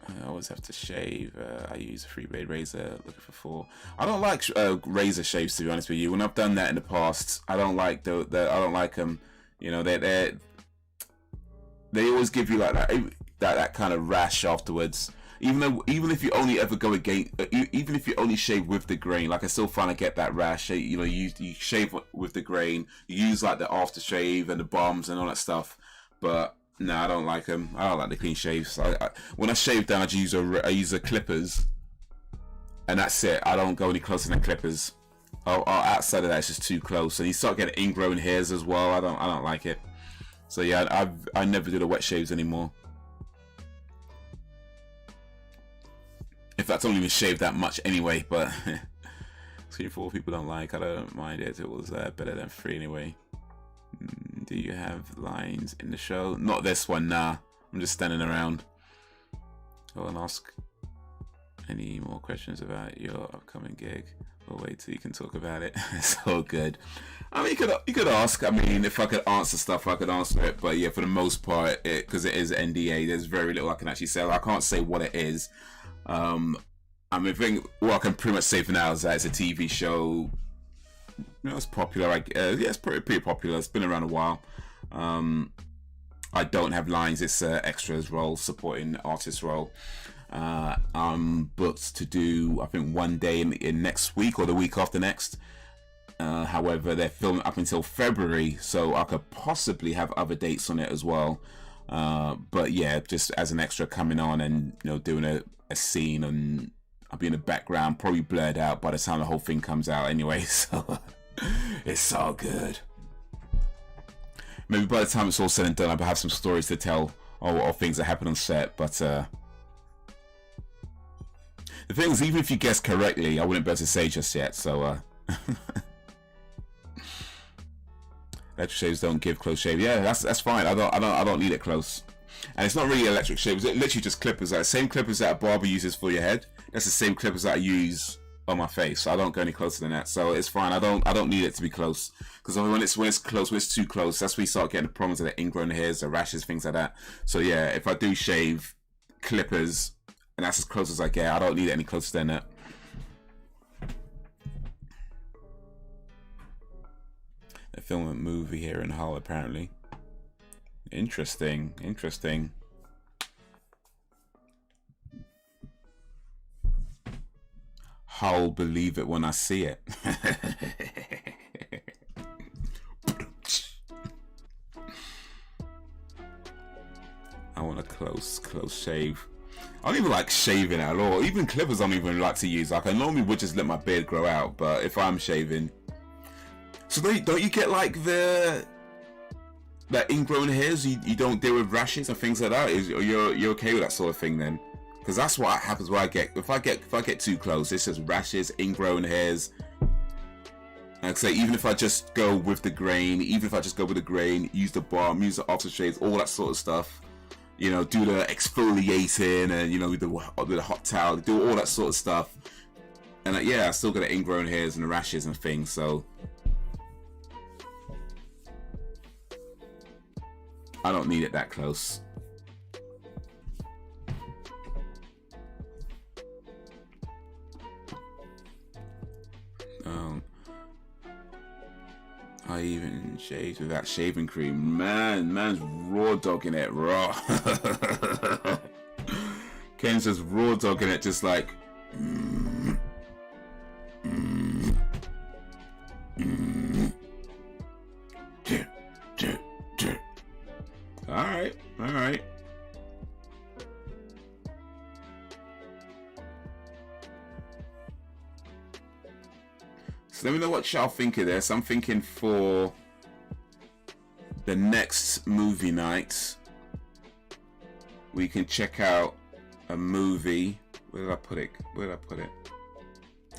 I always have to shave. I use a 3-blade razor. Looking for 4. I don't like razor shaves, to be honest with you. When I've done that in the past, I don't like I don't like them. You know, they always give you like that kind of rash afterwards. Even if you only ever go against, even if you only shave with the grain, like I still find I get that rash. You know, you shave with the grain, you use like the aftershave and the balms and all that stuff. But no, I don't like them. I don't like the clean shaves. When I shave down, I use a clippers, and that's it. I don't go any closer than clippers. Outside of that, it's just too close, and you start getting ingrown hairs as well. I don't like it. So yeah, I never do the wet shaves anymore. In fact, I don't even shave that much anyway, but 4 people don't like. I don't mind it. It was better than 3 anyway. Do you have lines in the show? Not this one, nah. I'm just standing around. Go and ask any more questions about your upcoming gig. We'll wait till you can talk about it. It's all good. I mean, you could ask. I mean, if I could answer stuff, I could answer it. But yeah, for the most part, because it is NDA, there's very little I can actually say. I can't say what it is. I mean, what I can pretty much say for now is that it's a TV show. You know, it's popular. Yeah, it's pretty popular. It's been around a while. I don't have lines. It's extras role, supporting artist role. I'm booked to do, I think, one day in next week or the week after next. However, they're filming up until February, so I could possibly have other dates on it as well. But yeah, just as an extra coming on and, you know, doing a scene, and I'll be in the background, probably blurred out by the time the whole thing comes out anyway, so it's all good. Maybe by the time it's all said and done, I'll have some stories to tell or things that happen on set, but the thing is, even if you guess correctly, I wouldn't be able to say just yet, so electric shaves don't give close shave. Yeah, that's fine. I don't need it close. And it's not really electric shaves, it's literally just clippers. Like the same clippers that a barber uses for your head, that's the same clippers that I use on my face. So I don't go any closer than that. So it's fine. I don't need it to be close. Because when it's close, when it's too close, that's when you start getting the problems of the ingrown hairs, the rashes, things like that. So yeah, if I do shave clippers, and that's as close as I get, I don't need it any closer than that. They're filming a movie here in Hull, apparently. Interesting. I'll believe it when I see it. I want a close shave. I don't even like shaving at all. Even clippers I don't even like to use. Like I normally would just let my beard grow out, but if I'm shaving, so don't you get like that ingrown hairs? You don't deal with rashes and things like that. You're okay with that sort of thing then? Because that's what happens where I get if I get too close. It's just rashes, ingrown hairs. Like I say, even if I just go with the grain, use the balm, use the aftershaves, all that sort of stuff. You know, do the exfoliating and, you know, with the hot towel, do all that sort of stuff. And yeah, I still got the ingrown hairs and the rashes and things, so I don't need it that close. I even shaved with that shaving cream. Man's raw dogging it raw. Ken's just raw dogging it, just like. All right. So let me know what y'all think of this. I'm thinking for the next movie night, we can check out a movie. Where did I put it? Where did I put it?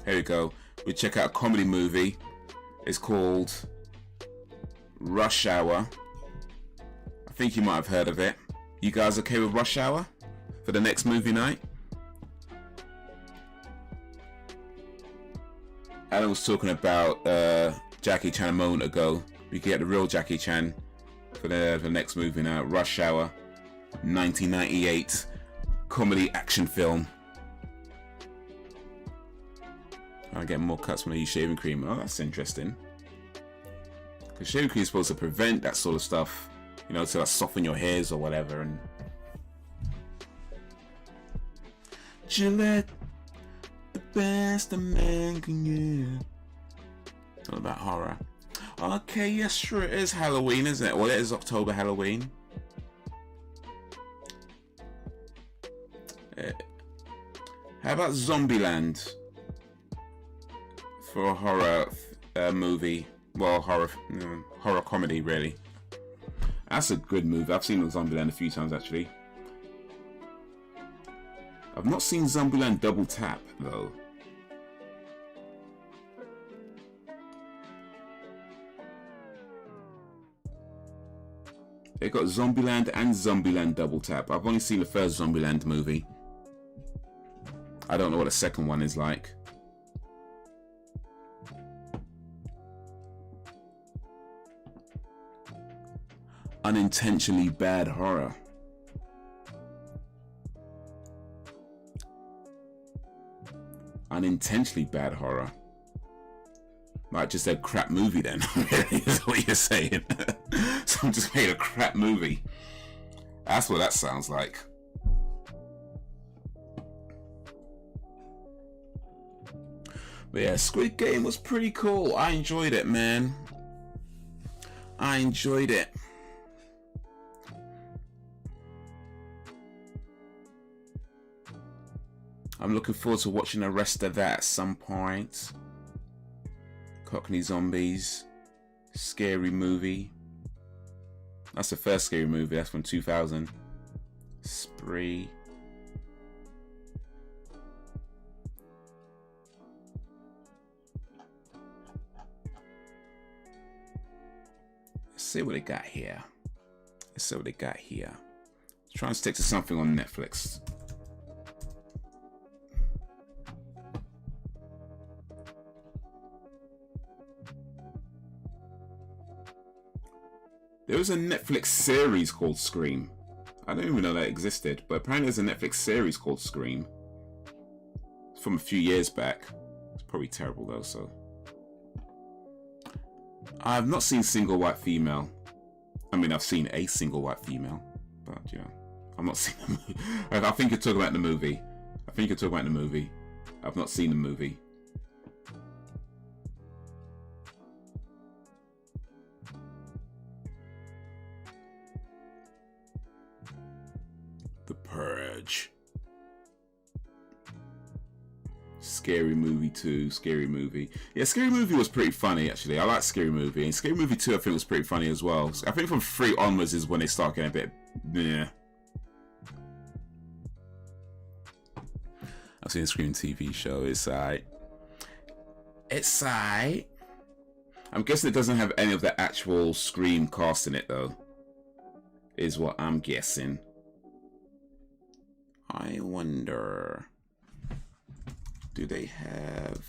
Here we go. We check out a comedy movie. It's called Rush Hour. I think you might have heard of it. You guys okay with Rush Hour for the next movie night? Alan was talking about Jackie Chan a moment ago. We can get the real Jackie Chan for the next movie night. Rush Hour, 1998 comedy action film. I get more cuts when I use shaving cream. Oh, that's interesting. Because shaving cream is supposed to prevent that sort of stuff, you know, to like soften your hairs or whatever. And Gillette, the best a man can get. It's all about horror. Okay, yes, sure, it is Halloween, isn't it? Well, it is October Halloween. How about Zombieland for a horror movie? Well, horror comedy, really. That's a good movie. I've seen Zombieland a few times, actually. I've not seen Zombieland Double Tap, though. They got Zombieland and Zombieland Double Tap. I've only seen the first Zombieland movie. I don't know what the second one is like. Unintentionally bad horror. Unintentionally bad horror. Like just a crap movie then, really, is what you're saying. Someone just made a crap movie. That's what that sounds like. But yeah, Squid Game was pretty cool. I enjoyed it, man. I enjoyed it. I'm looking forward to watching the rest of that at some point. Cockney Zombies. Scary movie. That's the first scary movie. That's from 2000. Spree. Let's see what they got here. Let's see what they got here. Try and stick to something on Netflix. There was a Netflix series called Scream. I don't even know that existed, but apparently there's a Netflix series called Scream. It's from a few years back. It's probably terrible though, so. I've not seen Single White Female. I mean, I've seen a Single White Female, but you know, I've not seen the movie. I think you're talking about the movie. I think you're talking about the movie. I've not seen the movie. The Purge. Scary Movie 2, Scary Movie. Yeah, Scary Movie was pretty funny, actually. I like Scary Movie. And Scary Movie 2, I think, was pretty funny as well. I think from 3 onwards is when they start getting a bit... yeah. I've seen a Scream TV show. It's alright. It's alright. I'm guessing it doesn't have any of the actual Scream cast in it, though. Is what I'm guessing. I wonder... do they have...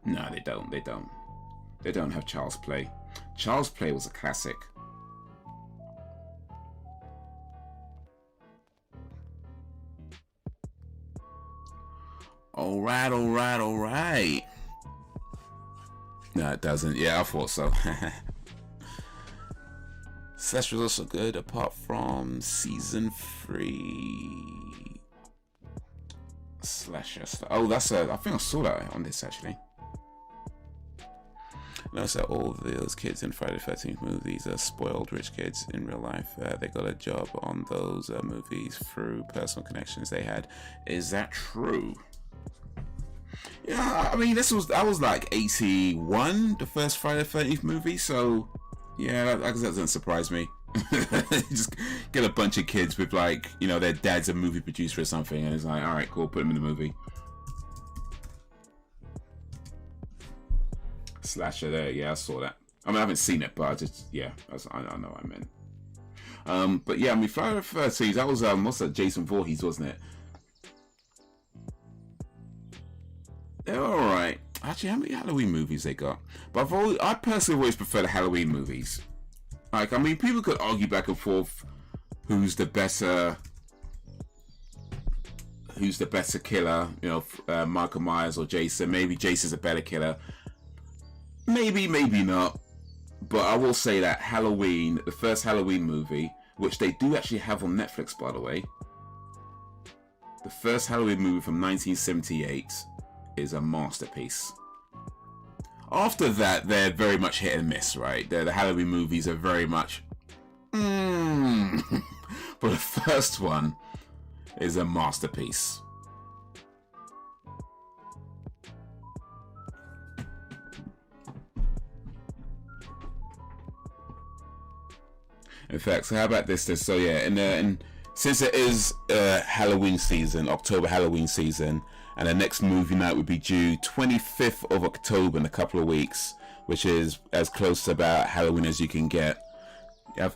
No, they don't. They don't. They don't have Child's Play. Child's Play was a classic. Alright, alright, alright. No, it doesn't. Yeah, I thought so. Slash was also good, apart from season 3. Slasher stuff. Oh, that's a. I think I saw that on this actually. Notice that all of those kids in Friday the 13th movies are spoiled rich kids in real life. They got a job on those movies through personal connections they had. Is that true? Yeah, I mean, that was like 81, the first Friday the 13th movie. So yeah, that doesn't surprise me. Just get a bunch of kids with like, you know, their dad's a movie producer or something, and it's like, all right, cool, put them in the movie. Slasher there, yeah, I saw that. I mean, I haven't seen it, but I just, yeah, I know what I meant. But yeah, I mean, Friday the 13th, that was what's that, Jason Voorhees, wasn't it? They're alright. Actually, how many Halloween movies they got? But I personally always prefer the Halloween movies. Like, I mean, people could argue back and forth who's the better killer, you know, Michael Myers or Jason. Maybe Jason's a better killer. Maybe, maybe not. But I will say that Halloween, the first Halloween movie, which they do actually have on Netflix, by the way. The first Halloween movie from 1978 is a masterpiece. After that, they're very much hit and miss, right? The Halloween movies are very much... But the first one is a masterpiece. In fact, so how about this? So yeah, and since it is Halloween season, October Halloween season, and the next movie night would be due 25th of October in a couple of weeks, which is as close to about Halloween as you can get.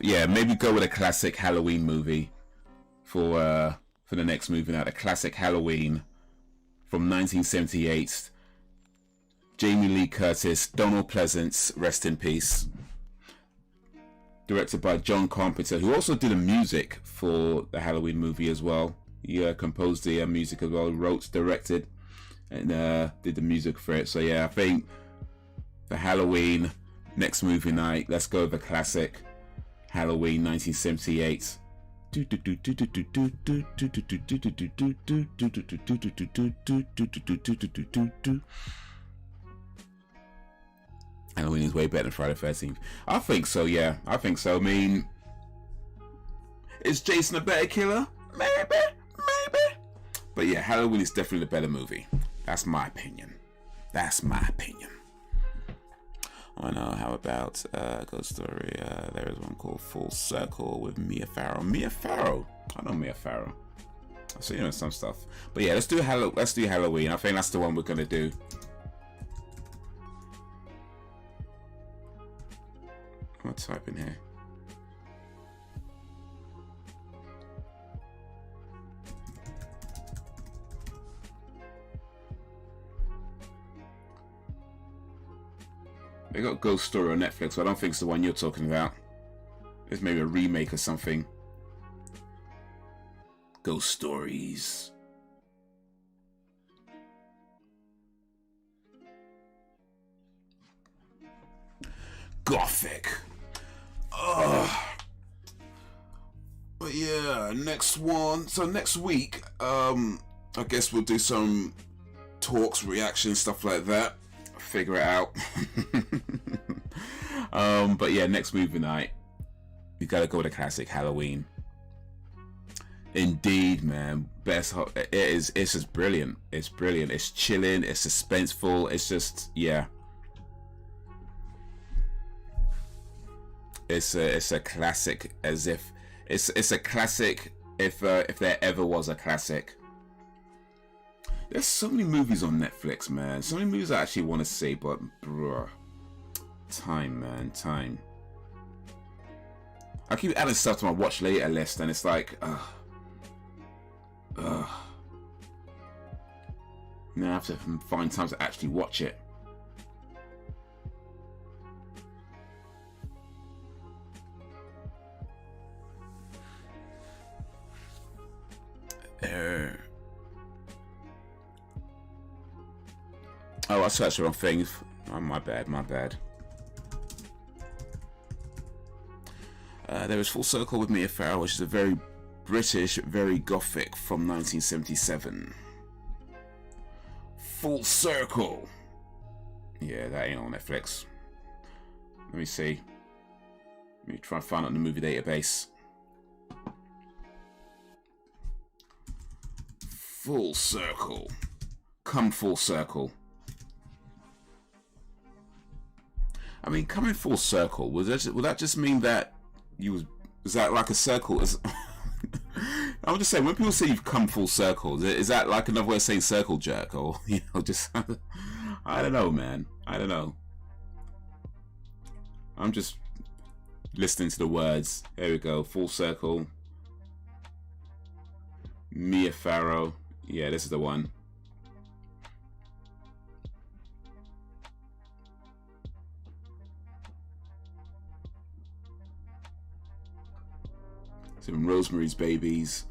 Yeah, maybe go with a classic Halloween movie for the next movie night. A classic Halloween from 1978. Jamie Lee Curtis, Donald Pleasance, rest in peace. Directed by John Carpenter, who also did the music for the Halloween movie as well. He composed the music as well, wrote, directed, and did the music for it. So yeah, I think for Halloween, next movie night, let's go with the classic Halloween 1978. Halloween is way better than Friday the 13th. I think so, yeah. I think so. I mean, is Jason a better killer? Maybe. But yeah, Halloween is definitely the better movie. That's my opinion. I know. How about Ghost Story? There is one called Full Circle with Mia Farrow. I know Mia Farrow. I've seen her in some stuff. But yeah, let's do Halloween. I think that's the one we're gonna do. I'm gonna type in here. They got Ghost Story on Netflix, but I don't think it's the one you're talking about. It's maybe a remake or something. Ghost Stories. Gothic. But yeah, next one. So next week, I guess we'll do some talks, reactions, stuff like that. Figure it out. But yeah, next movie night, you gotta go with a classic Halloween. Indeed, man. It's just brilliant. It's brilliant. It's chilling. It's suspenseful. It's just, yeah. It's a classic, as if it's a classic if there ever was a classic. There's so many movies on Netflix, man. So many movies I actually want to see, but bruh, time, man, time. I keep adding stuff to my watch later list, and it's like, now I have to find time to actually watch it. Oh, I searched the wrong thing. Oh, my bad. There was Full Circle with Mia Farrow, which is a very British, very gothic from 1977. Full Circle. Yeah, that ain't on Netflix. Let me see. Let me try and find it on the movie database. Full Circle. Come Full Circle. I mean, coming full circle, would that just mean that was that like a circle? I would just say, when people say you've come full circle, is that like another way of saying circle jerk, or just I don't know, man. I don't know. I'm just listening to the words. There we go. Full circle. Mia Farrow. Yeah, this is the one. Some Rosemary's Babies.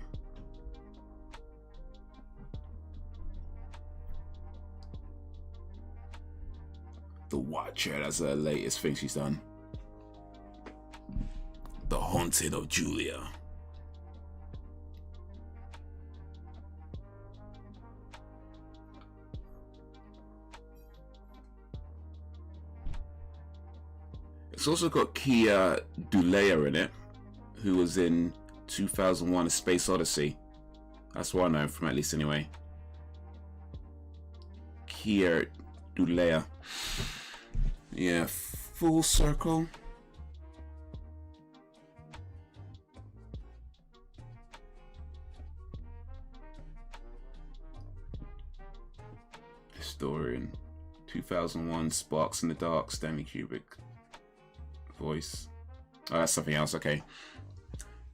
The Watcher, that's the latest thing she's done. The Haunted of Julia. It's also got Kia Dulea in it, who was in 2001 A Space Odyssey. That's what I know from, at least anyway. Kia Dulea. Yeah, full circle. Historian. 2001 Sparks in the Dark, Stanley Kubrick voice. Oh, that's something else, okay.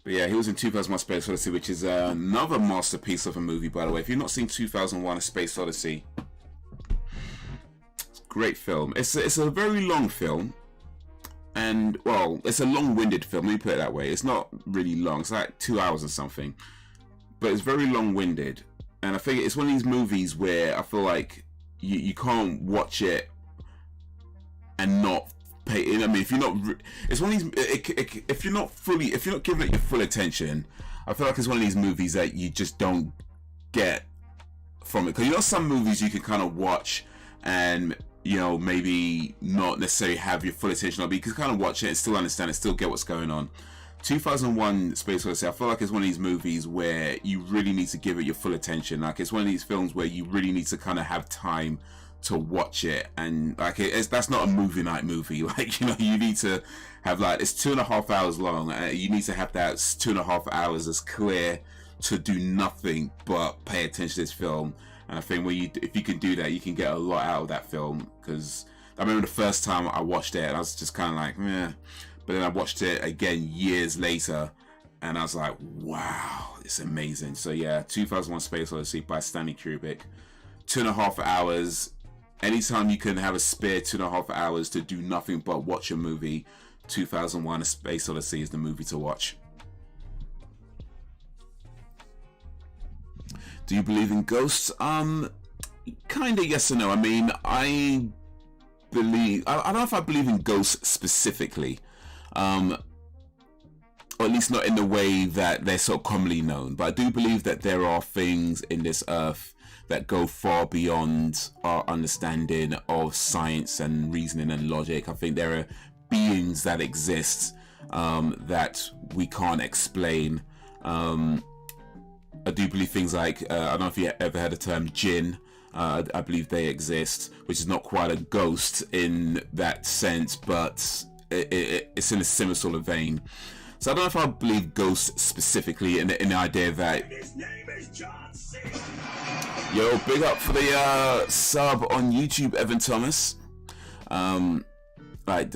But yeah, he was in 2001 Space Odyssey, which is another masterpiece of a movie, by the way. If you've not seen 2001 A Space Odyssey, it's a great film. It's a very long film. And, well, it's a long-winded film, let me put it that way. It's not really long. It's like 2 hours or something. But it's very long-winded. And I think it's one of these movies where I feel like you can't watch it and not pay. I mean, if you're not, it's one of these. If you're not giving it your full attention, I feel like it's one of these movies that you just don't get from it. Because some movies you can kind of watch and maybe not necessarily have your full attention on, but you can kind of watch it and still understand it, still get what's going on. 2001 Space Odyssey, I feel like it's one of these movies where you really need to give it your full attention. Like, it's one of these films where you really need to kind of have time to watch it, and like that's not a movie night movie. Like, you need to have, like, it's 2.5 hours long. You need to have that 2.5 hours as clear to do nothing but pay attention to this film. And I think if you can do that, you can get a lot out of that film. Because I remember the first time I watched it, and I was just kind of like, meh. But then I watched it again years later, and I was like, wow, it's amazing. So yeah, 2001 Space Odyssey by Stanley Kubrick. 2.5 hours. Anytime you can have a spare 2.5 hours to do nothing but watch a movie, 2001 A Space Odyssey is the movie to watch. Do you believe in ghosts? Kinda yes and no. I mean, I don't know if I believe in ghosts specifically. Or at least not in the way that they're so commonly known. But I do believe that there are things in this earth that go far beyond our understanding of science and reasoning and logic. I think there are beings that exist that we can't explain. I do believe things like, I don't know if you ever heard the term jinn. I believe they exist, which is not quite a ghost in that sense, but it's in a similar sort of vein. So I don't know if I believe ghosts specifically in the idea that... His name is John C. Yo, big up for the sub on YouTube, Evan Thomas. But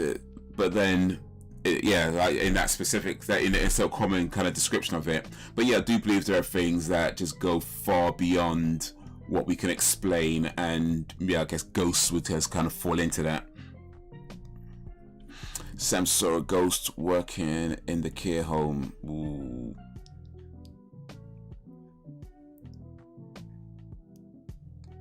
then... in that specific, in a so common kind of description of it. But yeah, I do believe there are things that just go far beyond what we can explain, and yeah, I guess ghosts would just kind of fall into that. Sam saw a ghost working in the care home. Ooh.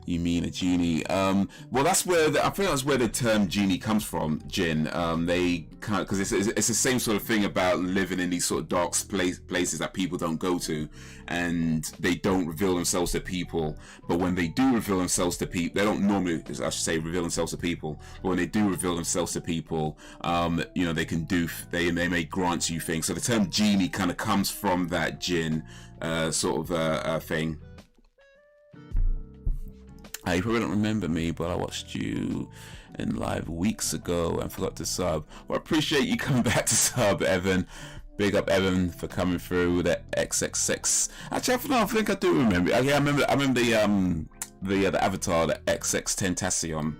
You mean a genie? Well, that's where I think that's where the term genie comes from. Jinn. They kind of, because it's the same sort of thing about living in these sort of dark places that people don't go to, and they don't reveal themselves to people. But when they do reveal themselves to people, they don't normally, I should say, reveal themselves to people. But when they do reveal themselves to people, they can they may grant you things. So the term genie kind of comes from that jinn sort of thing. You probably don't remember me, but I watched you in live weeks ago and forgot to sub. Well, I appreciate you coming back to sub, Evan. Big up, Evan, for coming through with the XXX. Actually, I think I do remember. Yeah, I remember the avatar, the XX Tentacion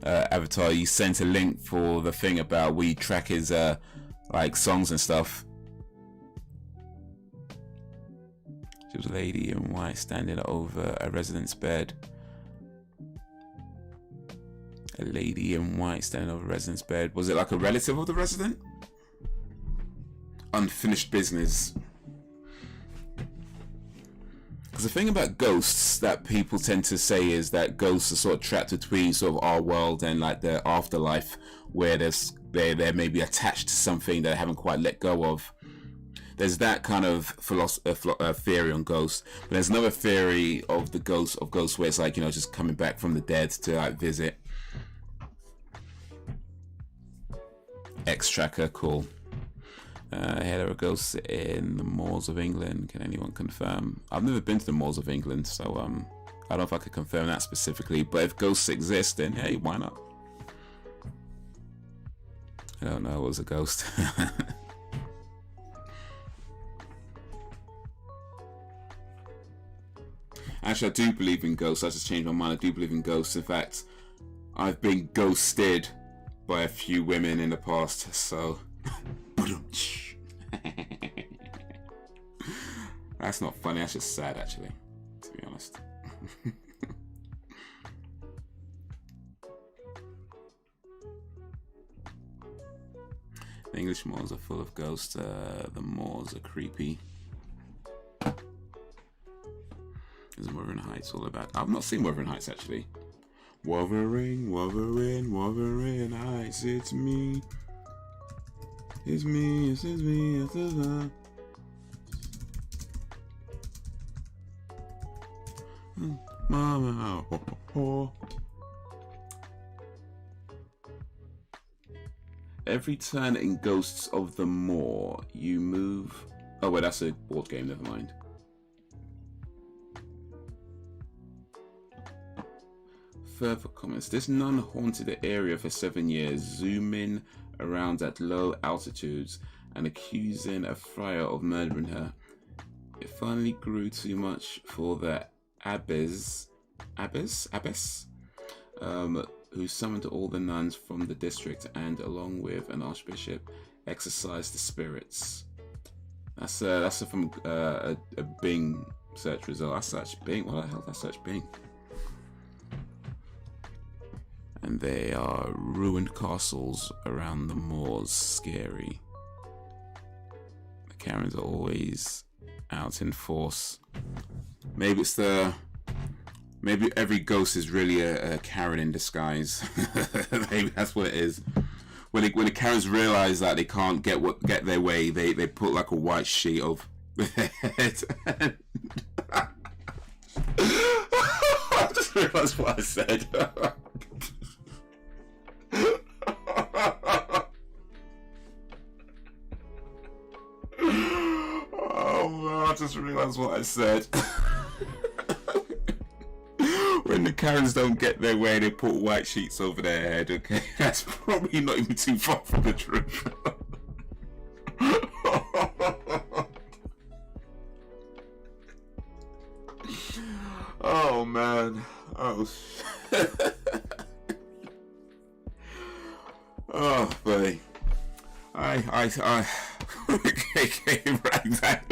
avatar. You sent a link for the thing about we track his like songs and stuff. She was a lady in white standing over a resident's bed. A lady in white standing over a resident's bed. Was it like a relative of the resident? Unfinished business. Because the thing about ghosts that people tend to say is that ghosts are sort of trapped between sort of our world and like the afterlife, where they're maybe attached to something that they haven't quite let go of. There's that kind of theory on ghosts, but there's another theory of the ghosts where it's like, you know, just coming back from the dead to like visit. X-Tracker, cool. Here there are ghosts in the malls of England. Can anyone confirm? I've never been to the malls of England, so I don't know if I could confirm that specifically. But if ghosts exist, then hey, why not? I don't know. It was a ghost. Actually, I do believe in ghosts. I just changed my mind. I do believe in ghosts. In fact, I've been ghosted by a few women in the past, so that's not funny, that's just sad actually, to be honest. The English malls are full of ghosts. The malls are creepy. Is Wuthering Heights all about? I've not seen Wuthering Heights actually. Wuthering Heights, it's me. It's me, it's me, it's me. Mama, Every turn in Ghosts of the Moor, you move. Oh wait, that's a board game. Never mind. Further comments. This nun haunted the area for 7 years, zooming around at low altitudes and accusing a friar of murdering her. It finally grew too much for the abbess, who summoned all the nuns from the district and, along with an archbishop, exorcised the spirits. That's from a Bing search result. I searched Bing. What the hell did I search Bing? And they are ruined castles around the moors. Scary. The Karens are always out in force. Maybe it's maybe every ghost is really a Karen in disguise. Maybe that's what it is. When the Karens realize that they can't get their way, they put like a white sheet over their head. I just realized what I said. Oh man, I just realized what I said. When the Karens don't get their way, they put white sheets over their head, okay? That's probably not even too far from the truth. Oh man. Oh shit. Oh boy. I came right back.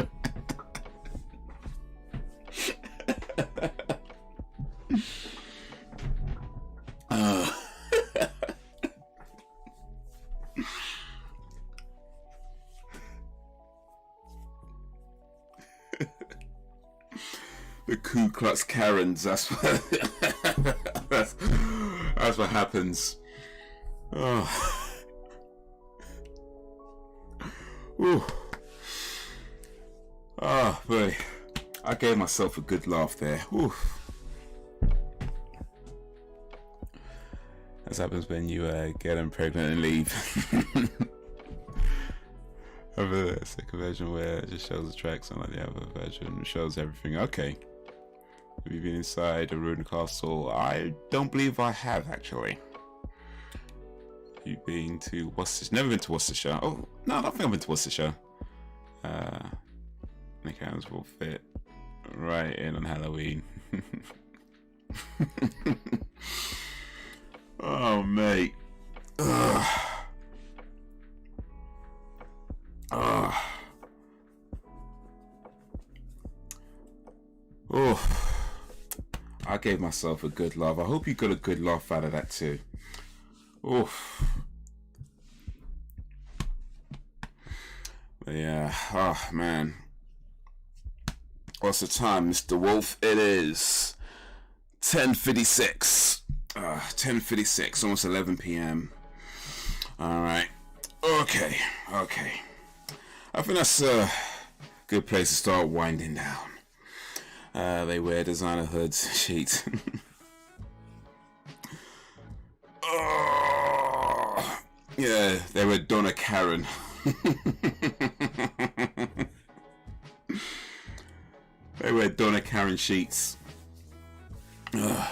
The Ku Klux Karens, that's what that's what happens. Oh. Ooh. Oh boy, I gave myself a good laugh there. Ooh. This happens when you get them pregnant and leave. I have a second version where it just shows the tracks, and like the other version shows everything. Okay, Have you been inside a ruined castle? I don't believe I have, actually. You've been to Worcestershire? Never been to Worcestershire. Oh, no, I don't think I've been to Worcestershire. The cans will fit right in on Halloween. Oh, mate. Ugh. Ugh. Oh. I gave myself a good laugh. I hope you got a good laugh out of that too. Oof. But yeah, oh man. What's the time, Mr. Wolf? It is 10:56. 10:56, almost 11 p.m. Alright. Okay. I think that's a good place to start winding down. They wear designer hoods, sheets. Oh, yeah, they were Donna Karen. They wear Donna Karen sheets. I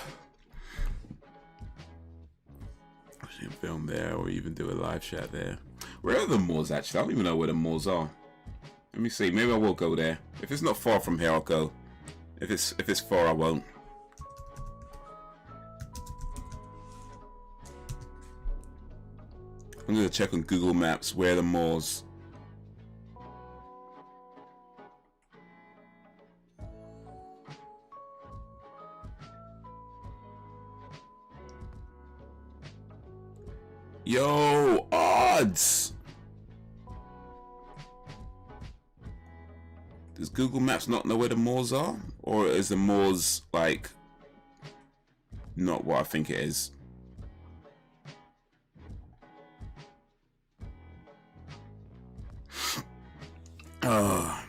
should film there or even do a live chat there. Where are the malls actually? I don't even know where the malls are. Let me see. Maybe I will go there. If it's not far from here, I'll go. If it's far, I won't. I'm gonna check on Google Maps where the malls. Yo, odds. Does Google Maps not know where the malls are? Or is the malls, like, not what I think it is? Oh,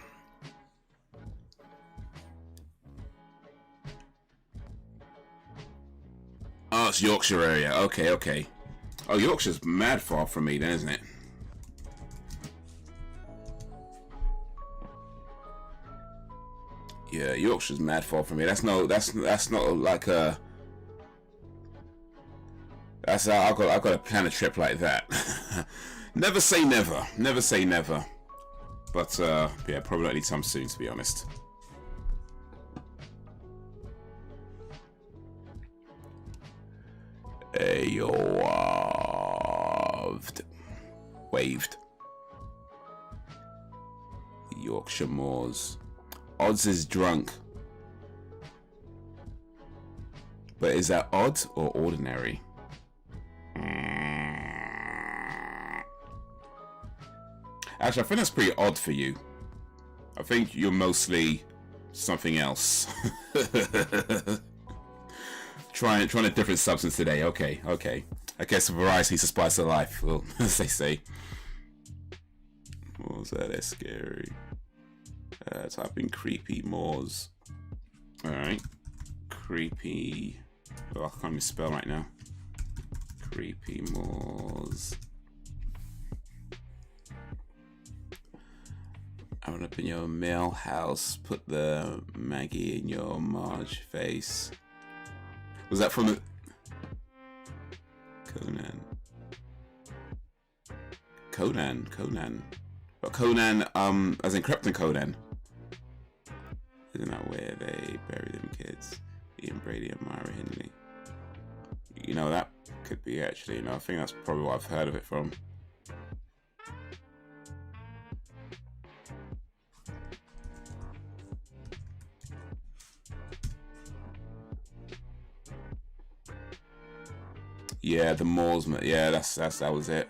it's Yorkshire area. Okay. Oh, Yorkshire's mad far from me then, isn't it? Yeah, Yorkshire's mad far from me. That's not like a. I got to plan a trip like that. Never say never. Never say never. But yeah, probably not anytime soon, to be honest. Ayo, waved. Yorkshire Moors. Odds is drunk. But is that odd or ordinary? Actually, I think that's pretty odd for you. I think you're mostly something else. Trying a different substance today. Okay. I guess variety's the spice of life, well, as they say. What was that? That's scary. Type in creepy Moors. Alright. Creepy. Oh, I can't even spell right now. Creepy Moors. I run up in your mail house, put the Maggie in your Marge face. Was that from the Conan? But Conan, as in Krypton Conan. Isn't that where they bury them kids? Ian Brady and Myra Hindley. You know, that could be actually, you know, I think that's probably what I've heard of it from. Yeah, the malls, yeah, that was it.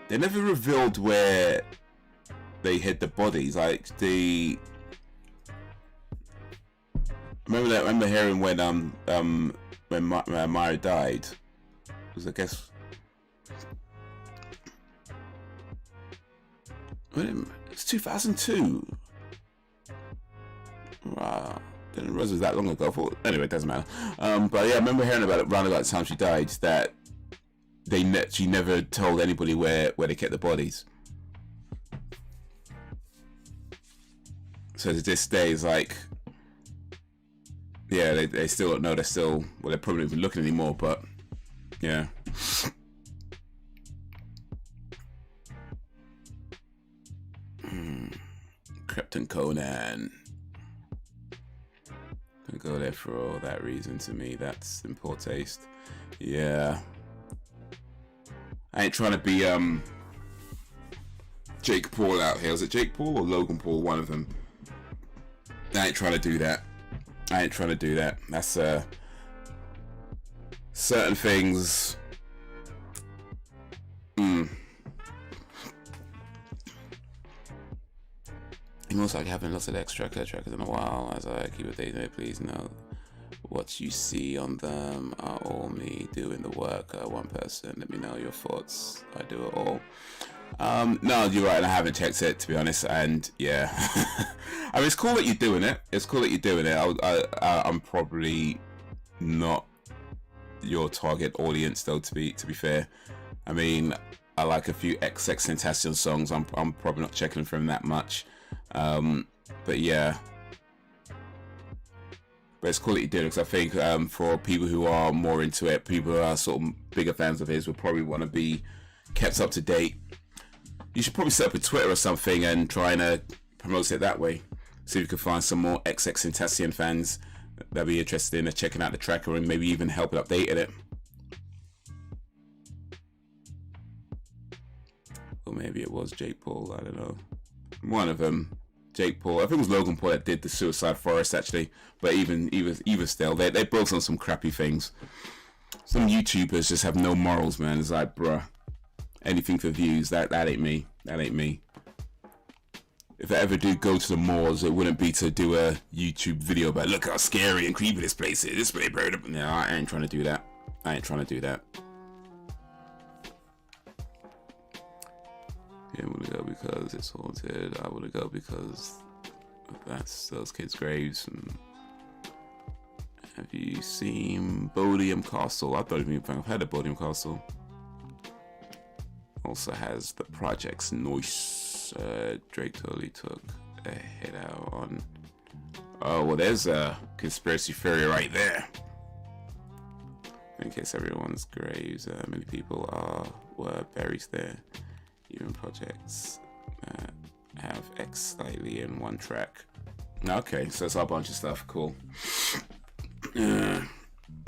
They never revealed where they hid the bodies. Like I remember hearing when Myra died. It was, I guess, it's 2002. Wow. Didn't realize it was that long ago. I thought, anyway, it doesn't matter. But yeah, I remember hearing about it around about the time she died, that she never told anybody where they kept the bodies. So to this day, it's like, yeah, they still don't know. They're still, well, they're probably not even looking anymore, but yeah. Captain Conan. Gonna go there for all that reason. To me, that's in poor taste. Yeah. I ain't trying to be Jake Paul out here. Was it Jake Paul or Logan Paul? One of them. I ain't trying to do that. I ain't trying to do that. That's certain things. It looks like I haven't looked at trackers in a while. As I keep updating, please know what you see on them are all me doing the work. One person, let me know your thoughts. I do it all. No, you're right. I haven't checked it, to be honest. And yeah, I mean, it's cool that you're doing it. It's cool that you're doing it. I'm probably not your target audience, though. To be fair, I mean, I like a few XXXTentacion songs. I'm probably not checking for him that much. But yeah, but it's cool that you did, because I think for people who are more into it, people who are sort of bigger fans of his will probably want to be kept up to date. You should probably set up a Twitter or something and try and promote it that way. See if you can find some more XXXTentacion fans that'll be interested in checking out the tracker and maybe even helping updating it. Or maybe it was Jake Paul, I don't know. One of them, Jake Paul. I think it was Logan Paul that did the Suicide Forest, actually. But even still, they both on some crappy things. Some YouTubers just have no morals, man. It's like, bruh, anything for views. That ain't me. That ain't me. If I ever do go to the malls, it wouldn't be to do a YouTube video about look how scary and creepy this place is. This place burned up. No, I ain't trying to do that. I ain't trying to do that. I want to go because it's haunted. I want to go because that's those kids' graves. And have you seen Bodiam Castle? I don't even think I've heard of Bodiam Castle. Also has the Project's Noise. Drake totally took a hit out on. Oh well, there's a conspiracy theory right there. In case everyone's graves, many people were buried there. Even projects have X slightly in one track. Okay, so it's a bunch of stuff. Cool.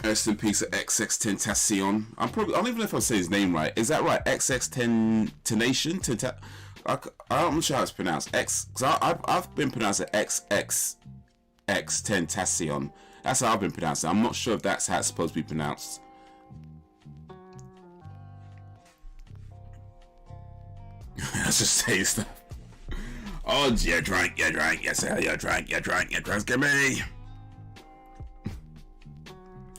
Rest in peace of XXXTentacion. I don't even know if I'm saying his name right. Is that right? XXXTentacion? I'm not sure how it's pronounced. I've been pronouncing XXXTentacion. That's how I've been pronouncing. I'm not sure if that's how it's supposed to be pronounced. Let's just say stuff. Oh, you're drunk, yes, you're drunk, get me.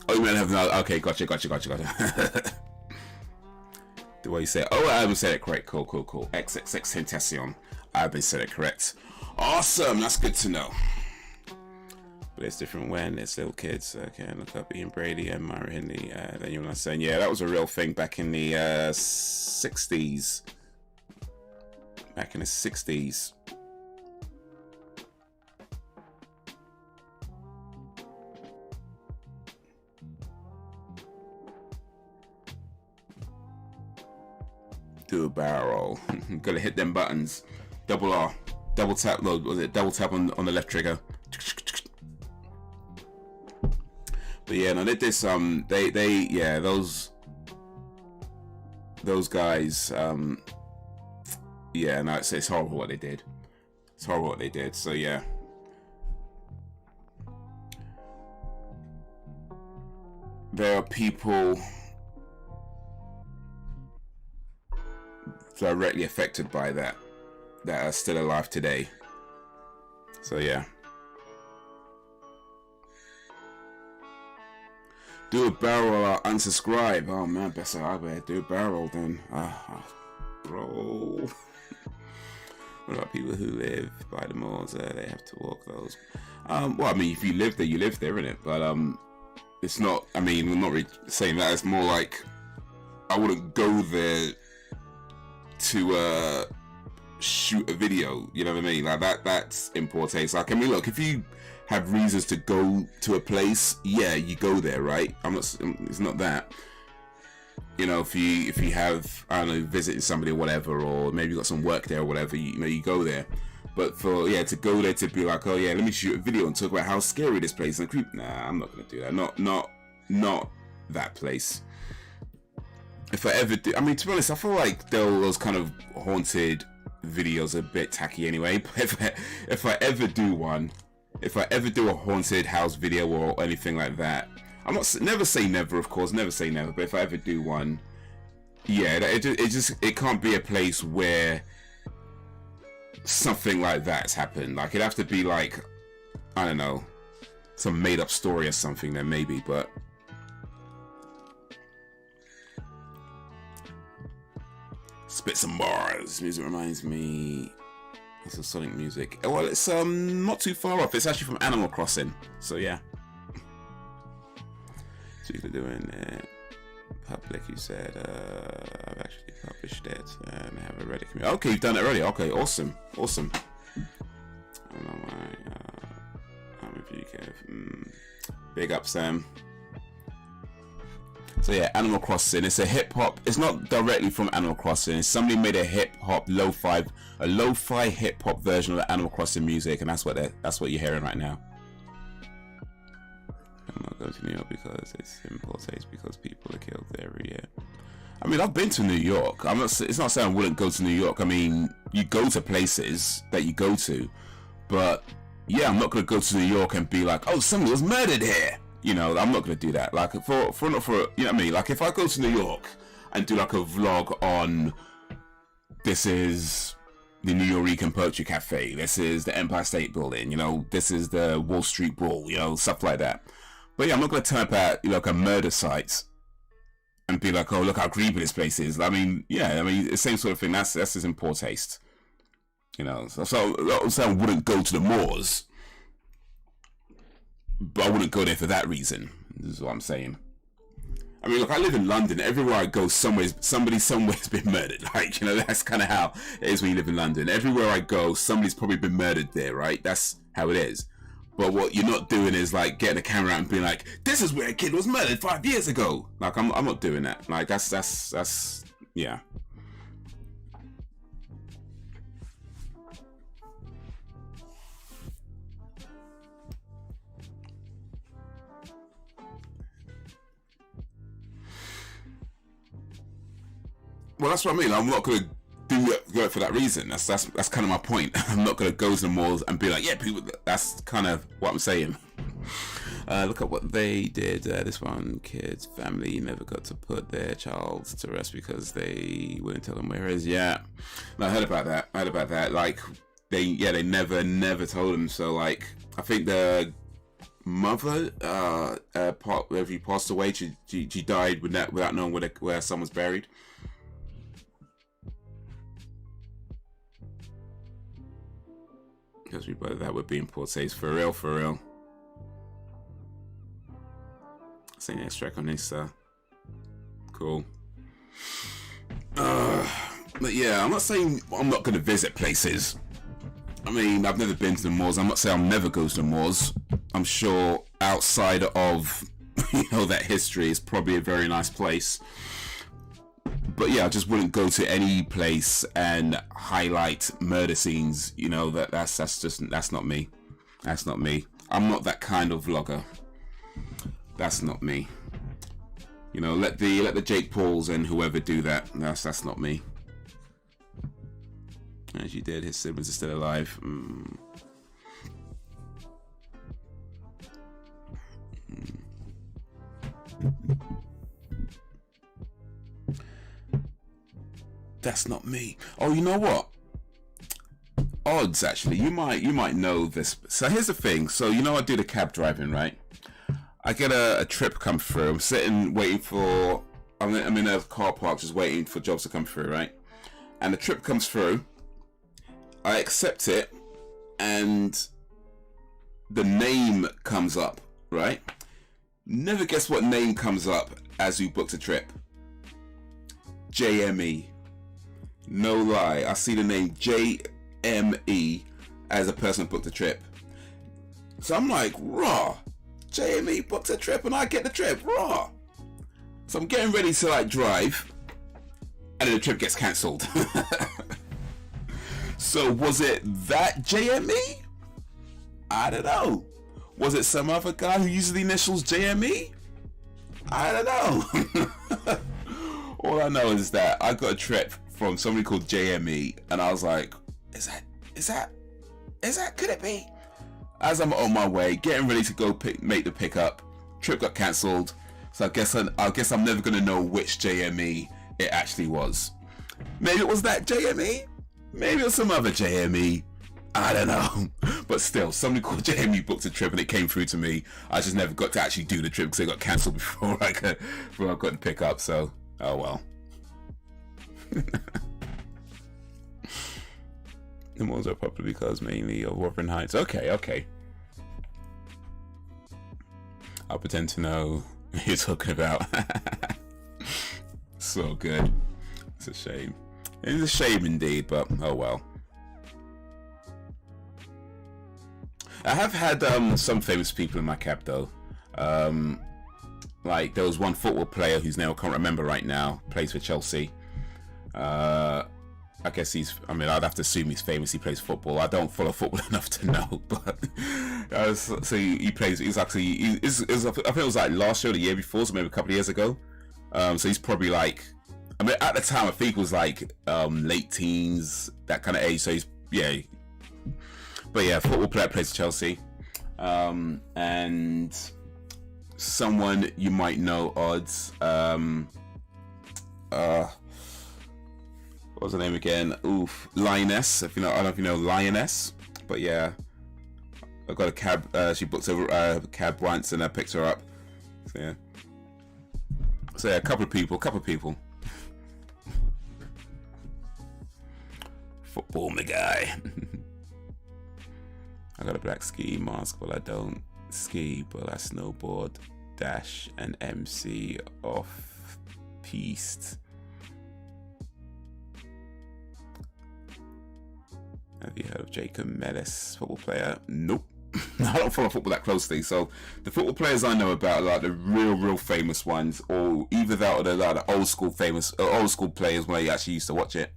Oh, you might have no. Okay, gotcha. The way you say it. Oh, I haven't said it correct. Cool. XXXTentacion. I've been said it correct. Awesome, that's good to know. But it's different when it's little kids. Okay, look up Ian Brady and Myra Hindley. Then you're not saying, yeah, that was a real thing back in the 60s. Back in the 60s. Do a barrel. Gotta hit them buttons. Double R. Double tap. No, was it double tap on the left trigger? But yeah, no, they did some. Yeah, those guys. Yeah, no, it's horrible what they did. It's horrible what they did. So yeah. There are people directly affected by that are still alive today. So yeah. Do a barrel or unsubscribe. Oh man, best I better do a barrel then. Bro. What about people who live by the malls? They have to walk those. Well, I mean, if you live there, you live there, innit? But it's not. I mean, we're not really saying that. It's more like I wouldn't go there to shoot a video. You know what I mean? Like that's in poor taste. Like, I mean, look, if you have reasons to go to a place, yeah, you go there, right? It's not that. You know, if you have, I don't know, visiting somebody or whatever, or maybe you got some work there or whatever, you know, you go there. But to go there to be like, oh yeah, let me shoot a video and talk about how scary this place and creep. Nah, I'm not gonna do that. Not that place. If I ever do, I mean, to be honest, I feel like those kind of haunted videos are a bit tacky anyway. But if I ever do a haunted house video or anything like that, I'm not, never say never, of course, never say never. But if I ever do one, yeah, it can't be a place where something like that's happened. Like, it'd have to be like, I don't know, some made up story or something then maybe, but spit some bars. Music reminds me of some Sonic music. Well, it's not too far off. It's actually from Animal Crossing. So yeah. So you're doing it public, you said. I've actually published it and I have a Reddit community. Okay, you've done it already. Okay, awesome. I don't know why. I'm with you, Kev. Big up, Sam. So yeah, Animal Crossing. It's a hip hop. It's not directly from Animal Crossing. Somebody made a hip hop lo-fi hip hop version of the Animal Crossing music, and that's what you're hearing right now. I'm not going to New York because it's in poor taste because people are killed there every year. I mean, I've been to New York. It's not saying I wouldn't go to New York. I mean, you go to places that you go to, but yeah, I'm not going to go to New York and be like, oh, somebody was murdered here. You know, I'm not going to do that. Like, you know what I mean? Like, if I go to New York and do like a vlog on, this is the New Yorican Poetry Cafe, this is the Empire State Building, you know, this is the Wall Street Brawl, you know, stuff like that. But yeah, I'm not going to turn up at, you know, like a murder site and be like, oh, look how creepy this place is. I mean, yeah, I mean, the same sort of thing. That's just in poor taste. You know, so I wouldn't go to the moors, but I wouldn't go there for that reason. This is what I'm saying. I mean, look, I live in London. Everywhere I go, somebody somewhere's been murdered. Like, you know, that's kind of how it is when you live in London. Everywhere I go, somebody's probably been murdered there, right? That's how it is. But what you're not doing is like getting a camera out and being like, this is where a kid was murdered 5 years ago. Like, I'm not doing that. Like, that's yeah. Well, that's what I mean. I'm not going to go it for that reason. That's kind of my point. I'm not going to go to the malls and be like, yeah, people. That's kind of what I'm saying. Look at what they did. This one kid's family never got to put their child to rest because they wouldn't tell them where it is. Yeah, no, I heard about that. Like, they never told them. So, like, I think the mother, wherever he passed away, she died without knowing where son was buried. Because that would be in poor taste, for real. Saying extract on Insta. Cool. But yeah, I'm not saying I'm not going to visit places. I mean, I've never been to the malls. I'm not saying I'll never go to the malls. I'm sure outside of, you know, that history, is probably a very nice place. But yeah, I just wouldn't go to any place and highlight murder scenes. You know, that's not me. That's not me. I'm not that kind of vlogger. That's not me. You know, let the Jake Pauls and whoever do that. That's not me. As you did, his siblings are still alive. That's not me. Oh, you know what? Odds, actually, you might know this. So here's the thing. So, you know, I do the cab driving, right? I get a trip come through. I'm sitting waiting for. I'm in a car park just waiting for jobs to come through, right? And the trip comes through. I accept it, and the name comes up, right? Never guess what name comes up as you booked a trip. JME. No lie, I see the name JME as a person who booked the trip. So I'm like, raw. JME booked a trip and I get the trip, raw. So I'm getting ready to like drive, and then the trip gets cancelled. So was it that JME? I don't know. Was it some other guy who uses the initials JME? I don't know. All I know is that I got a trip from somebody called JME, and I was like, is that, could it be? As I'm on my way, getting ready to go make the pickup, trip got cancelled. So I guess I'm never gonna know which JME it actually was. Maybe it was that JME. Maybe it was some other JME. I don't know. But still, somebody called JME booked a trip and it came through to me. I just never got to actually do the trip because it got cancelled before I got the pickup. So, oh well. The malls are popular because mainly of Wuthering Heights. Okay. I'll pretend to know what you're talking about. So good. It's a shame. It's a shame indeed, but oh well. I have had some famous people in my cab though. Like there was one football player whose name I can't remember right now, plays for Chelsea. I guess I'd have to assume he's famous. He plays football. I don't follow football enough to know, but so he plays. I think it was like last year or the year before, so maybe a couple of years ago. So he's probably like, at the time I think it was like late teens, that kind of age. So he's but yeah, football player, plays for Chelsea, and someone you might know, odds. What was her name again? Oof, Lioness. I don't know if you know Lioness, but yeah, I got a cab. She booked a cab once, and I picked her up. So yeah, a couple of people. Football, my guy. I got a black ski mask, but I don't ski, but I snowboard, dash, and MC off piste. Have you heard of Jacob Mellis, football player? Nope. I don't follow football that closely, so the football players I know about are like the real famous ones, or either that or the old school players when I actually used to watch it.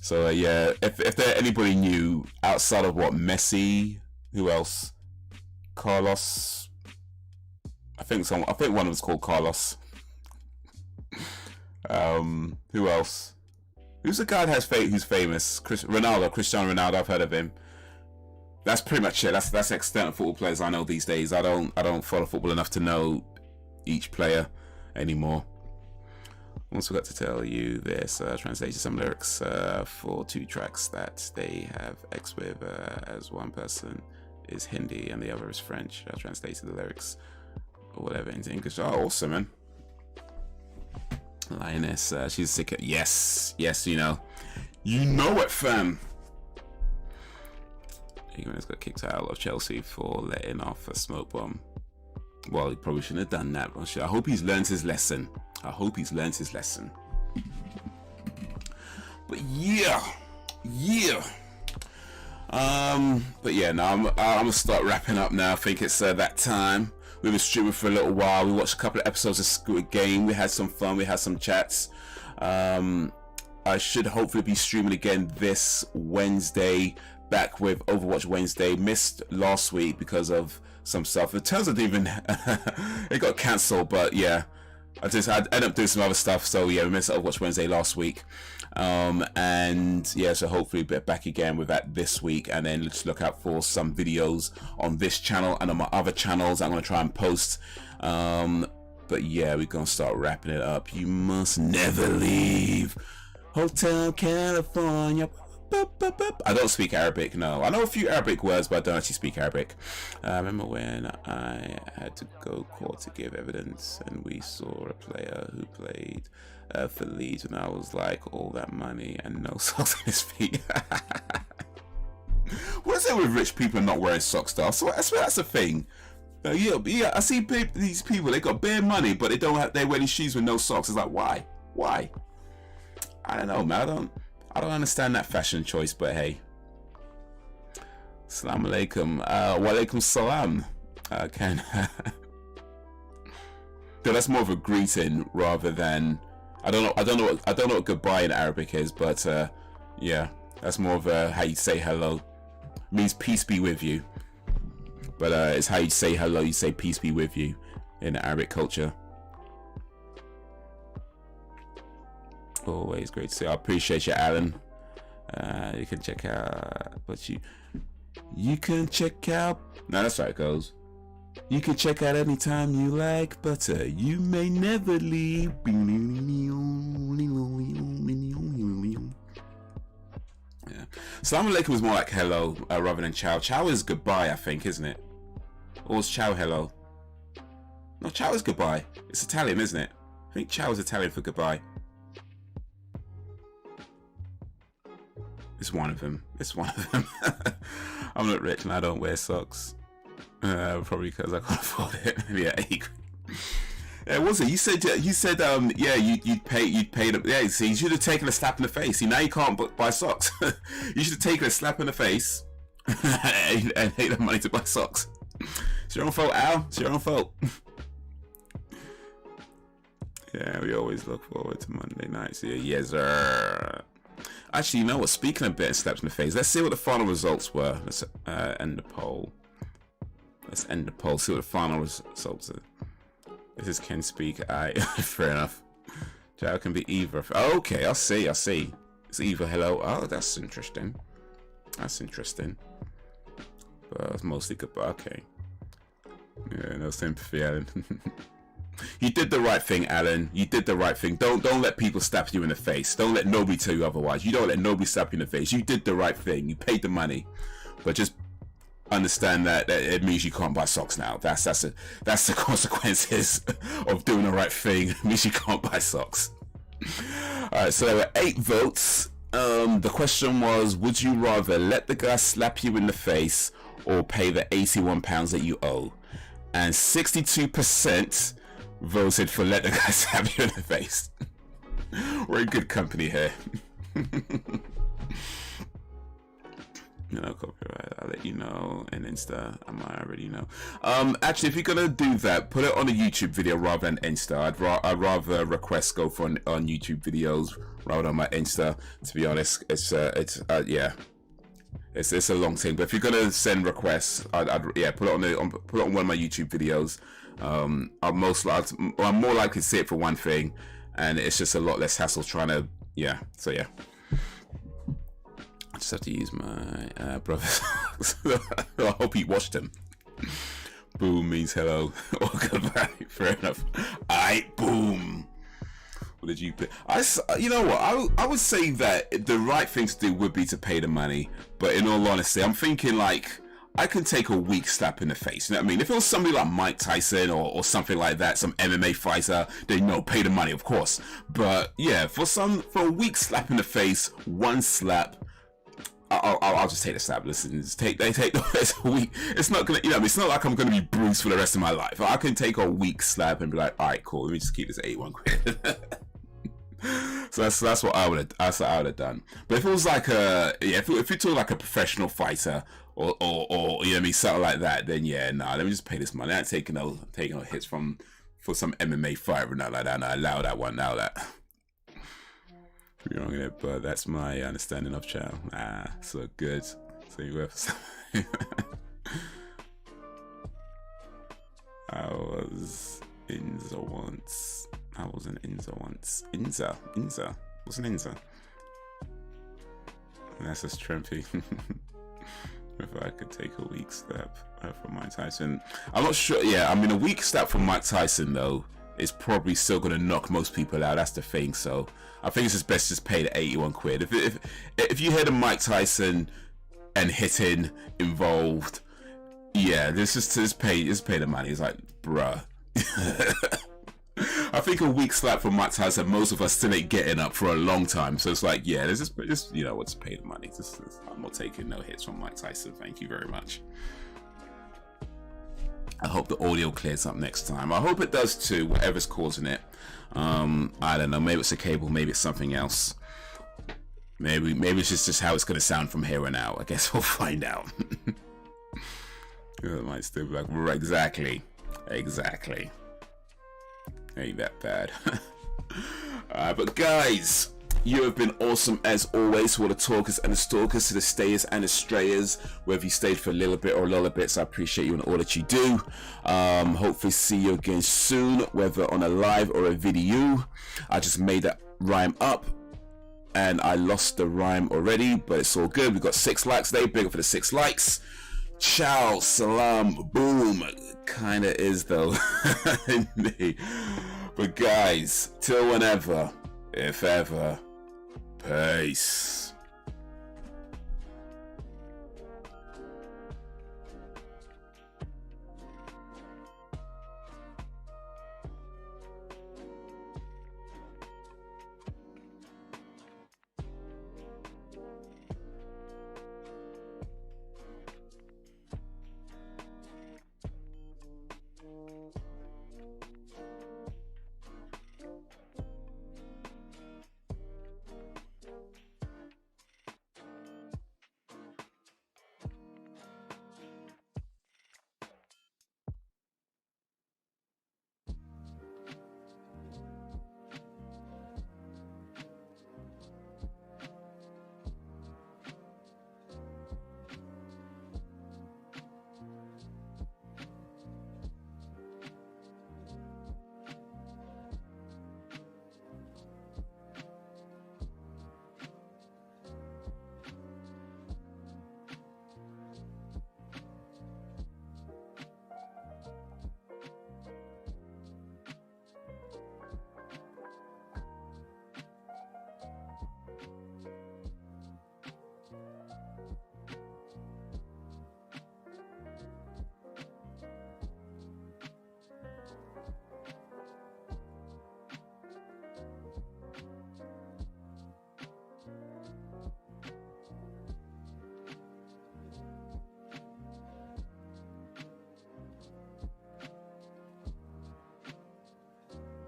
So yeah, if there anybody new outside of Messi, who else? Carlos. I think one of them is called Carlos. Who else? Who's the guy who's famous? Cristiano Ronaldo. I've heard of him. That's pretty much it. That's the extent of football players I know these days. I don't follow football enough to know each player anymore. Also got to tell you this, translated some lyrics for 2 tracks that they have X with, as one person is Hindi and the other is French. I translated the lyrics or whatever into English. Oh, awesome, man. Lioness, she's sick of, yes, you know it, fam. Higgins got kicked out of Chelsea for letting off a smoke bomb. Well, he probably shouldn't have done that. I hope he's learned his lesson. But yeah. But yeah, now I'm gonna start wrapping up now. I think it's that time. We've been streaming for a little while. We watched a couple of episodes of Squid Game. We had some fun. We had some chats. I should hopefully be streaming again this Wednesday. Back with Overwatch Wednesday. Missed last week because of some stuff. It turns out it got cancelled, but yeah, I ended up doing some other stuff. So yeah, we missed Overwatch Wednesday last week. And yeah, so hopefully we'll be back again with that this week, and then let's look out for some videos on this channel and on my other channels I'm going to try and post. But yeah, we're going to start wrapping it up. You must never leave Hotel California. I don't speak Arabic, no. I know a few Arabic words, but I don't actually speak Arabic. I remember when I had to go court to give evidence, and we saw a player who played for Leeds, and I was like, all that money and no socks on his feet. What is it with rich people not wearing socks, though? So I swear that's a thing. Yeah, I see these people, they got bare money, but they wear these shoes with no socks. It's like, why? I don't know, man. I don't understand that fashion choice, but hey. Assalamu alaikum. Wa alaikum salam. Ken. That's more of a greeting rather than I don't know what goodbye in Arabic is, but yeah, that's more of how you say hello. It means peace be with you, but it's how you say hello. You say peace be with you in Arabic culture. Always great to see. I appreciate you, Alan. You can check out, but you can check out. No, that's how it goes. You can check out anytime you like, but you may never leave. Yeah. Assalamu alaikum was more like hello rather than ciao. Ciao is goodbye, I think, isn't it? Or is ciao hello? No, ciao is goodbye. It's Italian, isn't it? I think ciao is Italian for goodbye. It's one of them. It's one of them. I'm not rich and I don't wear socks. Probably because I can't afford it. Yeah, yeah, was it? You said yeah, you'd pay them. Yeah, see, you should have taken a slap in the face. See, now you can't buy socks. You should have taken a slap in the face and paid the money to buy socks. It's your own fault, Al. It's your own fault. Yeah, we always look forward to Monday nights. Yeah, yes, sir. Actually, you know what? Speaking of getting slaps in the face, let's see what the final results were. Let's end the poll. Let's end the poll. See what the final results are. This is Ken speak. Fair enough. Ciao can be either. Oh, okay, I see. It's either hello. Oh, that's interesting. That's interesting. But it's mostly goodbye. Okay. Yeah, no sympathy, Alan. You did the right thing, Alan. You did the right thing. Don't let people slap you in the face. Don't let nobody tell you otherwise. You don't let nobody slap you in the face. You did the right thing. You paid the money, but just understand that it means you can't buy socks now. That's the consequences of doing the right thing. It means you can't buy socks. All right, so there were 8 votes. The question was, would you rather let the guy slap you in the face or pay the £81 that you owe? And 62% voted for let the guy slap you in the face. We're in good company here. No copyright. I'll let you know in Insta. I might already know. Actually, if you're gonna do that, put it on a YouTube video rather than Insta. I'd rather requests go for on YouTube videos rather than my Insta. To be honest, it's yeah, it's a long thing. But if you're gonna send requests, I'd yeah, put it on one of my YouTube videos. I'm more likely to see it for one thing, and it's just a lot less hassle trying to So yeah. I just have to use my brother's. I hope he watched him. Boom means hello or goodbye. Fair enough. Aiight, boom. What did you put? You know what? I would say that the right thing to do would be to pay the money. But in all honesty, I'm thinking like I can take a weak slap in the face. You know what I mean? If it was somebody like Mike Tyson or something like that, some MMA fighter, then no, pay the money, of course. But yeah, for a weak slap in the face, one slap. I'll just take the slap. Listen, take the rest of the week. It's not gonna, it's not like I'm gonna be bruised for the rest of my life. I can take a weak slap and be like, all right, cool. Let me just keep this £81. So that's what I would have done. But if it was like if you're talking like a professional fighter or you know what I mean, something like that, then yeah, nah, let me just pay this money. I'm not taking no hits for some MMA fighter or nothing like that. No, allow that one, now that. You're wrong in it, but that's my understanding of Chow. So good. So you have. I was Inza once. I was an Inza once. Inza. What's an Inza? And that's just Trempy. If I could take a weak step from Mike Tyson. I'm not sure. Yeah, I mean, a weak step from Mike Tyson, though, is probably still going to knock most people out. That's the thing. So I think it's just best to just pay the £81. If you hear the Mike Tyson and hitting involved, yeah, this is just pay the money. It's like, bruh. I think a weak slap from Mike Tyson, most of us still ain't getting up for a long time. So it's like, yeah, there's just you know what, just pay the money. I'm not taking no hits from Mike Tyson. Thank you very much. I hope the audio clears up next time. I hope it does too, whatever's causing it. I don't know, maybe it's a cable, maybe it's something else. Maybe it's just how it's going to sound from here on out. I guess we'll find out. It might still be like, right, exactly. Ain't that bad. Alright, but guys, you have been awesome as always. To all the talkers and the stalkers, to the stayers and the strayers, whether you stayed for a little bit or a lot of bits, I appreciate you and all that you do. Hopefully see you again soon, whether on a live or a video. I just made that rhyme up and I lost the rhyme already, but it's all good. We got 6 likes today. Big up for the 6 likes. Ciao, salam, boom. Kinda is though. But guys, till whenever, if ever, peace.